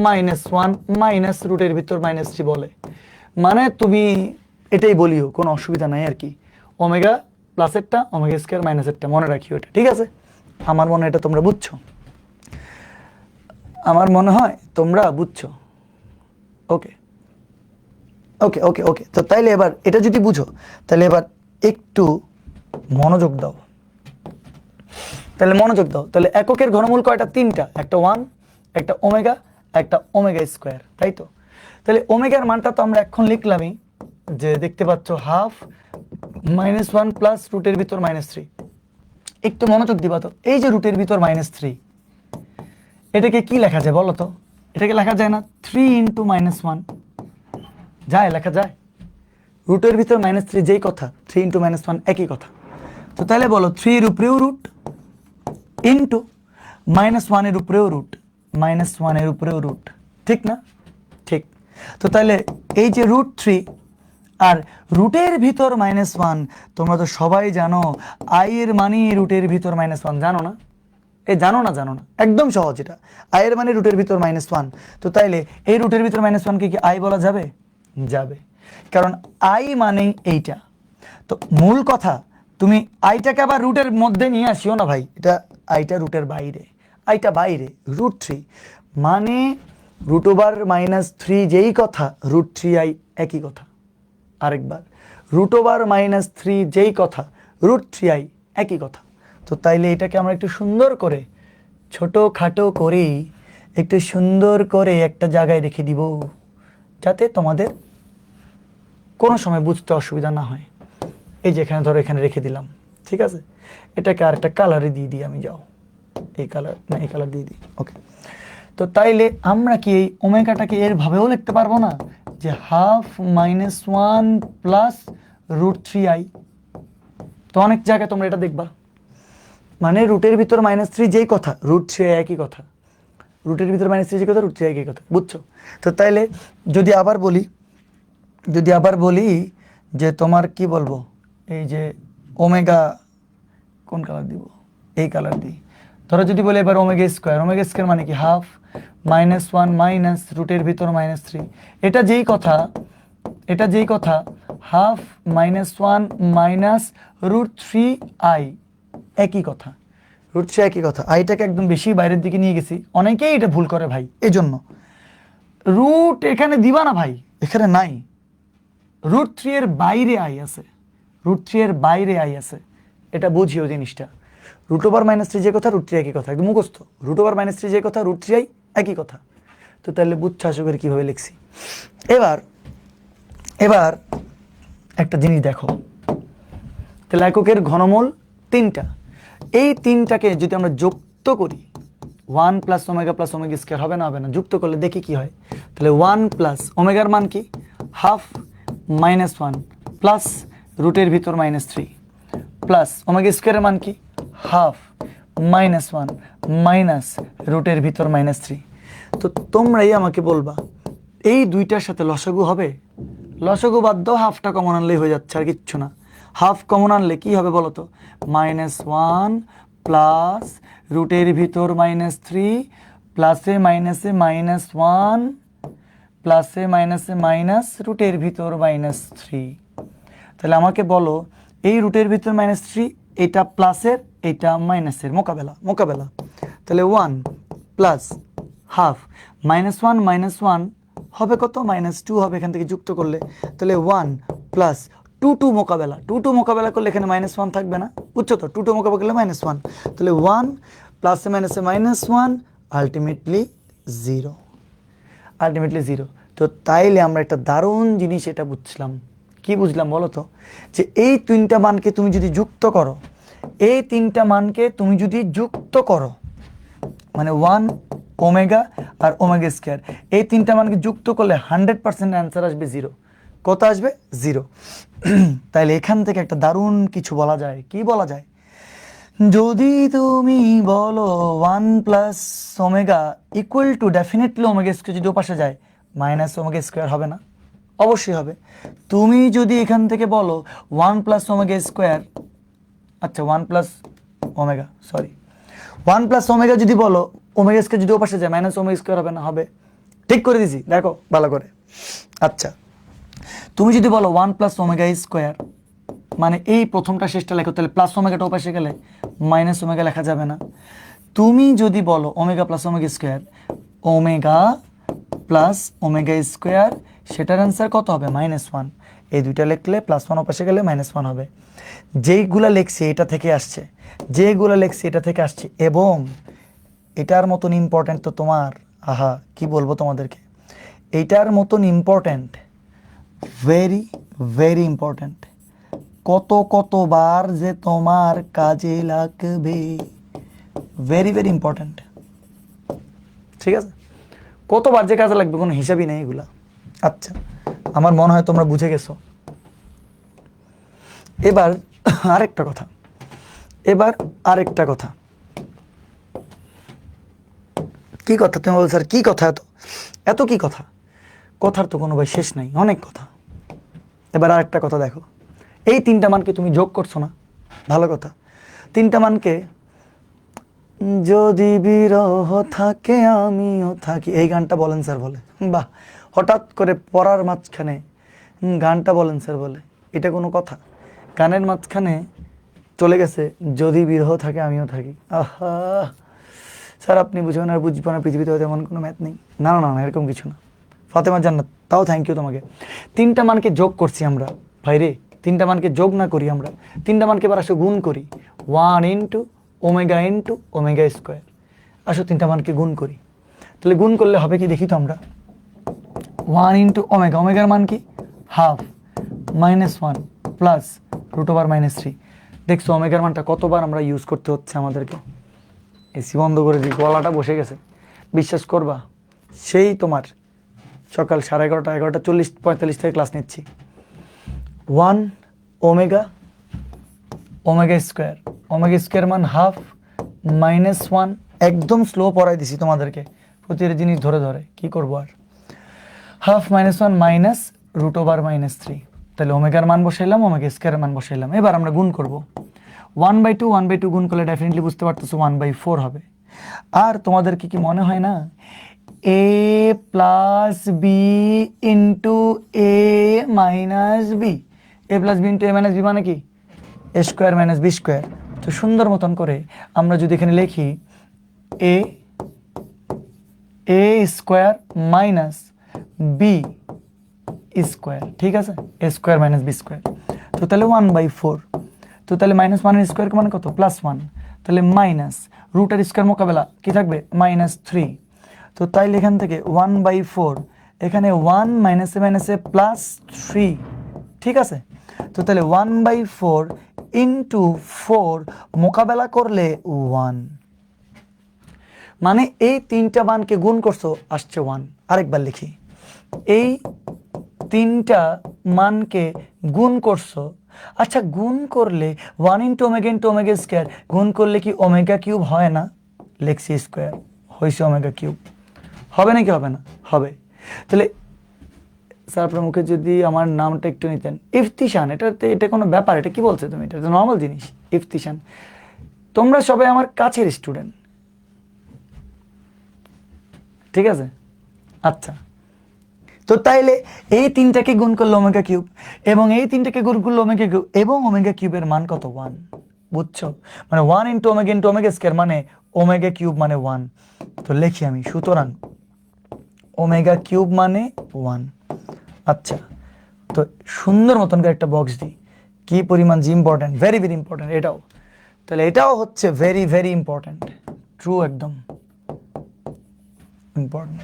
-1 মাইনাস রুটের ভিতর -3 বলে। মানে তুমি এটাই বলিও, কোনো অসুবিধা নাই আর কি। ওমেগা প্লাসেরটা, ওমেগা স্কোয়ার মাইনাসেরটা, মনে রাখিও এটা, ঠিক আছে? আমার মনে হয় এটা তোমরা বুঝছো, আমার মনে হয় তোমরা বুঝছো। ওকে ওকে ওকে ওকে, তো তাইলে এবার এটা যদি বুঝো, তাহলে এবার একটু মনোযোগ দাও। তাহলে মনোযোগ দাও, তাহলে এককের ঘনমূল কয়টা? 3টা, একটা 1, একটা ওমেগা, একটা ওমেগা স্কোয়ার, তাই তো? তাহলে ওমেগার মানটা তো আমরা এখন লিখলামই, যে দেখতে পাচ্ছ হাফ -1 প্লাস রুটের ভিতর -3। একটু মনোযোগ দিবা তো, এই যে রুটের ভিতর -3, এটাকে কি লেখা যায় বলো তো? এটাকে লেখা যায় না 3 ইন্টু -1? যায়, লেখা যায়। রুটের ভিতর -3 যেই কথা, 3 ইন্টু -1 একই কথা। তো তাহলে বলো 3 এর উপরেও রুট ইন্টু -1 এর উপরেও রুট, -1 এর উপরেও রুট, ঠিক না? ঠিক। তো তাহলে এই যে √3 আর রুটের ভিতর -1, তোমরা তো সবাই জানো আই এর মানে রুটের ভিতর -1, জানো না? জানো না, জানো না, একদম সহজ এটা। আই এর মানে রুটের ভিতর -1। তো তাইলে এই রুটের ভিতর -1 কে কি আই বলা যাবে? যাবে, কারণ আই মানেই এইটা। তো মূল কথা, তুমি আইটাকে আবার রুটের মধ্যে নিয়ে আসিও না ভাই, এটা আইটা রুটের বাইরে, আইটা বাইরে। √3 মানে √3 যেই কথা, √3i একই কথা। আরেকবার, √3 যেই কথা, √3i একই কথা। তো তাইলে এটাকে আমরা একটু সুন্দর করে ছোটোখাটো করেই একটু সুন্দর করে একটা জায়গায় রেখে দিব, যাতে তোমাদের কোনো সময় বুঝতে অসুবিধা না হয়। এই যে এখানে ধরো, এখানে রেখে দিলাম, ঠিক আছে? এটাকে আরেকটা কালারে দিয়ে দিই আমি, যাও এই কালার, না এই কালার দিয়ে দিই, ওকে। তো তাইলে আমরা কি এই ওমেগাটাকে এর ভাবেও লিখতে পারবো না, যে হাফ -1 প্লাস √3i? তো অনেক জায়গায় তোমরা এটা দেখবা, মানে রুটের ভিতর -3 যেই কথা, √3i একই কথা, রুটের ভিতর -3 যে কথা, √3i একই কথা, বুঝছো? তো তাইলে যদি আবার বলি যে তোমার কি বলবো, এই যে ওমেগা, কোন কালার দিব? এই কালার দিই। ধরো যদি বলি এবার ওমেগা স্কোয়ার, ওমেগা স্কোয়ার মানে কি হাফ -1 মাইনাস রুটের ভিতর -3। এটা যেই কথা হাফ -1 মাইনাস √3i একই কথা, √3 একই কথা। আইটাকে একদম বেশি বাইরের দিকে নিয়ে গেছি, অনেকেই এটা ভুল করে ভাই। এই জন্য রুট এখানে দিবা না ভাই, এখানে নাই। √3 এর বাইরে আই আছে, √3 এর বাইরে আই আছে, এটা বুঝিও জিনিসটা। √3 যে কথা, √3 একই কথা, একদম মুখস্থ। √3 যে কথা, √3i একই কথা। তো তাহলে বুঝছো আশা করি কীভাবে লিখছি। এবার একটা জিনিস দেখো, তাহলে এককের ঘনমূল 3টা, এই 3টাকে যদি আমরা যুক্ত করি, 1 plus omega plus omega square হবে না? হবে না। যুক্ত করলে দেখি কি হয়। তাহলে 1 প্লাস ওমেগার মান কি? হাফ -1 প্লাস রুটের ভিতর -3 প্লাস ওমেগা স্কোয়ারের মান কি? হাফ -1 মাইনাস রুটের ভিতর -3। তো তোমরাই আমাকে বলবা এই দুইটার সাথে লসাগু হবে? লসাগু বাদ দাও, হাফটা কমন আনলেই হয়ে যাচ্ছে, আর কিচ্ছু না। হাফ কমন আনলে কি হবে বলো তো? -1 প্লাস রুটের ভিতর -3 প্লাসে মাইনাসে -1 প্লাসে মাইনাসে মাইনাস রুটের ভিতর -3। তাহলে আমাকে বলো এই রুটের ভিতর -3, এটা প্লাসের, এটা মাইনাসের মোকাবেলা। তাহলে 1 প্লাস হাফ -1 হবে কত? -2 হবে এখান থেকে যুক্ত করলে। তাহলে 1 প্লাস 2 মোকাবেলা করলে এখানে -1 থাকবে না, বুঝছো তো? 2 মোকাবেলা করলে -1, তাহলে 1 প্লাসে মাইনাসে -1 আলটিমেটলি 0। তো তাইলে আমরা একটা দারুণ জিনিস এটা বুঝলাম। কি বুঝলাম বলো তো? যে এই 3টা মানকে তুমি যদি যুক্ত করো, মানে 1 ওমেগা আর ওমেগা স্কোয়ার, এই তিনটা মানকে যুক্ত করলে 100% অ্যান্সার আসবে 0। কত আসবে? 0। তাইলে এখান থেকে একটা দারুণ কিছু বলা যায়। কি বলা যায়? যদি তুমি বলো 1 plus omega equal two definitely omega square, যদি ওপাশে যায় মাইনাস ওমেগা স্কোয়ার হবে না? অবশ্যই হবে। তুমি যদি এখান থেকে বলো 1 প্লাস ওমেগা স্কোয়ার, আচ্ছা 1 plus omega, sorry 1 plus omega যদি বলো, ওমেগা স্কোয়ার যদি ওপাশে যায় মাইনাস ওমেগা স্কোয়ার হবে না? হবে। ঠিক করে দিছি, দেখো ভালো করে। আচ্ছা তুমি যদি বলো 1 প্লাস ওমেগা স্কোয়ার, মানে এই প্রথমটা শেষটা লেখো, তাহলে প্লাস ওমেগাটা ওপাশে গেলে মাইনাস ওমেগা লেখা যাবে না? তুমি যদি বলো omega plus omega square, omega plus omega square, সেটার অ্যান্সার কত হবে? -1। এই দুইটা লিখলে +1 ওপাশে গেলে -1 হবে। যেইগুলা লিখছি এটা থেকে আসছে, যেগুলো লিখছি এটা থেকে আসছে, এবং এটার মতন ইম্পর্ট্যান্ট তো তোমার, আহা কি বলবো তোমাদেরকে, এইটার মতন ইম্পর্ট্যান্ট, ভেরি ভেরি ইম্পর্ট্যান্ট, কতবার যে তোমার কাজে লাগবে, ভেরি ভেরি ইম্পর্ট্যান্ট। ঠিক আছে, কতবার যে কাজে লাগবে কোনো হিসাবই নেই এগুলা। আচ্ছা আমার মনে হয় তোমরা বুঝে গেছো। এবার আরেকটা কথা, কি কথা? তুমি বলছো স্যার কি কথা, এত কি কথা? কথার তো কোনো ভাই শেষ নাই, অনেক কথা। এবার আরেকটা কথা দেখো, এই তিনটা মানকে তুমি যোগ করছো না, ভালো কথা। তিনটা মানকে যদি বিরহ থাকে আমিও থাকি, এই গানটা বলেন স্যার বলে, বাহ, হঠাৎ করে পড়ার মাঝখানে গানটা বলেন স্যার বলে, এটা কোনো কথা? গানের মাঝখানে চলে গেছে যদি বিরহ থাকে আমিও থাকি। আহা স্যার আপনি বুঝবেন আর বুঝবেন না, পৃথিবীতে হয়তো এমন কোনো ম্যাথ নেই। না না না, এরকম কিছু না। ফাতেমা জান্নাত, তাও থ্যাংক ইউ তোমাকে। তিনটা মানকে যোগ করছি আমরা, ভাই রে, তিনটা মানকে যোগ না করি আমরা, তিনটা মানকে এবার আসো গুণ করি। 1 ইন্টু ওমেগা স্কোয়ার, আসো তিনটা মানকে গুণ করি। তাহলে গুণ করলে হবে কি দেখি তো আমরা, 1 ইন্টু ওমেগা, ওমেগার মান কি? Half, -1 plus √-3। দেখছো ওমেগার মানটা কতবার আমরা ইউজ করতে হচ্ছে আমাদেরকে। এসি বন্ধ করে দিই, গলাটা বসে গেছে। বিশ্বাস করবা, সেই তোমার সকাল 11:30 11:40 থেকে ক্লাস নিচ্ছি। 1 ওমেগা স্কোয়ার মান হাফ, -1, একদম স্লো পড়াই দিছি তোমাদেরকে, প্রতিটা জিনিস ধরে ধরে, কি করবো আর। হাফ -1 মাইনাস √-3, তাহলে ওমেগার মান বসাইলাম, ওমেগা স্কোয়ারের মান বসাইলাম। এবার আমরা গুণ করব, 1/2 গুণ করলে ডেফিনেটলি বুঝতে পারতেছো 1/4 হবে। আর তোমাদেরকে কি মনে হয় না, a plus B into A minus B, a plus B into A minus B মানে কি? a square minus B square. তো সুন্দর মতন করে আমরা যদি এখানে লিখি A square minus B square, ঠিক আছে, A square minus B square. তো তাহলে 1/4, তো তাহলে -1 স্কোয়ার মানে কত? +1, তাহলে মাইনাস রুটের স্কোয়ার মোকাবেলা কি থাকবে? -3। তো তাইলে এখান থেকে 1/4, এখানে 1 মাইনাসে +3, ঠিক আছে। তো তাহলে 1/4 ইন্টু 4 মোকাবেলা করলে 1, মানে এই তিনটা মানকে গুণ করছো আসছে 1। আরেকবার লিখি, এই তিনটা মানকে গুণ করছো, আচ্ছা গুণ করলে 1 ইন্টু ওমেগা স্কোয়ার, গুণ করলে কি ওমেগা কিউব হয় না? লেখছি স্কোয়ার, হয়েছে ওমেগা কিউব, হবে নাকি হবে না? হবে। তাহলে স্যার আপনার মুখে যদি আমার নামটা একটু নিতেন, ইফতিশান, এটা কোনো ব্যাপার? এটা কি বলছো তুমি? এটা তো নর্মাল জিনিস, ইফতিশান। তোমরা সবাই আমার কাছের স্টুডেন্ট, ঠিক আছে? আচ্ছা, তো তাইলে এই তিনটাকে গুণ করলো ওমেগা কিউব, এবং এই তিনটাকে গুণ করলো ওমেগা কিউব, এবং ওমেগা কিউবের মান কত? 1, বুঝছো? মানে 1 ইন্টু ওমেগা স্কোয়ার মানে ওমেগা কিউব মানে 1। তো লিখি আমি, সুতরাং ওমেগা কিউব মানে 1। আচ্ছা, তো সুন্দর মতন করে একটা বক্স দিই, কি পরিমাণ যে ইম্পর্টেন্ট, ভেরি ভেরি ইম্পর্টেন্ট এটাও। তাহলে এটাও হচ্ছে ভেরি ভেরি ইম্পর্টেন্ট, ট্রু, একদম ইম্পর্টেন্ট।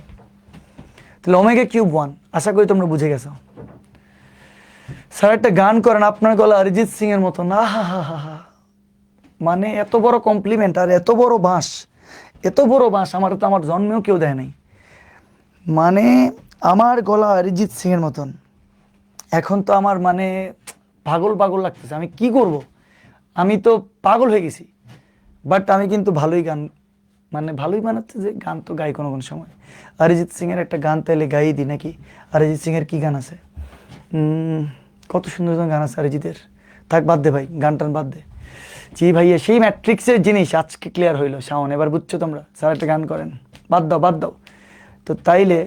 তাহলে ওমেগা কিউব 1, আশা করি তোমরা বুঝে গেছো। স্যার একটা গান করেন, আপনার গলা অরিজিৎ সিং এর মতো না, হা হা হা হা, মানে এত বড় কমপ্লিমেন্ট আর এত বড় বাঁশ, এত বড় বাঁশ আমার তো আমার জন্মেও কেউ দেয় নাই। মানে আমার গলা অরিজিৎ সিং এর মতন। এখন তো আমার মানে পাগল পাগল লাগতেছে, আমি কি করব, আমি তো পাগল হয়ে গেছি। বাট আমি কিন্তু ভালোই গান, মানে ভালোই বানাচ্ছে, যে গান তো গাই কোনো কোনো সময়। অরিজিৎ সিং এর একটা গান তাইলে গাই দিই নাকি? অরিজিৎ সিং এর কি গান আছে? কত সুন্দর সুন্দর গান আছে অরিজিতের। থাক বাদ দে ভাই, গান টান বাদ দে। জি ভাইয়া, সেই ম্যাট্রিক্সের জিনিস আজকে ক্লিয়ার হইলো। শাওন, এবার বুঝছো তোমরা? স্যার একটা গান করেন, বাদ দাও বাদ দাও। তো তাইলে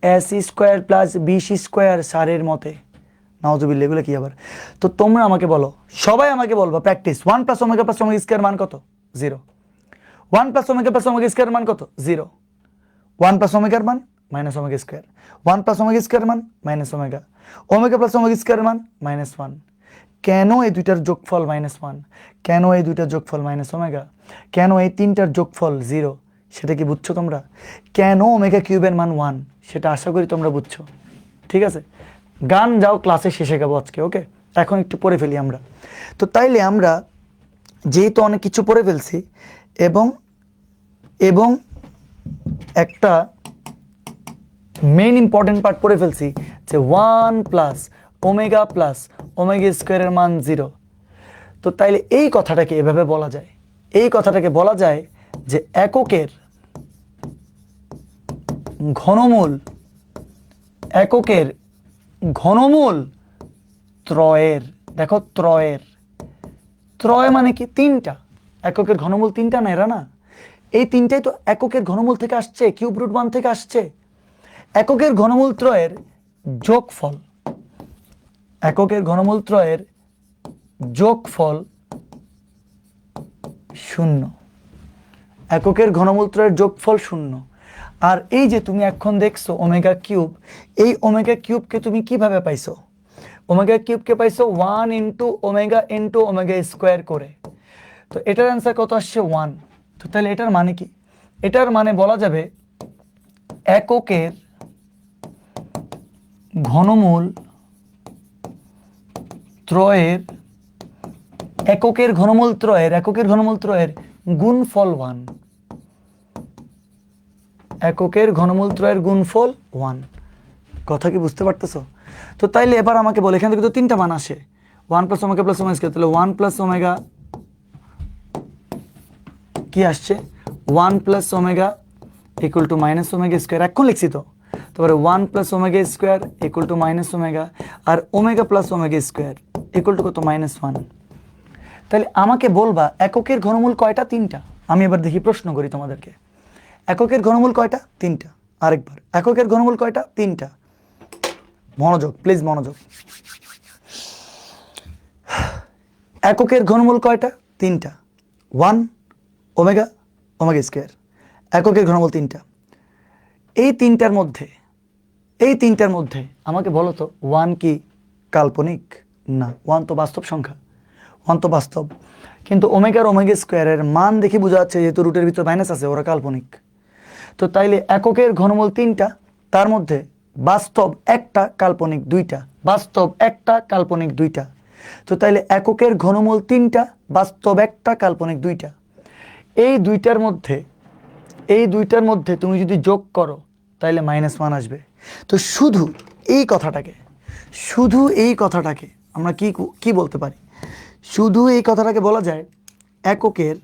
এস স্কোয়ার প্লাস বিশ স্কোয়ার স্যারের মতে, নাউজুবিল্লাহ, এগুলো কি আবার? তো তোমরা আমাকে বলো, সবাই আমাকে বলবো practice, 1 plus omega plus omega square মান কত? 0। 1 plus omega plus omega square মান কত? 0। 1 প্লাস ওমেগার মান minus omega square. 1 plus omega square মান minus omega. Omega plus omega square মান -1। কেন এই দুইটার যোগফল -1? কেন এই দুইটার যোগফল মাইনাস ওমেগা? কেন এই তিনটার যোগফল 0? সেটা কি বুঝছো তোমরা? কেন ওমেগা কিউবের মান 1? সেটা আশা করি তোমরা বুঝছো। ঠিক আছে, গান যাও ক্লাসে শেষে গাবো আজকে, ওকে? এখন একটু পড়ে ফেলি আমরা। তো তাইলে আমরা যেহেতু অনেক কিছু পড়ে ফেলছি এবং এবং একটা মেইন ইম্পর্টেন্ট পার্ট পড়ে ফেলছি, যে 1 প্লাস ওমেগা স্কোয়ারের মান 0। তো তাইলে এই কথাটাকে এভাবে বলা যায়, এই কথাটাকে বলা যায় যে এককের ঘনমূল, এককের ঘনমূল ত্রয়ের, দেখো ত্রয়ের, ত্রয় মানে কি? তিনটা। এককের ঘনমূল তিনটা না, এরা না, এই তিনটাই তো এককের ঘনমূল থেকে আসছে, কিউব রুট 1 থেকে আসছে। এককের ঘনমূল ত্রয়ের যোগফল, এককের ঘনমূল ত্রয়ের যোগফল 0। এককের ঘনমূল ত্রয়ের যোগফল 0। আর এই যে তুমি এখন দেখছো ওমেগা কিউব, এই ওমেগা কিউবকে তুমি কিভাবে পাইছো? ওমেগা কিউবকে পাইছো 1 ইন্টু ওমেগা স্কোয়ার করে। তো এটার অ্যান্সার কত আসছে? 1। তো তাহলে এটার মানে কি? এটার মানে বলা যাবে এককের ঘনমূল ত্রয়ের, এককের ঘনমূল ত্রয়ের গুণফল 1। এককের ঘনমূল ত্রয়ের গুণফল 1। কথা কি বুঝতে পারতেছো? তো তাইলে এবার আমাকে বলে, এখান থেকে তো তিনটা মান আসে, 1 প্লাস ওমেগা স্কোয়ার, তাহলে 1 প্লাস ওমেগা কি আসছে? 1 plus omega equal to minus omega square. এখন লিখছি তো, তারপরে 1 plus omega square equal to minus omega, আর omega plus omega square equal to কত? -1। তাহলে আমাকে বলবা এককের ঘনমূল কয়টা? তিনটা। আমি এবার দেখি, প্রশ্ন করি তোমাদেরকে, এককের ঘনমূল কয়টা? তিনটা। আরেকবার, এককের ঘনমূল কয়টা? তিনটা। মনোযোগ প্লিজ, মনোযোগ। এককের ঘনমূল কয়টা? তিনটা। 1 ওমেগা স্কোয়ার, এককের ঘনমূল তিনটা। এই তিনটার মধ্যে আমাকে বলো তো 1 কি কাল্পনিক? না, 1 তো বাস্তব সংখ্যা, 1 তো বাস্তব। কিন্তু ওমেগা স্কোয়ারের মান দেখে বোঝা যাচ্ছে যেহেতু রুটের ভিতরে মাইনাস আছে, ওরা কাল্পনিক। তো তাইলে এককের ঘনমূল তিনটা, তার মধ্যে বাস্তব একটা, কাল্পনিক দুইটা, বাস্তব একটা, কাল্পনিক দুইটা। তো তাইলে এককের ঘনমূল তিনটা, বাস্তব একটা, কাল্পনিক দুইটা। এই দুইটার মধ্যে তুমি যদি যোগ করো তাইলে -1 আসবে। তো শুধু এই কথাটাকে আমরা কি বলতে পারি? শুধু এই কথাটাকে বলা যায় এককের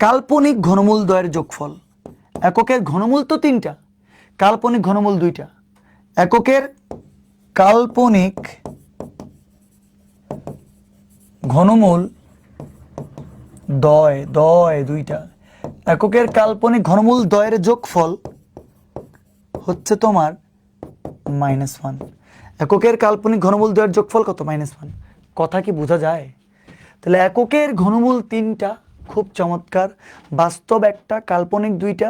কাল্পনিক ঘনমূল দ্বয়ের যোগফল। এককের ঘনমূল তো তিনটা, কাল্পনিক ঘনমূল দুইটা। এককের কাল্পনিক ঘনমূল দ্বয় দুইটা। এককের কাল্পনিক ঘনমূল দ্বয়ের যোগফল হচ্ছে তোমার -1। এককের কাল্পনিক ঘনমূল দ্বয়ের যোগফল কত? -1। কথা কি বোঝা যায়? তাহলে এককের ঘনমূল তিনটা, খুব চমৎকার, বাস্তব একটা, কাল্পনিক দুইটা,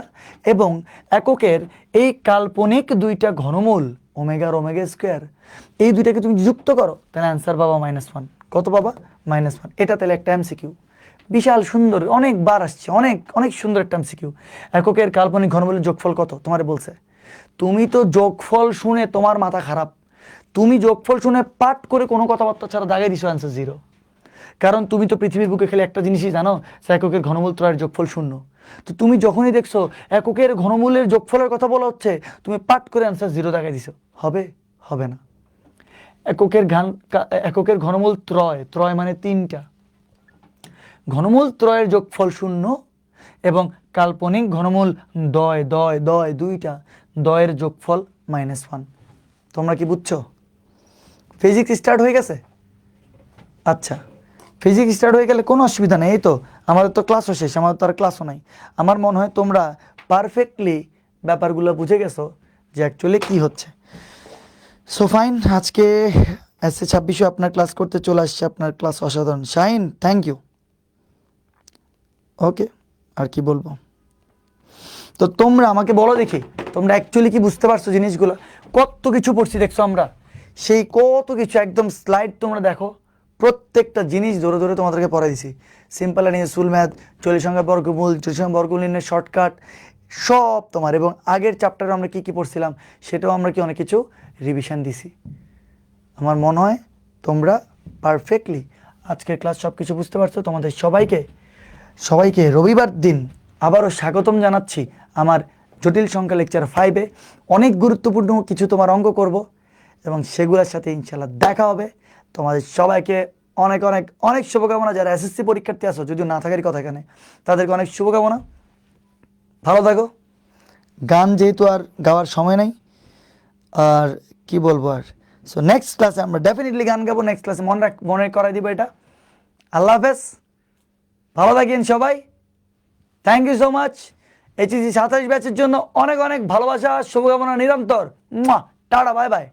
এবং এককের এই কাল্পনিক দুইটা ঘনমূল ওমেগা স্কোয়ার, এই দুইটাকে তুমি যুক্ত করো তাহলে অ্যান্সার পাবা -1। কত পাবা? -1। এটা তাহলে একটা এমসিকিউ, বিশাল সুন্দর, অনেকবার আসছে, অনেক সুন্দর একটা এমসিকিউ। এককের কাল্পনিক ঘনমূলের যোগফল কত তোমারে বলছে? তুমি তো যোগফল শুনে তোমার মাথা খারাপ, তুমি যোগফল শুনে পাঠ করে কোনো কথাবার্তা ছাড়া দাগাই দিছো অ্যান্সার 0। কারণ তুমি তো পৃথিবীর বুকে খেলে একটা জিনিসই জানো, যে এককের ঘনমূল ত্রয়ের যোগফল 0। তো তুমি যখনই দেখছো এককের ঘনমূলের যোগফলের কথা বলা হচ্ছে, তুমি পাট করে অ্যান্সার 0 দেখাই দিছো, হবে? হবে না। এককের ঘনমূল ত্রয়, ত্রয় মানে 3টা, ঘনমূল ত্রয়ের যোগফল 0 এবং কাল্পনিক ঘনমূল দয় দয় দয় 2টা, দয়ের যোগফল -1। তোমরা কি বুঝছো? ফিজিক্স স্টার্ট হয়ে গেছে? আচ্ছা, ফিজিক্স স্টার্ট হয়ে গেলে কোনো অসুবিধা নেই। এই তো আমাদের তো ক্লাসও শেষ, আমাদের তো আর ক্লাসও নাই। আমার মনে হয় তোমরা পারফেক্টলি ব্যাপারগুলো বুঝে গেছো যে অ্যাকচুয়ালি কি হচ্ছে। সো ফাইন, আজকে এসএ 26 আপনার ক্লাস করতে চলে আসছে, আপনার ক্লাস অসাধারণ। Shine, thank you. ওকে, আর কি বলবো। তো তোমরা আমাকে বলো দেখি, তোমরা অ্যাকচুয়ালি কি বুঝতে পারছো জিনিসগুলো? কত কিছু পড়ছি দেখছো আমরা, সেই কত কিছু একদম স্লাইড তোমরা দেখো, প্রত্যেকটা জিনিস ধরে ধরে তোমাদেরকে পড়াই দিছি। সিম্পল অ্যান্ড ইউজফুল ম্যাথ, জটিল সংখ্যা বর্গমূল, জটিল সংখ্যা বর্গমূল নির্ণয়ের শর্টকাট সব তোমার। এবং আগের চ্যাপ্টারে আমরা কি কি পড়ছিলাম সেটাও আমরা কি অনেক কিছু রিভিশন দিছি। আমার মনে হয় তোমরা পারফেক্টলি আজকের ক্লাস সব কিছু বুঝতে পারছো। তোমাদের সবাইকে রবিবার দিন আবারও স্বাগতম জানাচ্ছি আমার জটিল সংখ্যা লেকচার 5-এ। অনেক গুরুত্বপূর্ণ কিছু তোমার অঙ্ক করব এবং সেগুলোর সাথে ইনশাল্লাহ দেখা হবে। তোমাদের সবাইকে অনেক অনেক অনেক শুভকামনা। যারা এসএসসি পরীক্ষার্থী আছো, যদিও না থাকারই কথা এখানে, তাদেরকে অনেক শুভকামনা। ভালো থাকো। গান যেহেতু আর গাওয়ার সময় নাই, আর কি বলবো আর। সো নেক্সট ক্লাসে আমরা ডেফিনেটলি গান গাবো। নেক্সট ক্লাসে মনে করাই দিব এটা। আল্লাহ হাফেজ, ভালো থাকেন সবাই। Thank you so much. HSC 27 ব্যাচের জন্য অনেক অনেক ভালোবাসা, শুভকামনা নিরন্তর। Tata, bye by.